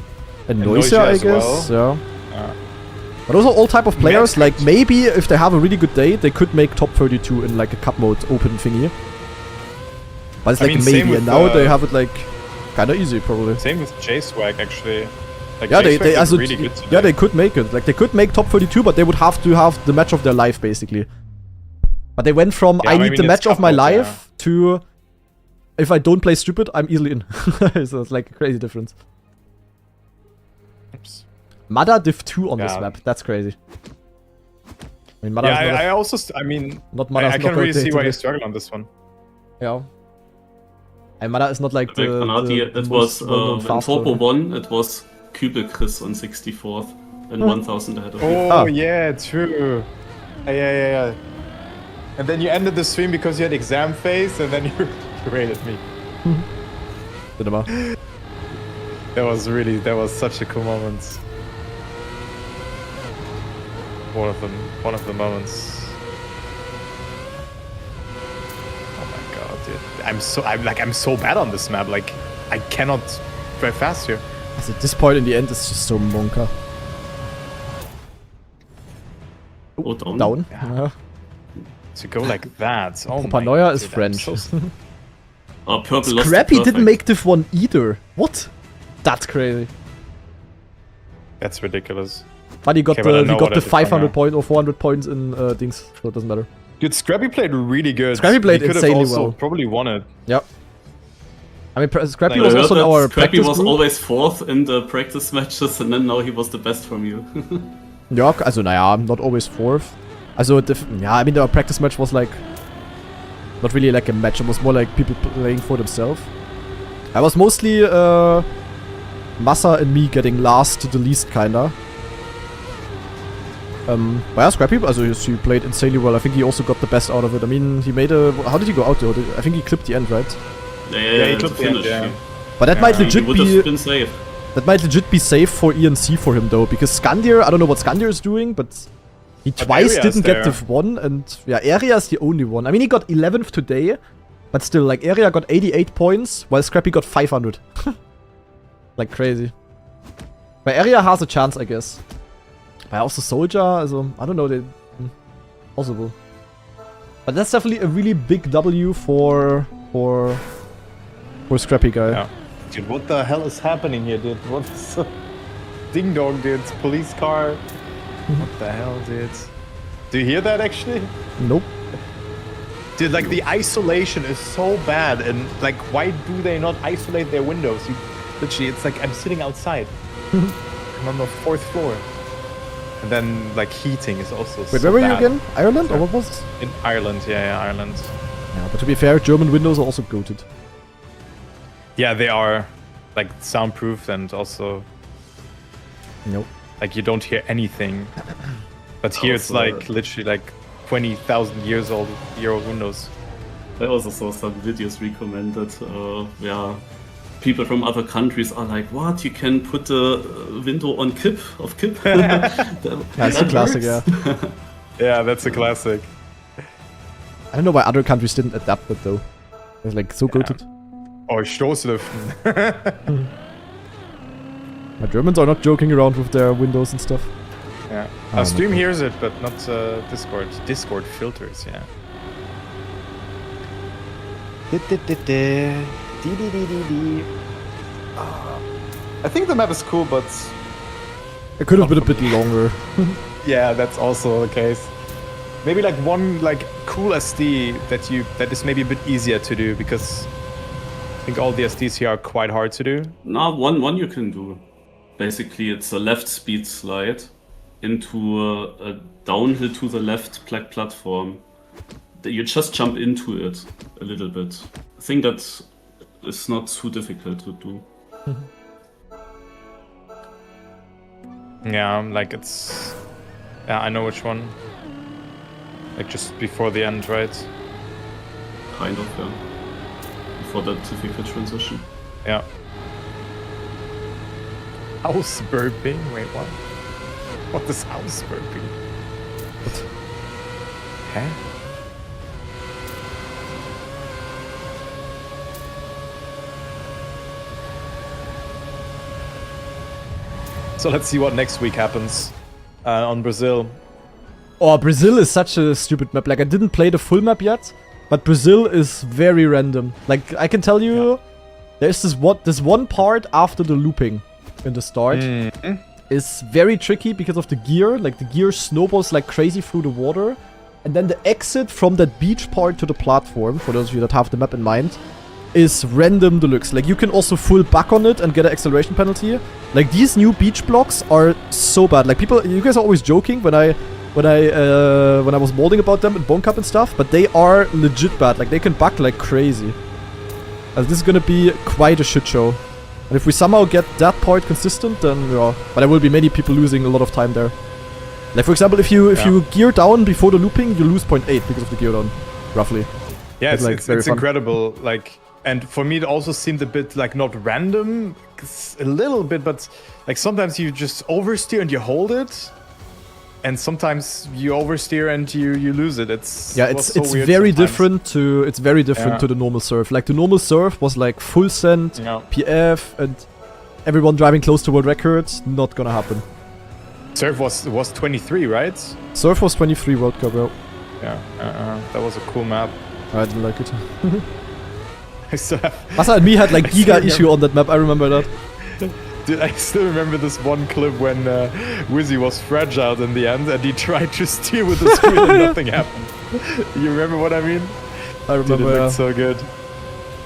And Noisia, I guess. Well. Yeah. But also all type of players, like maybe if they have a really good day, they could make top 32 in like a cup mode open thingy. But it's like maybe, and now they have it like kinda easy probably. Same with J-Swag actually. Like yeah, they also, really good today. yeah, they could make it. Like they could make top 32, but they would have to have the match of their life basically. But they went from I need the match of my life to if I don't play stupid, I'm easily in. So it's like a crazy difference. Oops. Mada Div 2 on this map. That's crazy. I mean, Mada I mean, not Mada's I can really see why you struggle on this one. Yeah. And Mada is not like the it was in Turbo 1, it was Kübel Chris on 64th and 1000 ahead of you. Oh, yeah, true. Yeah. And then you ended the stream because you had exam phase and then you rated me. That was such a cool moment. One of the moments. Oh my god, dude. I'm so bad on this map. Like, I cannot drive fast here. Also, this point in the end is just so monka. Oh, down. Down? Yeah. To go like that. Oh Paranoia is French. Oh, Purple lost. Scrappy didn't make Div 1 either. What? That's crazy. That's ridiculous. But he got the 500 point or 400 points in things, so it doesn't matter. Dude, Scrappy played really good. Scrappy played insanely well. Probably won it. Yep. I mean, Scrappy was also in our Scrappy practice was group. always 4th in the practice matches, and then now he was the best from you. Ja, also naja, not always 4th. Also, yeah, I mean, our practice match was like... Not really like a match, it was more like people playing for themselves. I was mostly Massa and me getting last to the least, kinda. But yeah, Scrappy, also he played insanely well. I think he also got the best out of it. I mean, he made a... How did he go out though? I think he clipped the end, right? Yeah, he clipped the end, yeah. But that might legit been safe. That might legit be safe for ENC for him though, because Skandir, I don't know what Skandir is doing, but He twice Area is didn't get there. Div 1, and yeah, Area is the only one. I mean, he got 11th today, but still, like, Area got 88 points, while Scrappy got 500. Like, crazy. But Area has a chance, I guess. But also Soldier, also, I don't know, possible. But that's definitely a really big W for Scrappy guy. Yeah. Dude, what the hell is happening here, dude? What's ding dong, dude? Police car. What the hell, dude? Do you hear that actually? Nope. Dude, like the isolation is so bad, and like, why do they not isolate their windows? You literally, it's like I'm sitting outside. I'm on the 4th floor, and then like heating is also. Wait, so where were you bad. again? Ireland, or what was it? In Ireland, yeah, Ireland. Yeah, but to be fair, German windows are also goated. Yeah, they are like soundproof and also Nope. like you don't hear anything. But here it's Also- like literally like 20,000 years old windows. I also saw some videos recommended. Yeah, people from other countries are like, "What? You can put the window on kip?" Yeah, it's a classic, yeah. Yeah, that's a classic. I don't know why other countries didn't adapt it though. It's like so goated. Oh, Stoßlüften. My Germans are not joking around with their windows and stuff. Yeah. Oh, Stream okay. hears it, but not Discord. Discord filters, yeah. I think the map is cool, but It could have been a bit longer. yeah, that's also the case. Maybe like one like cool SD that is maybe a bit easier to do, because I think all the SDs here are quite hard to do. No, one you can do. Basically, it's a left speed slide into a downhill to the left platform. You just jump into it a little bit. I think that is not too difficult to do. Yeah, like it's... Yeah, I know which one. Like just before the end, right? Kind of, yeah. Before that difficult transition. Yeah. House burping? Wait, what? What is house burping? What? Huh? So let's see what next week happens on Brazil. Oh, Brazil is such a stupid map. Like, I didn't play the full map yet, but Brazil is very random. Like, I can tell you, there's this one part after the looping in the start is very tricky because of the gear. Like, the gear snowballs like crazy through the water. And then the exit from that beach part to the platform, for those of you that have the map in mind, is random deluxe. Like, you can also full back on it and get an acceleration penalty. Like, these new beach blocks are so bad. Like, you guys are always joking when I was molding about them in Bone Cup and stuff, but they are legit bad. Like, they can back like crazy. This is gonna be quite a shit show. And if we somehow get that part consistent, then yeah. But there will be many people losing a lot of time there. Like, for example, if you gear down before the looping, you lose 0.8 because of the gear down, roughly. Yeah, Like, it's very fun. incredible. Like, and for me, it also seemed a bit like not random, a little bit, but like sometimes you just oversteer and you hold it, and sometimes you oversteer and you lose it. It's It's very different to the normal surf. Like, the normal surf was like full send, PF, and everyone driving close to world records. Not gonna happen. Surf was 23, right? Surf was 23 World Cup, bro. Yeah, that was a cool map. I didn't like it. I still have, Masa and me had like I still giga remember- issue on that map. I remember that. Dude, I still remember this one clip when Wizzy was fragile in the end and he tried to steer with the screen and nothing happened. You remember what I mean? I Dude, remember. it looked so good.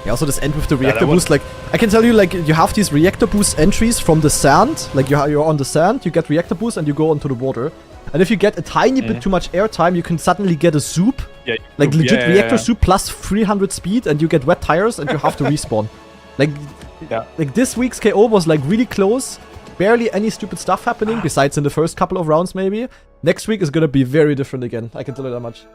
Yeah, also this end with the reactor that was- boost. Like, I can tell you, like, you have these reactor boost entries from the sand. Like, you're on the sand, you get reactor boost, and you go onto the water. And if you get a tiny bit too much airtime, you can suddenly get a soup. Yeah, Like, legit yeah, reactor yeah. soup plus 300 speed, and you get wet tires, and you have to respawn. Like, Yeah. like this week's KO was like really close. Barely any stupid stuff happening, besides in the first couple of rounds, maybe. Next week is gonna be very different again. I can tell you that much.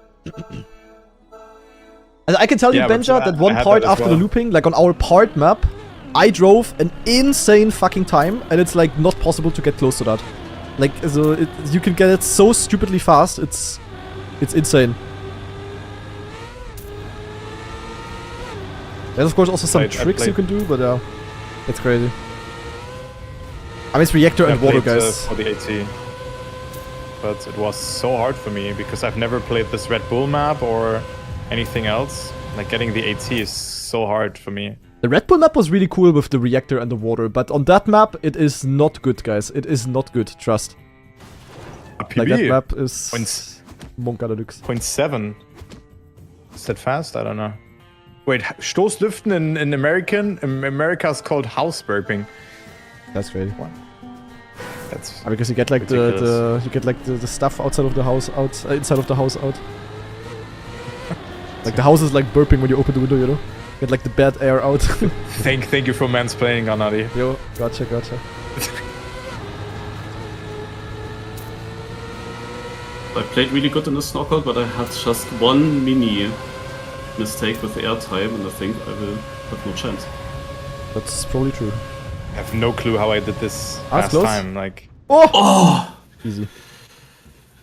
And I can tell you, Yeah, but Benja, that I one had part that as after the well. looping, like on our part map, I drove an insane fucking time, and it's like not possible to get close to that. Like, so you can get it so stupidly fast. It's insane. There's of course also some tricks you can do, but it's crazy. I mean, it's reactor and water, guys. For the AT. But it was so hard for me because I've never played this Red Bull map or anything else. Like, getting the AT is so hard for me. The Red Bull map was really cool with the reactor and the water, but on that map, it is not good, guys. It is not good, trust. Like, that map is Monka Deluxe. 0.7. Is that fast? I don't know. Wait, Stoßlüften in America is called house burping. That's crazy. What? That's because you get like the stuff outside of the house inside of the house out. Like the house is like burping when you open the window, you know? Get like the bad air out. Thank you for mansplaining, Gennady. Yo, gotcha. I played really good in this knockout, but I had just one mini mistake with the airtime, and I think I will have no chance. That's probably true. I have no clue how I did this last time. Like, oh! Easy.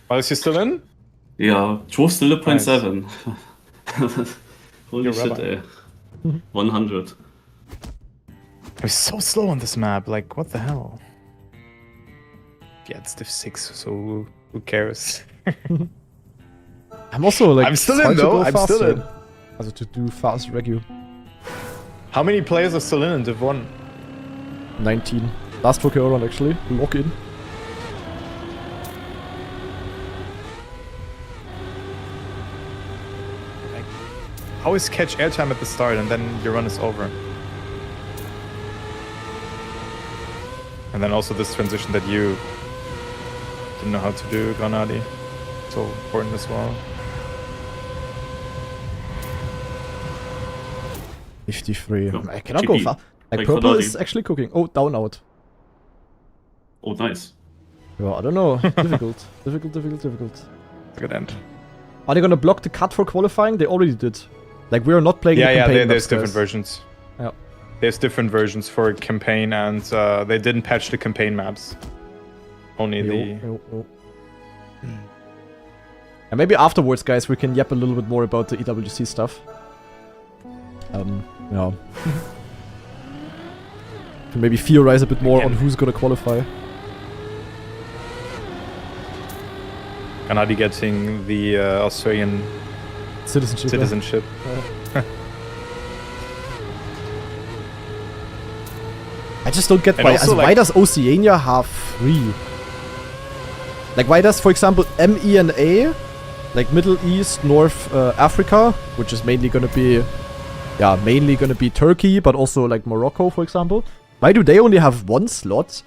Oh, is he still in? Yeah, drove still at 0.7. Holy You're shit, eh. 100. I'm so slow on this map. Like, what the hell? Yeah, it's div 6, so who cares? I'm also like. I'm still in though. I'm still in. Also to do fast regu. How many players are still in Div 1? 19. Last Tokyo round actually. Lock in. Like, always catch airtime at the start and then your run is over. And then also this transition that you didn't know how to do, Gennady. So important as well. 53. No, I cannot go far. Like purple is actually cooking. Oh, down out. Oh, nice. Yeah, I don't know. Difficult. Difficult. Good end. Are they gonna block the cut for qualifying? They already did. Like, we are not playing the campaign there's maps, different guys. versions. Yeah. There's different versions for campaign, and they didn't patch the campaign maps. Only Yo. And maybe afterwards, guys, we can yap a little bit more about the EWC stuff. Yeah. Can maybe theorize a bit more on who's gonna qualify. Gennady getting the Australian citizenship. I just don't get why. Why does Oceania have 3? Like, why does, for example, MENA, like Middle East, North Africa, which is mainly gonna be Turkey, but also like Morocco, for example. Why do they only have 1 slot,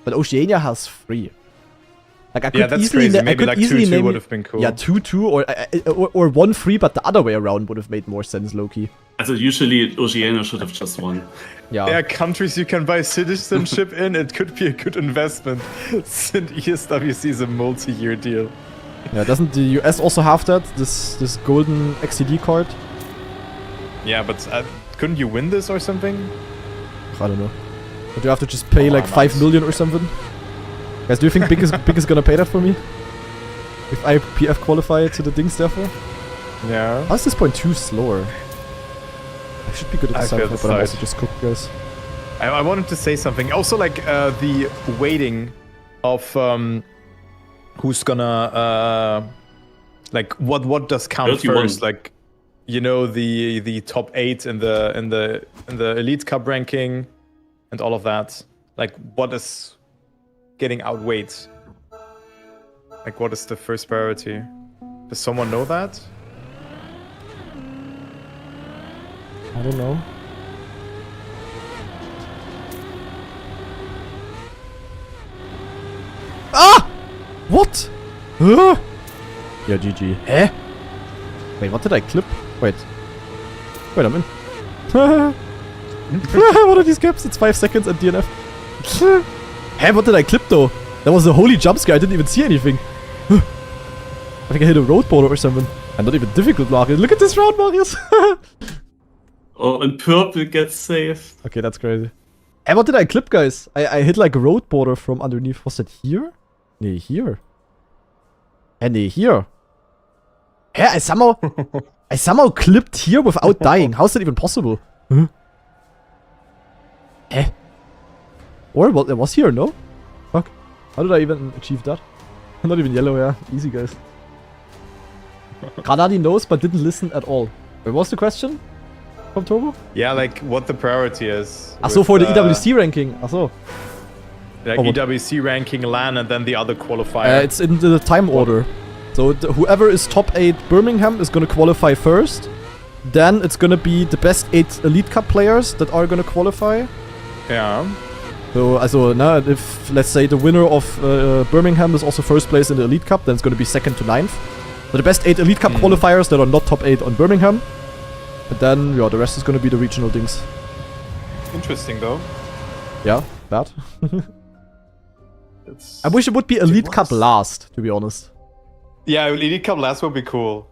but Oceania has 3? Like, I could that's easily, crazy. I Maybe could like easily 2-2 name, would have been cool. Yeah, 2-2 or 1-3, but the other way around would have made more sense, Loki. Also usually Oceania should have just won. Yeah. There are countries you can buy citizenship in. It could be a good investment, since ESWC is a multi-year deal. Yeah, doesn't the US also have that? This golden XCD card? Yeah, but couldn't you win this or something? I don't know. But you have to just pay like 5 million or something? Guys, do you think Big is gonna pay that for me? If I PF qualify to the Dings therefore? Yeah. How is this point 2 slower? I should be good at the side, but I'm also just cooked, guys. I wanted to say something. Also, like, the weighting of who's gonna like what does count 31. first? Like, you know, the top 8 in the Elite Cup ranking and all of that. Like, what is getting outweighed? Like, what is the first priority? Does someone know that? I don't know. Ah! What? Huh? Yeah, GG. Hä? Wait, what did I clip? Wait a minute. What are these caps? It's 5 seconds and DNF. Hä, what did I clip though? That was a holy jump scare. I didn't even see anything. I think I hit a road border or something. And not even difficult, Marius. Look at this round, Marius. Oh, and purple gets saved. Okay, that's crazy. And what did I clip, guys? I hit like a road border from underneath. Was that here? Nee, hier. Nee, here. I somehow clipped here without dying. How's that even possible? Huh? Or what? It was here, no? Fuck. How did I even achieve that? Not even yellow, yeah. Easy, guys. Granadi knows but didn't listen at all. What was the question from Turbo? Yeah, like what the priority is. Achso, for the EWC ranking. Achso. Like EWC ranking, LAN, and then the other qualifier. It's in the time order. So whoever is top 8 Birmingham is gonna qualify first. Then it's gonna be the best 8 Elite Cup players that are gonna qualify. Yeah. So, if let's say the winner of Birmingham is also first place in the Elite Cup, then it's gonna be 2nd to 9th. So the best 8 Elite Cup qualifiers that are not top 8 on Birmingham. And then, yeah, the rest is gonna be the regional things. Interesting, though. Yeah, that. I wish it would be Elite Cup last, to be honest. Yeah, Elite Cup last would be cool.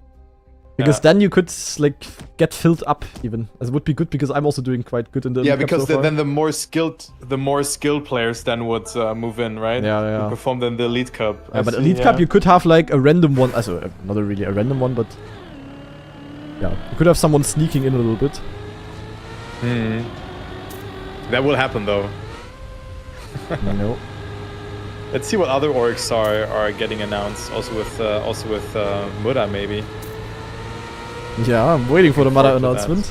Because then you could, like, get filled up, even. As it would be good, because I'm also doing quite good in the Elite Cup because so far. then the more skilled players then would move in, right? Yeah. Who perform in the Elite Cup. Yeah, but Elite Cup, you could have, like, a random one. Also, not really a random one, but... Yeah, you could have someone sneaking in a little bit. That will happen, though. No. Let's see what other orgs are getting announced. Also with Muda, maybe. Yeah, I'm waiting for the Mother announcement.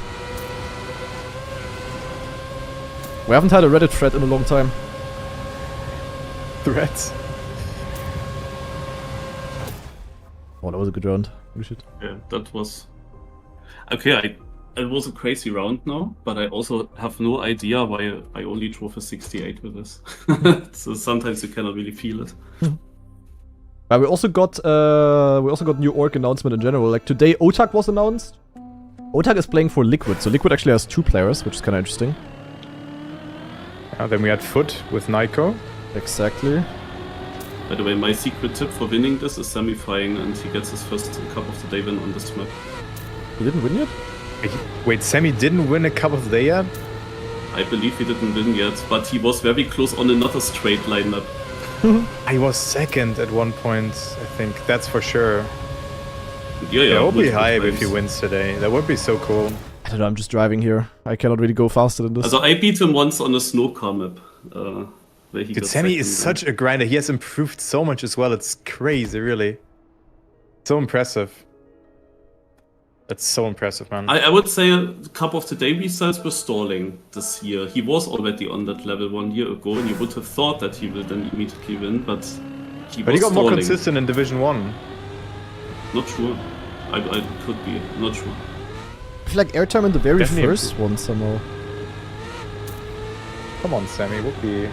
We haven't had a Reddit thread in a long time. Threads. Oh, that was a good round. Holy shit. Yeah, that was... Okay, it was a crazy round now, but I also have no idea why I only drove a 68 with this. So sometimes you cannot really feel it. We also got new org announcement in general. Like today, Otak was announced. Otak is playing for Liquid, so Liquid actually has 2 players, which is kind of interesting. Then we had Foot with Nico. Exactly. By the way, my secret tip for winning this is semifying, and he gets his first Cup of the Day win on this map. He didn't win yet? Wait, Sammy didn't win a Cup of the Day yet? I believe he didn't win yet, but he was very close on another straight line map. I was 2nd at one point, I think. That's for sure. Yeah, It would be hype times. if he wins today. That would be so cool. I don't know, I'm just driving here. I cannot really go faster than this. Also, I beat him once on a snow car map. Where he Dude, got Sammy second, is such a grinder. He has improved so much as well. It's crazy, really. So impressive. That's so impressive, man. I would say a Cup of the Day results were stalling this year. He was already on that level 1 year ago, and you would have thought that he will then immediately win, but he But was he got stalling. more consistent in Division 1. Not sure. I could be. Not sure. I feel like airtime in the very Definitely first one somehow. Come on, Sammy. Whoopee.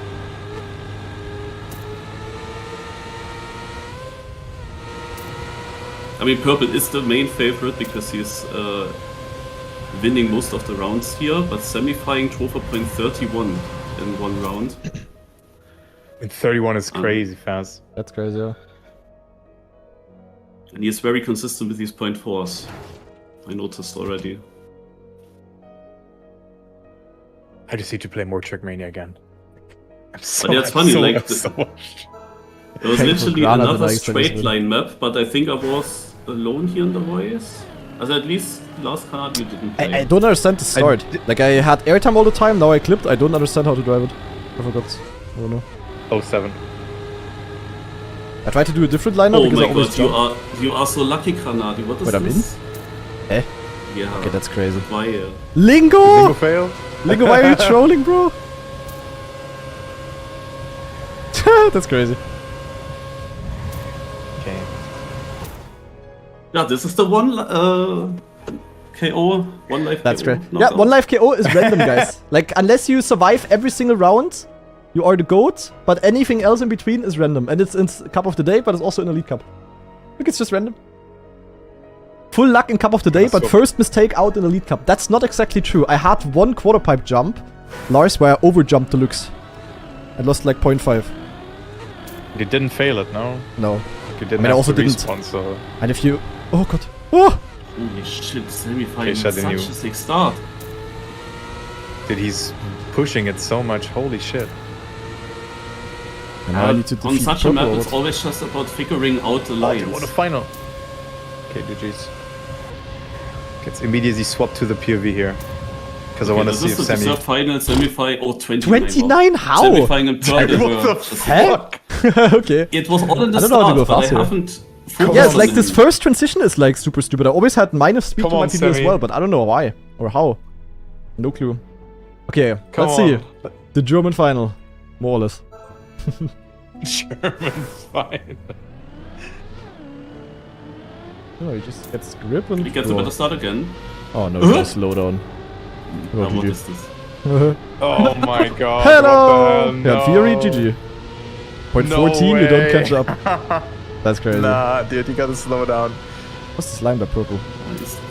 I mean, Purple is the main favorite because he's winning most of the rounds here, but semifying drove a point 31 in 1 round. And 31 is crazy fast. That's crazy, yeah. And he is very consistent with these point 4s. I noticed already. I just need to play more Trackmania again. I'm so, But yeah, it's funny, so, like, so there was Okay, literally Grana another likes straight this line map, but I think I was alone here in the voice. Also at least last card you didn't play. I don't understand the start. Like I had airtime all the time, now I clipped. I don't understand how to drive it. I forgot. I don't know. 07. I tried to do a different lineup Oh because I my always god, jump. you are so lucky, Granadi. What is Wait, I'm in? this? Eh? Yeah. Okay, that's crazy. Why? Lingo! Lingo fail? Lingo, why are you trolling, bro? That's crazy. Okay. Yeah, this is the one KO, one life That's KO. great. Yeah, one life KO is random, guys. Like, unless you survive every single round, you are the GOAT, but anything else in between is random. And it's in Cup of the Day, but it's also in Elite Cup. Look, it's just random. Full luck in Cup of the Day, but first mistake out in Elite Cup. That's not exactly true. I had one quarter pipe jump, Lars, where I overjumped the Lux. I lost like 0.5. You didn't fail it, no? No. You didn't I mean, I have also to didn't. respawn, so... And if you... Oh, God. Oh! Holy shit, semi-final, Okay, shut such in a you. sick start. Dude, he's pushing it so much. Holy shit. And now I need to On defeat such a map, purple. it's always just about figuring out the Oh, they lines. won a final. Okay, GG's. Gets immediately swapped to the POV here. Because I want to see if This is the Sammy... deserved final, semi-final, or 29. 29? How? Semi-final and purple What were the just- fuck? Okay. It was all in the I don't know how to go start, but I faster. haven't... Yeah, it's like this first transition is like super stupid. I always had minus speed Come to my on, PB as Sammy. well, but I don't know why or how. No clue. Okay, Come let's on. see. The German final. More or less. German's fine. No, he just gets grip and... He gets a better start again. Oh no, no slow down. Oh, What GG. is this? Oh my god. Hello! What the Yeah, hell? Fury, GG. Point No 14, you don't way. catch up. That's crazy. Nah, dude, you gotta slow down. What's this line by purple?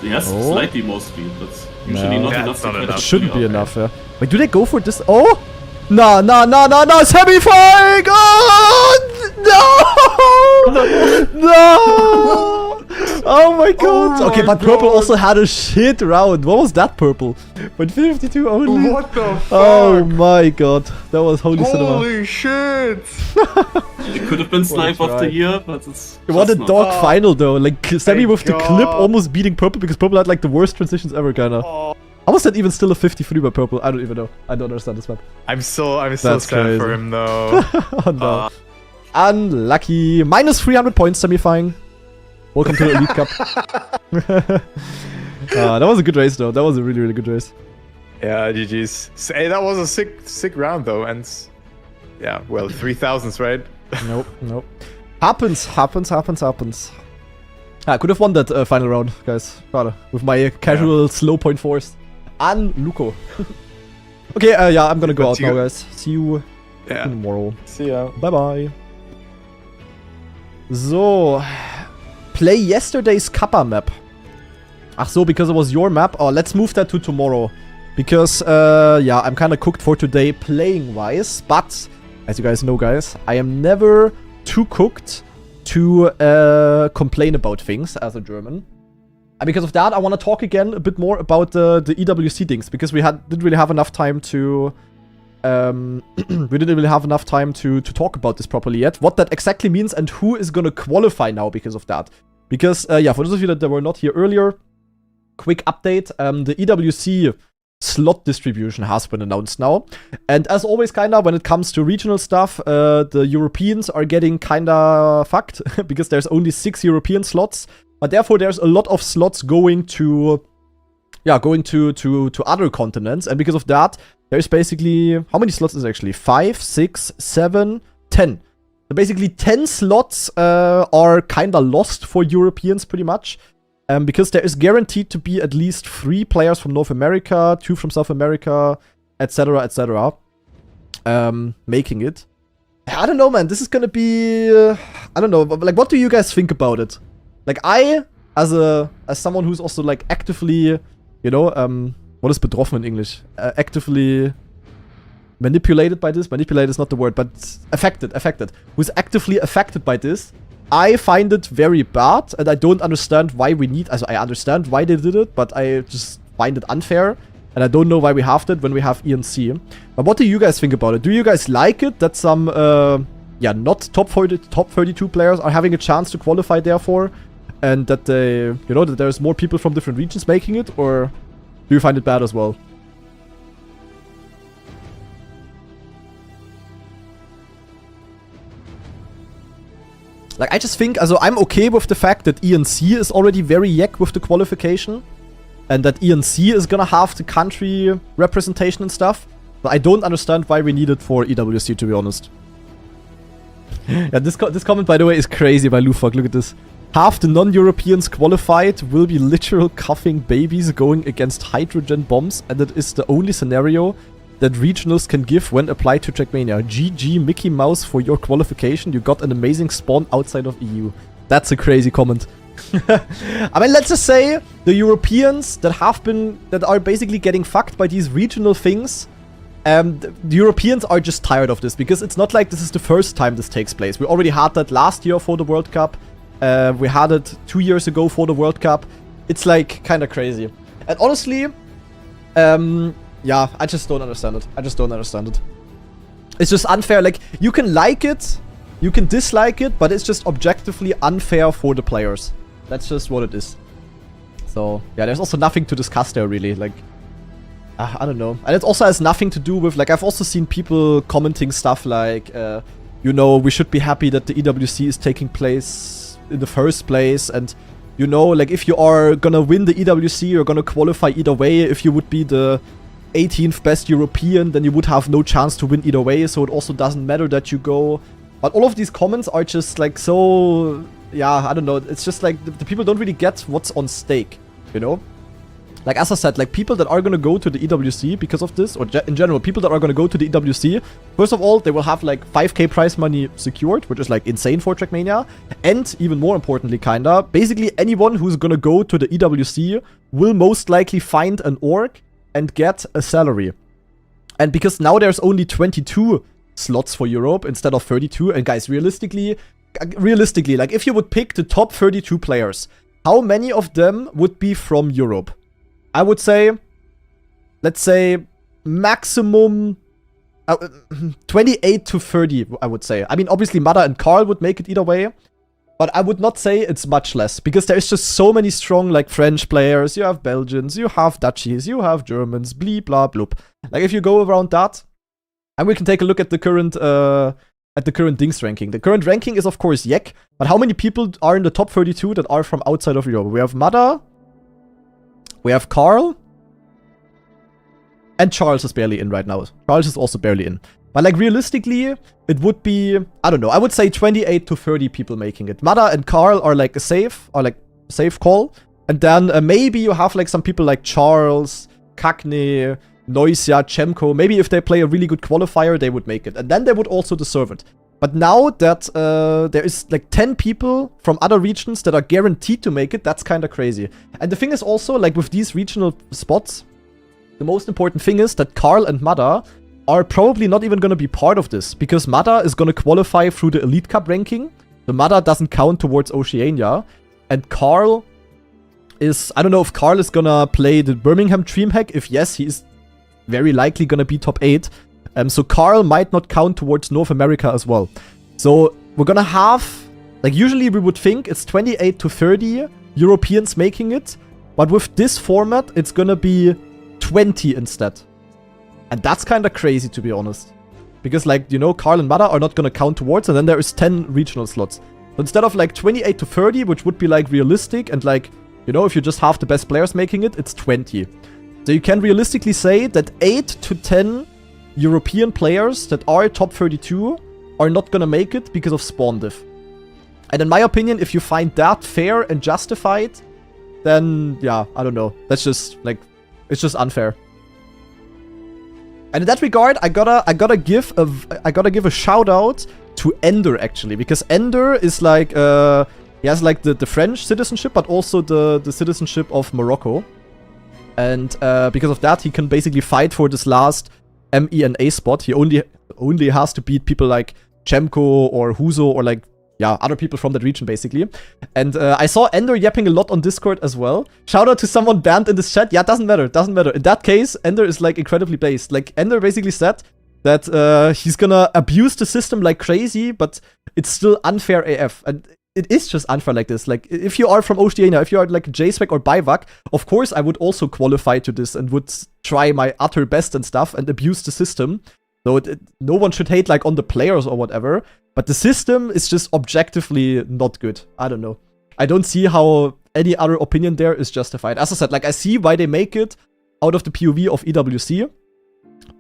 He has Oh. slightly more speed, but usually No. not That's enough to not catch enough. It shouldn't fully be up. enough, yeah. Wait, do they go for this? Oh! No, semi-final! Oh! No! No! Oh my god! Oh okay, my but purple God. also had a shit round. What was that purple? But 52 only? What the fuck? Oh my god. That was holy cinema. Holy shit! It could have been Snipe of the try. Year, but it's... What a just not. dog final though. Like, Sammy Thank with the clip God. almost beating purple because purple had like the worst transitions ever, kinda. How was that even still a 53 by purple? I don't even know. I don't understand this map. I'm so That's sad crazy. for him though. Oh no. Unlucky. Minus 300 points semifying. Welcome to the Elite Cup. That was a good race though. That was a really, really good race. Yeah, GG's. Hey, that was a sick round though, and yeah, well, 3000s, right? Nope. Happens. I could have won that final round, guys. Schade. With my casual slow point force. Luco. Okay, yeah, I'm gonna go out now, guys. See you Yeah. tomorrow. See ya. Bye bye. So, play yesterday's Kappa map. Ach so, because it was your map. Oh, let's move that to tomorrow. Because, yeah, I'm kind of cooked for today playing-wise. But, as you guys know, guys, I am never too cooked to complain about things as a German. And because of that, I want to talk again a bit more about the EWC things. Because we didn't really have enough time to... we didn't really have enough time to talk about this properly yet. What that exactly means and who is gonna qualify now because of that. Because, yeah, for those of you that were not here earlier, quick update. The EWC slot distribution has been announced now. And as always, kinda, when it comes to regional stuff, the Europeans are getting kinda fucked. Because there's only 6 European slots. But therefore, there's a lot of slots going to... Yeah, going to other continents. And because of that, there's basically... How many slots is it actually? 5, 6, 7, 10. So basically 10 slots are kinda lost for Europeans pretty much. Because there is guaranteed to be at least 3 players from North America, 2 from South America, etc, etc. Making it. I don't know, man. This is gonna be... I don't know. Like, what do you guys think about it? Like, I, as someone who's also, like, actively... You know, what is betroffen in English? Actively manipulated by this? Manipulated is not the word, but affected. Who's actively affected by this? I find it very bad, and I don't understand why we need... Also, I understand why they did it, but I just find it unfair. And I don't know why we have that when we have ENC. But what do you guys think about it? Do you guys like it that some, yeah, not top 32 players are having a chance to qualify therefore? And that they, you know, that there's more people from different regions making it? Or do you find it bad as well? Like, I just think, also, I'm okay with the fact that ENC is already very yack with the qualification. And that ENC is gonna have the country representation and stuff. But I don't understand why we need it for EWC, to be honest. Yeah, this comment, by the way, is crazy by Lufak. Look at this. Half the non-Europeans qualified will be literal coughing babies going against hydrogen bombs, and that is the only scenario that regionals can give when applied to trackmania. GG Mickey Mouse for your qualification. You got an amazing spawn outside of EU. That's a crazy comment. I mean, let's just say the Europeans that are basically getting fucked by these regional things. The Europeans are just tired of this because it's not like this is the first time this takes place. We already had that last year for the World Cup. We had it 2 years ago for the World Cup. It's like kind of crazy. And honestly, yeah, I just don't understand it. It's just unfair. Like, you can like it, you can dislike it, but it's just objectively unfair for the players. That's just what it is. So, yeah, there's also nothing to discuss there, really. Like, I don't know. And it also has nothing to do with, like, I've also seen people commenting stuff like, you know, we should be happy that the EWC is taking place in the first place. And, you know, like, if you are gonna win the EWC, you're gonna qualify either way. If you would be the 18th best European, then you would have no chance to win either way, so it also doesn't matter that you go. But all of these comments are just like so, yeah, I don't know, it's just like the people don't really get what's on stake, you know? Like, as I said, like, people that are gonna go to the EWC because of this, or in general, people that are gonna go to the EWC, first of all, they will have like 5k prize money secured, which is like insane for Trackmania, and even more importantly, kinda, basically anyone who's gonna go to the EWC will most likely find an org and get a salary. And because now there's only 22 slots for Europe instead of 32, and guys, realistically, like, if you would pick the top 32 players, how many of them would be from Europe? I would say, let's say, maximum 28 to 30, I would say. I mean, obviously, Mada and Carl would make it either way, but I would not say it's much less, because there's just so many strong, like, French players. You have Belgians, you have Dutchies, you have Germans, blee, blah, bloop. Like, if you go around that, and we can take a look at the current Dings ranking. The current ranking is, of course, Yek, but how many people are in the top 32 that are from outside of Europe? We have Mada, we have Carl, and Charles is barely in right now. Charles is also barely in. But, like, realistically, it would be, I don't know, I would say 28 to 30 people making it. Mada and Carl are, like, a safe call. And then maybe you have, like, some people like Charles, Cagney, Noisia, Chemko. Maybe if they play a really good qualifier, they would make it. And then they would also deserve it. But now that there is, like, 10 people from other regions that are guaranteed to make it, that's kind of crazy. And the thing is also, like, with these regional spots, the most important thing is that Carl and Mada are probably not even going to be part of this, because Mada is going to qualify through the Elite Cup ranking. The Mada doesn't count towards Oceania. And Carl is, I don't know if Carl is going to play the Birmingham DreamHack. If yes, he is very likely going to be top 8. So Carl might not count towards North America as well. So we're going to have, like, usually we would think it's 28 to 30 Europeans making it. But with this format, it's going to be 20 instead. And that's kind of crazy, to be honest. Because, like, you know, Carl and Mada are not going to count towards, and then there is 10 regional slots. So instead of, like, 28 to 30, which would be, like, realistic, and, like, you know, if you just have the best players making it, it's 20. So you can realistically say that 8 to 10 European players that are top 32 are not going to make it because of spawn diff. And in my opinion, if you find that fair and justified, then, yeah, I don't know. That's just, like, it's just unfair. And in that regard, I gotta give a shout out to Ender, actually, because Ender is like he has like the French citizenship, but also the citizenship of Morocco, and because of that, he can basically fight for this last MENA spot. He only has to beat people like Chemko or Huzo or, like, yeah, other people from that region, basically. And I saw Ender yapping a lot on Discord as well. Shout out to someone banned in this chat. Yeah, doesn't matter. In that case, Ender is, like, incredibly based. Like, Ender basically said that he's gonna abuse the system like crazy, but it's still unfair AF. And it is just unfair like this. Like, if you are from Oceania, if you are, like, JSPEC or Bivak, of course I would also qualify to this and would try my utter best and stuff and abuse the system. So no one should hate, like, on the players or whatever. But the system is just objectively not good. I don't know. I don't see how any other opinion there is justified. As I said, like, I see why they make it out of the POV of EWC.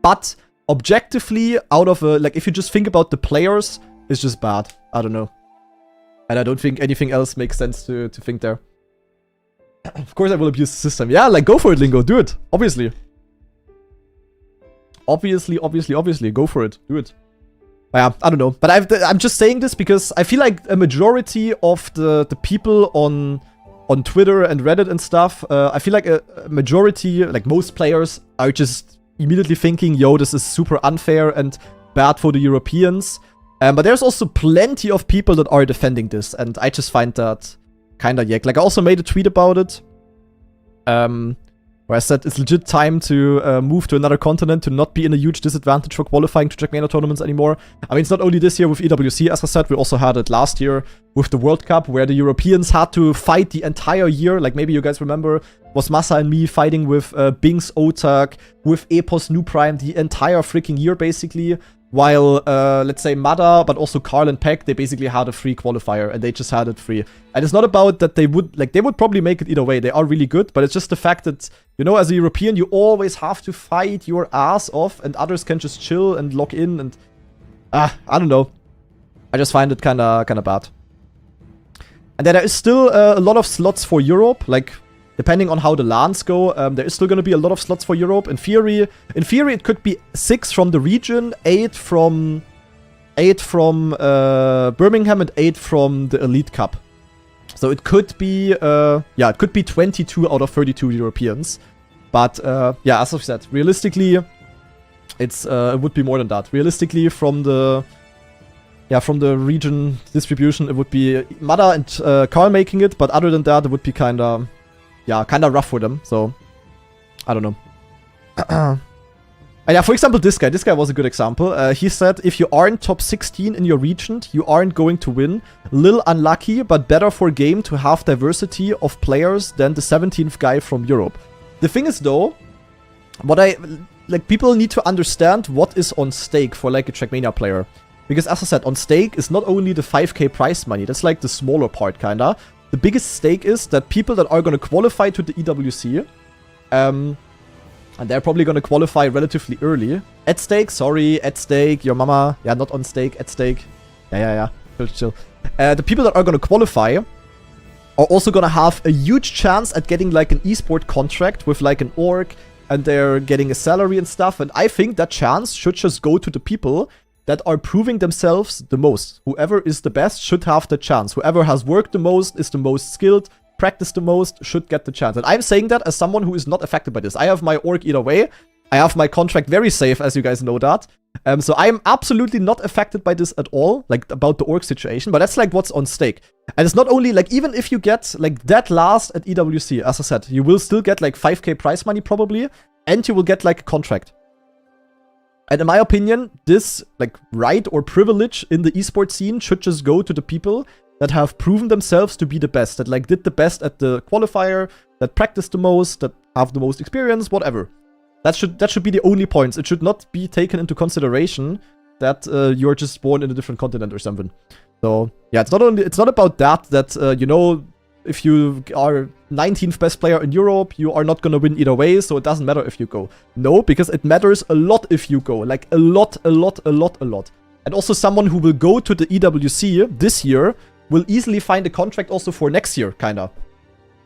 But objectively, out of like, if you just think about the players, it's just bad. I don't know. And I don't think anything else makes sense to think there. Of course I will abuse the system. Yeah, like, go for it, Lingo. Do it. Obviously. Obviously. Go for it. Do it. Yeah, I don't know. But I'm just saying this because I feel like a majority of the people on Twitter and Reddit and stuff, I feel like a majority, like most players, are just immediately thinking, yo, this is super unfair and bad for the Europeans. But there's also plenty of people that are defending this, and I just find that kind of yuck. Like, I also made a tweet about it. where I said it's legit time to move to another continent, to not be in a huge disadvantage for qualifying to Trackmania tournaments anymore. I mean, it's not only this year with EWC, as I said, we also had it last year with the World Cup, where the Europeans had to fight the entire year. Like, maybe you guys remember, was Massa and me fighting with Binks Otak, with Epos New Prime the entire freaking year, basically. While, let's say, Mada, but also Carl and Peck, they basically had a free qualifier, and they just had it free. And it's not about that they would probably make it either way. They are really good, but it's just the fact that, you know, as a European, you always have to fight your ass off, and others can just chill and log in, and, I don't know. I just find it kinda bad. And then there is still a lot of slots for Europe, like, depending on how the LANs go, there is still going to be a lot of slots for Europe. In theory, it could be 6 from the region, 8 from Birmingham, and 8 from the Elite Cup. So it could be, it could be 22 out of 32 Europeans. But yeah, as I've said, realistically, it would be more than that. Realistically, from the region distribution, it would be Mada and Carl making it. But other than that, it would be kind of rough for them, so I don't know. And yeah, for example, this guy was a good example. He said, if you aren't top 16 in your region, you aren't going to win. Lil unlucky, but better for game to have diversity of players than the 17th guy from Europe. The thing is, though, people need to understand what is on stake for, like, a Trackmania player. Because, as I said, on stake is not only the 5k prize money, that's, like, the smaller part, kinda. The biggest stake is that people that are going to qualify to the EWC, and they're probably going to qualify relatively early. At stake, your mama. Yeah, not on stake, at stake. Yeah. Chill. The people that are going to qualify are also going to have a huge chance at getting, like, an esport contract with, like, an org, and they're getting a salary and stuff. And I think that chance should just go to the people that are proving themselves the most. Whoever is the best should have the chance. Whoever has worked the most, is the most skilled, practiced the most, should get the chance. And I'm saying that as someone who is not affected by this. I have my org either way. I have my contract very safe, as you guys know that. So I'm absolutely not affected by this at all, like, about the org situation. But that's, like, what's on stake. And it's not only, like, even if you get, like, dead last at EWC, as I said, you will still get, like, 5k prize money probably, and you will get, like, a contract. And in my opinion, this, like, right or privilege in the esports scene should just go to the people that have proven themselves to be the best, that, like, did the best at the qualifier, that practiced the most, that have the most experience, whatever. That should be the only points. It should not be taken into consideration that you're just born in a different continent or something. So yeah, it's not about that you know, if you are 19th best player in Europe, you are not gonna win either way, so it doesn't matter if you go. No, because it matters a lot if you go. Like, a lot. And also someone who will go to the EWC this year will easily find a contract also for next year, kinda.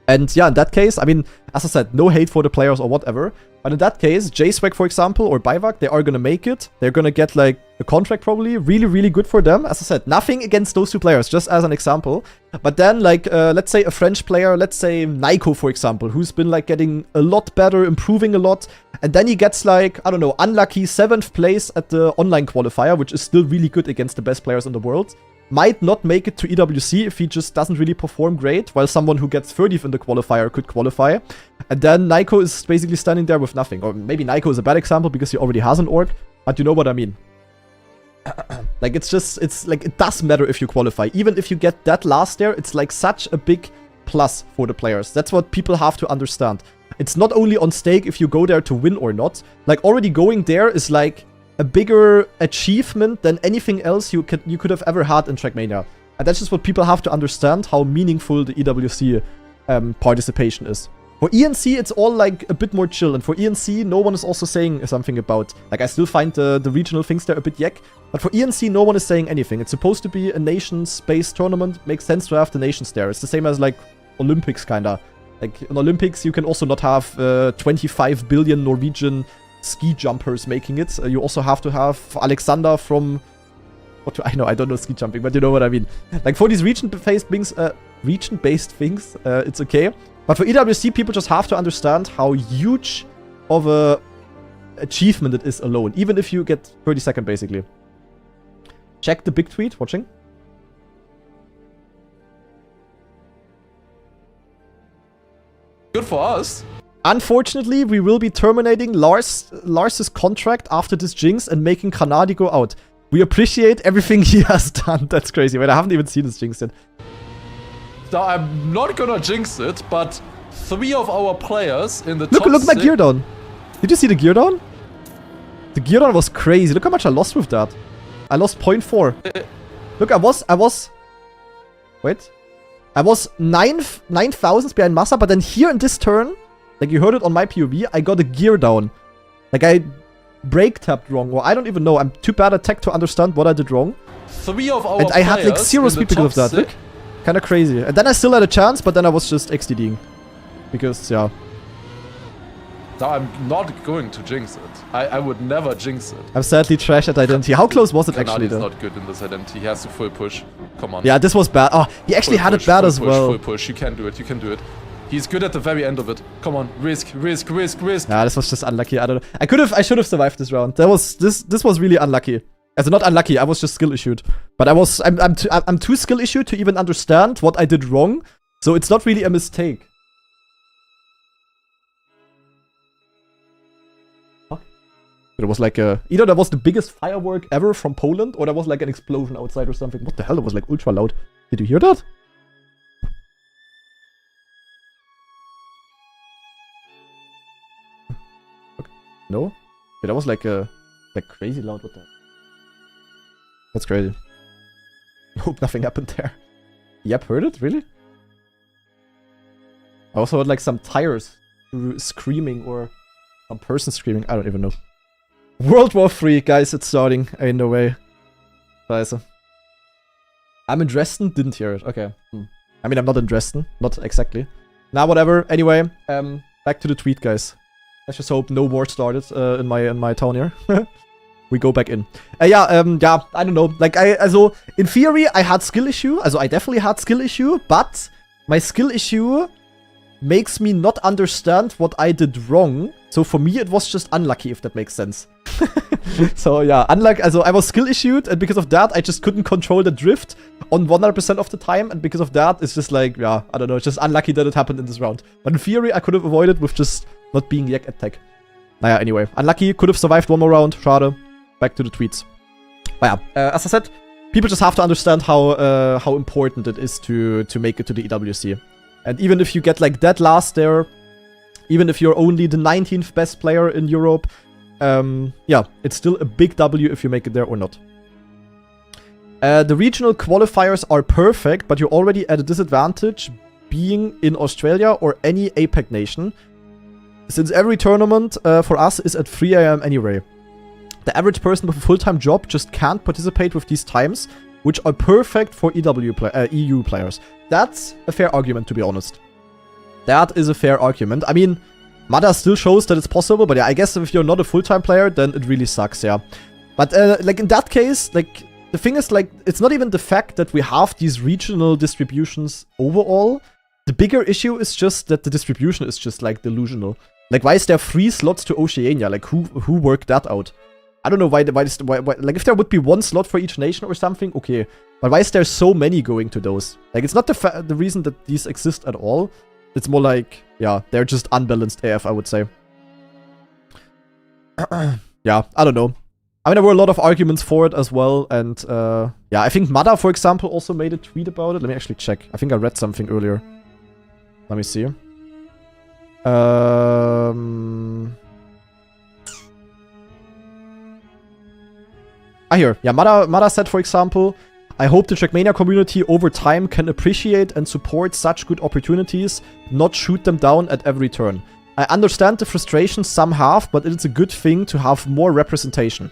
And yeah, in that case, I mean, as I said, no hate for the players or whatever. But in that case, JSwag, for example, or Bivak, they are gonna make it. They're gonna get, like, a contract probably. Really, really good for them. As I said, nothing against those two players, just as an example. But then, like, let's say a French player, let's say Naiko, for example, who's been, like, getting a lot better, improving a lot. And then he gets, like, I don't know, unlucky 7th place at the online qualifier, which is still really good against the best players in the world. Might not make it to EWC if he just doesn't really perform great, while someone who gets 30th in the qualifier could qualify. And then Naiko is basically standing there with nothing. Or maybe Naiko is a bad example because he already has an org, but you know what I mean. Like, it's like, it does matter if you qualify. Even if you get that last there, it's like such a big plus for the players. That's what people have to understand. It's not only on stake if you go there to win or not. Like, already going there is like a bigger achievement than anything else you could have ever had in Trackmania. And that's just what people have to understand, how meaningful the EWC participation is. For ENC, it's all like a bit more chill. And for ENC, no one is also saying something about, like, I still find the regional things there a bit yak. But for ENC, no one is saying anything. It's supposed to be a nations-based tournament. Makes sense to have the nations there. It's the same as, like, Olympics, kinda. Like, in Olympics, you can also not have 25 billion Norwegian ski jumpers making it. You also have to have Alexander from... What do I know? I don't know ski jumping, but you know what I mean. Like, for these region-based things, it's okay. But for EWC, people just have to understand how huge of a achievement it is alone, even if you get 32nd, basically. Check the big tweet. Watching. Good for us. Unfortunately, we will be terminating Lars's contract after this jinx and making Kanadi go out. We appreciate everything he has done. That's crazy. Wait, I haven't even seen this jinx yet. Now, I'm not gonna jinx it, but 3 of our players in the top Look at my 6 gear down. Did you see the gear down? The gear down was crazy. Look how much I lost with that. I lost 0.4. Look, I was... Wait. I was 9,000 behind Massa, but then here in this turn, like you heard it on my POV, I got a gear down. Like I brake tapped wrong, or I don't even know. I'm too bad at tech to understand what I did wrong. 3 of our And I had like 0 speed because of that. Look. Kinda crazy. And then I still had a chance, but then I was just XDDing. Because, yeah. Now, I'm not going to jinx it. I would never jinx it. I'm sadly trash at identity. How close was it actually Kanadi's though? not good in this identity. He has to full push. Come on. Yeah, this was bad. Oh, he actually Full had push, it bad full as push, well. Full push. You can do it. You can do it. He's good at the very end of it. Come on. Risk, risk, risk, risk. Yeah, this was just unlucky. I don't know. I should have survived this round. This was really unlucky. Also not unlucky, I was just skill issued. But I'm too skill issued to even understand what I did wrong. So it's not really a mistake. It was like either that was the biggest firework ever from Poland, or there was like an explosion outside or something. What the hell? It was like ultra loud. Did you hear that? Okay. No? Yeah, that was like crazy loud. What the? That's crazy. Hope nothing happened there. Yep, heard it? Really? I also heard like some tires screaming or some person screaming. I don't even know. World War 3, guys, it's starting. Ain't no way. Scheiße. I'm in Dresden, didn't hear it. Okay. I mean, I'm not in Dresden. Not exactly. Nah, whatever. Anyway, back to the tweet, guys. Let's just hope no war started in my town here. We go back in. Yeah, I don't know. Like, also, in theory, I had skill issue. Also, I definitely had skill issue, but my skill issue makes me not understand what I did wrong. So for me, it was just unlucky, if that makes sense. So yeah, unlucky. Also I was skill issued, and because of that, I just couldn't control the drift on 100% of the time. And because of that, it's just like, yeah, I don't know. It's just unlucky that it happened in this round. But in theory, I could have avoided with just not being yak at tech. Naja, anyway, unlucky. Could have survived one more round. Schade. Back to the tweets. But yeah, as I said, people just have to understand how important it is to make it to the EWC. And even if you get like dead last there, even if you're only the 19th best player in Europe, yeah, it's still a big W if you make it there or not. The regional qualifiers are perfect, but you're already at a disadvantage being in Australia or any APAC nation, since every tournament for us is at 3 AM anyway. The average person with a full-time job just can't participate with these times, which are perfect for EU players. That's a fair argument, to be honest. That is a fair argument. I mean, Mada still shows that it's possible, but yeah, I guess if you're not a full-time player, then it really sucks, yeah. But, like, in that case, like, the thing is, like, it's not even the fact that we have these regional distributions overall. The bigger issue is just that the distribution is just, like, delusional. Like, why is there 3 slots to Oceania? Like, who worked that out? I don't know why, like, if there would be 1 slot for each nation or something, okay. But why is there so many going to those? Like, it's not the reason that these exist at all. It's more like, yeah, they're just unbalanced AF, I would say. Yeah, I don't know. I mean, there were a lot of arguments for it as well, and, yeah, I think Mada, for example, also made a tweet about it. Let me actually check. I think I read something earlier. Let me see. Here. Yeah, Mada said, for example, I hope the Trackmania community over time can appreciate and support such good opportunities, not shoot them down at every turn. I understand the frustration some have, but it's a good thing to have more representation.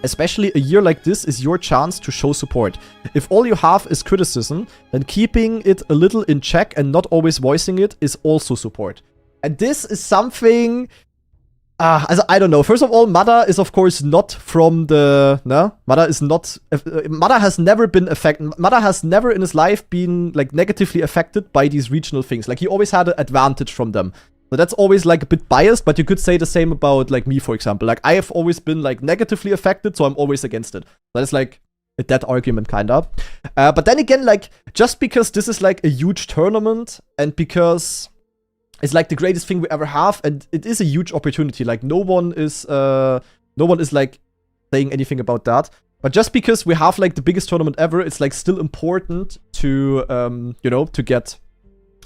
Especially a year like this is your chance to show support. If all you have is criticism, then keeping it a little in check and not always voicing it is also support. And this is something... also, I don't know. First of all, Mada is of course not from the... No? Mada is not... Mada has never been affected... Mada has never in his life been, like, negatively affected by these regional things. Like, he always had an advantage from them. So that's always, like, a bit biased, but you could say the same about, like, me, for example. Like, I have always been, like, negatively affected, so I'm always against it. That is, like, a dead argument, kinda. But then again, like, just because this is, like, a huge tournament, and because... is like the greatest thing we ever have, and it is a huge opportunity. Like no one is like saying anything about that. But just because we have like the biggest tournament ever, it's like still important to to get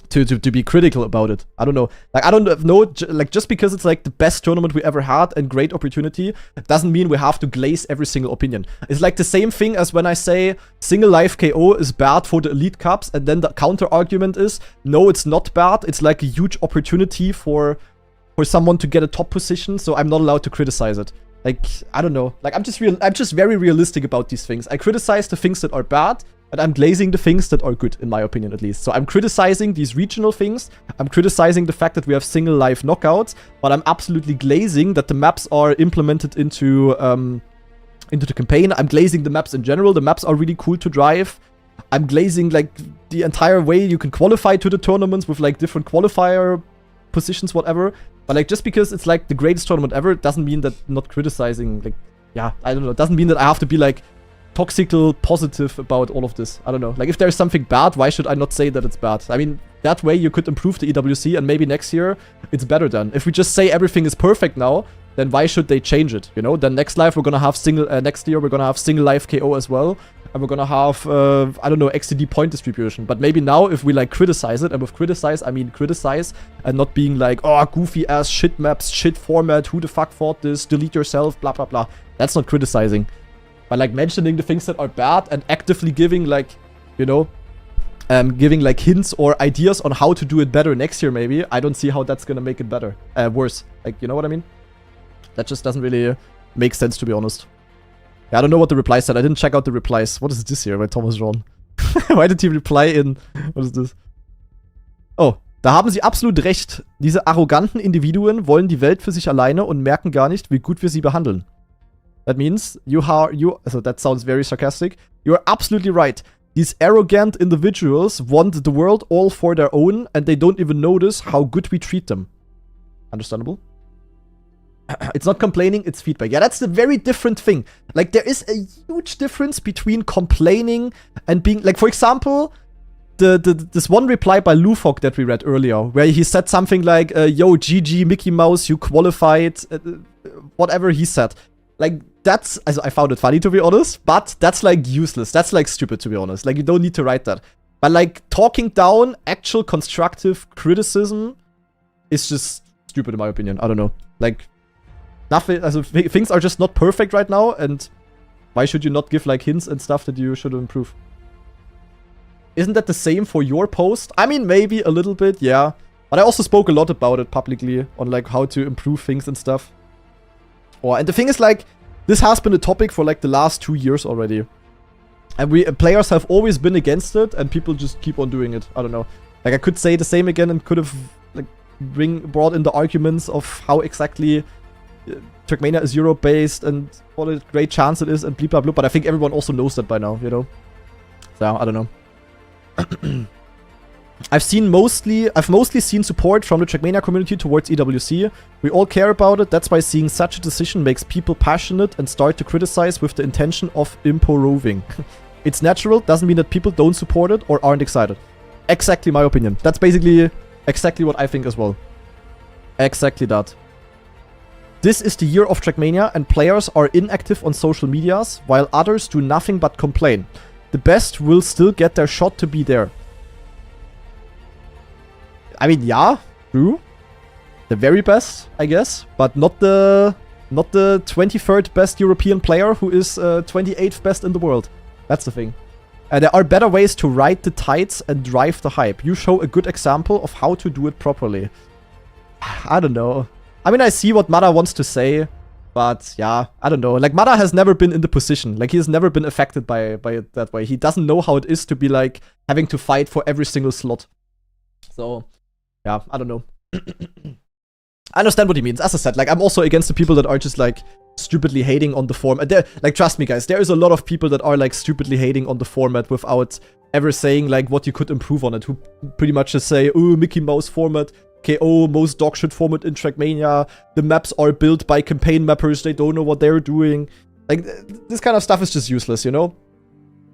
to be critical about it. I don't know. Like I don't know. Like just because it's like the best tournament we ever had and great opportunity, doesn't mean we have to glaze every single opinion. It's like the same thing as when I say single life KO is bad for the Elite Cups, and then the counter argument is no, it's not bad. It's like a huge opportunity for someone to get a top position, so I'm not allowed to criticize it. Like, I don't know. Like, I'm just very realistic about these things. I criticize the things that are bad, and I'm glazing the things that are good, in my opinion, at least. So I'm criticizing these regional things. I'm criticizing the fact that we have single life knockouts, but I'm absolutely glazing that the maps are implemented into the campaign. I'm glazing the maps in general. The maps are really cool to drive. I'm glazing, like, the entire way you can qualify to the tournaments with, like, different qualifier positions, whatever. But like just because it's like the greatest tournament ever doesn't mean that not criticizing, like, yeah, I don't know, doesn't mean that I have to be like toxical positive about all of this. I don't know. Like if there's something bad, why should I not say that it's bad? I mean, that way you could improve the EWC and maybe next year it's better then. If we just say everything is perfect now, then why should they change it? You know, then next year we're gonna have single life KO as well. And we're gonna have, I don't know, XCD point distribution. But maybe now, if we, like, criticize it, and with criticize, I mean criticize, and not being like, oh, goofy-ass shit maps, shit format, who the fuck thought this, delete yourself, blah, blah, blah. That's not criticizing. But, like, mentioning the things that are bad and actively giving, like, you know, giving, like, hints or ideas on how to do it better next year, maybe, I don't see how that's gonna make it better. Worse. Like, you know what I mean? That just doesn't really make sense, to be honest. I don't know what the reply said. I didn't check out the replies. What is this here by Thomas Ron? Why did he reply in... What is this? Oh, da haben Sie absolut recht. Diese arroganten Individuen wollen die Welt für sich alleine und merken gar nicht, wie gut wir sie behandeln. That means so that sounds very sarcastic. You're absolutely right. These arrogant individuals want the world all for their own and they don't even notice how good we treat them. Understandable? It's not complaining, it's feedback. Yeah, that's a very different thing. Like, there is a huge difference between complaining and being... Like, for example, this one reply by Lufok that we read earlier, where he said something like, yo, GG, Mickey Mouse, you qualified, whatever he said. Like, that's... I found it funny, to be honest, but that's, like, useless. That's, like, stupid, to be honest. Like, you don't need to write that. But, like, talking down actual constructive criticism is just stupid, in my opinion. I don't know. Like... Nothing, things are just not perfect right now, and why should you not give, like, hints and stuff that you should improve? Isn't that the same for your post? I mean, maybe a little bit, yeah. But I also spoke a lot about it publicly, on, like, how to improve things and stuff. And the thing is, like, this has been a topic for, like, the last 2 years already. And players have always been against it, and people just keep on doing it. I don't know. Like, I could say the same again and could have, like, brought in the arguments of how exactly... Trackmania is Europe-based and what a great chance it is and blah blah blah, but I think everyone also knows that by now, you know? So, I don't know. I've mostly seen support from the Trackmania community towards EWC. We all care about it, that's why seeing such a decision makes people passionate and start to criticize with the intention of improving. It's natural, doesn't mean that people don't support it or aren't excited. Exactly my opinion. That's basically exactly what I think as well. Exactly that. This is the year of Trackmania and players are inactive on social medias, while others do nothing but complain. The best will still get their shot to be there. I mean, yeah, true. The very best, I guess, but not the 23rd best European player who is 28th best in the world. That's the thing. There are better ways to ride the tides and drive the hype. You show a good example of how to do it properly. I don't know. I mean, I see what Mada wants to say, but yeah, I don't know. Like, Mada has never been in the position. Like, he has never been affected by it that way. He doesn't know how it is to be, like, having to fight for every single slot. So, yeah, I don't know. I understand what he means. As I said, like, I'm also against the people that are just, like, stupidly hating on the format. Like, trust me, guys, there is a lot of people that are, like, stupidly hating on the format without ever saying, like, what you could improve on it. Who pretty much just say, oh, Mickey Mouse format. KO, most dogshit format in Trackmania. The maps are built by campaign mappers. They don't know what they're doing. Like, this kind of stuff is just useless, you know?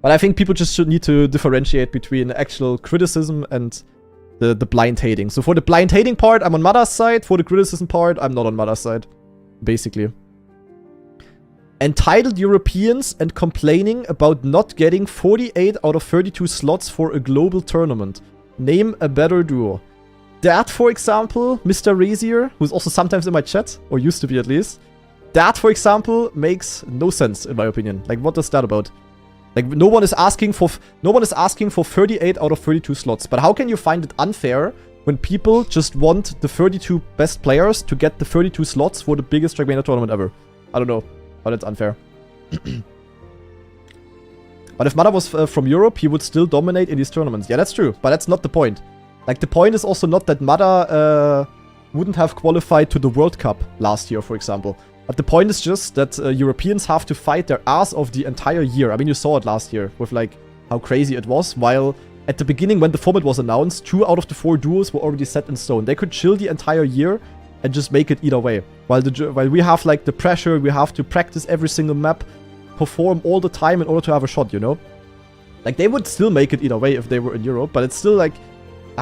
But I think people just should need to differentiate between actual criticism and the blind hating. So for the blind hating part, I'm on Mada's side. For the criticism part, I'm not on Mada's side. Basically. Entitled Europeans and complaining about not getting 48 out of 32 slots for a global tournament. Name a better duo. That, for example, Mr. Razier, who's also sometimes in my chat, or used to be at least. That, for example, makes no sense in my opinion. Like, what is that about? Like, no one is asking for 38 out of 32 slots. But how can you find it unfair when people just want the 32 best players to get the 32 slots for the biggest trackmania tournament ever? I don't know, but it's unfair. But if Mada was from Europe, he would still dominate in these tournaments. Yeah, that's true, but that's not the point. Like, the point is also not that Mada wouldn't have qualified to the World Cup last year, for example. But the point is just that Europeans have to fight their ass off the entire year. I mean, you saw it last year with, like, how crazy it was. While at the beginning, when the format was announced, 2 out of the 4 duos were already set in stone. They could chill the entire year and just make it either way. While we have, like, the pressure, we have to practice every single map, perform all the time in order to have a shot, you know? Like, they would still make it either way if they were in Europe, but it's still, like...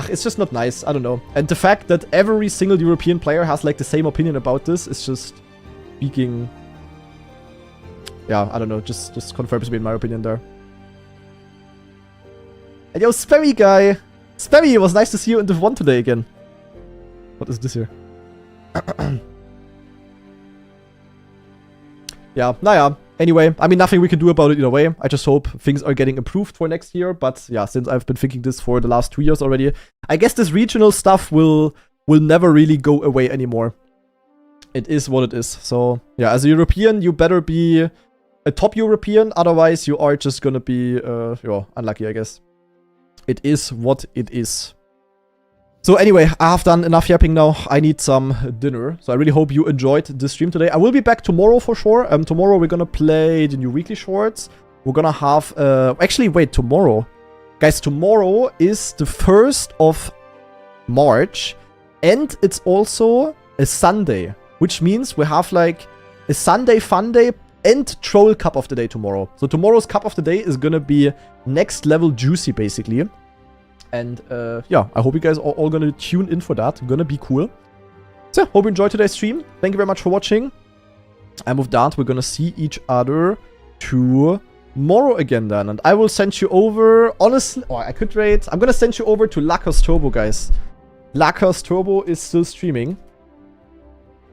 it's just not nice. I don't know. And the fact that every single European player has, like, the same opinion about this is just... speaking... yeah, I don't know. Just confirms me in my opinion there. And yo, Spammy guy! Spammy, it was nice to see you in Div 1 today again. What is this here? Yeah, naja. Anyway, I mean, nothing we can do about it either way. I just hope things are getting improved for next year. But yeah, since I've been thinking this for the last 2 years already, I guess this regional stuff will never really go away anymore. It is what it is. So yeah, as a European, you better be a top European. Otherwise, you are just gonna be yeah, unlucky, I guess. It is what it is. So anyway, I have done enough yapping now. I need some dinner. So I really hope you enjoyed the stream today. I will be back tomorrow for sure. Tomorrow we're gonna play the new weekly shorts. We're gonna have... actually, wait, tomorrow. Guys, tomorrow is the 1st of March. And it's also a Sunday. Which means we have, like, a Sunday fun day and Troll Cup of the Day tomorrow. So tomorrow's Cup of the Day is gonna be next level juicy, basically. And yeah, I hope you guys are all gonna tune in for that. Gonna be cool. So, hope you enjoyed today's stream. Thank you very much for watching. And with that, we're gonna see each other tomorrow again then. And I will send you over, honestly, or I could rate. I'm gonna send you over to Lacos Turbo, guys. Lacos Turbo is still streaming.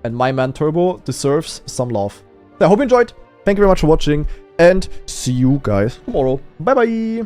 And my man Turbo deserves some love. So, I hope you enjoyed. Thank you very much for watching. And see you guys tomorrow. Bye-bye.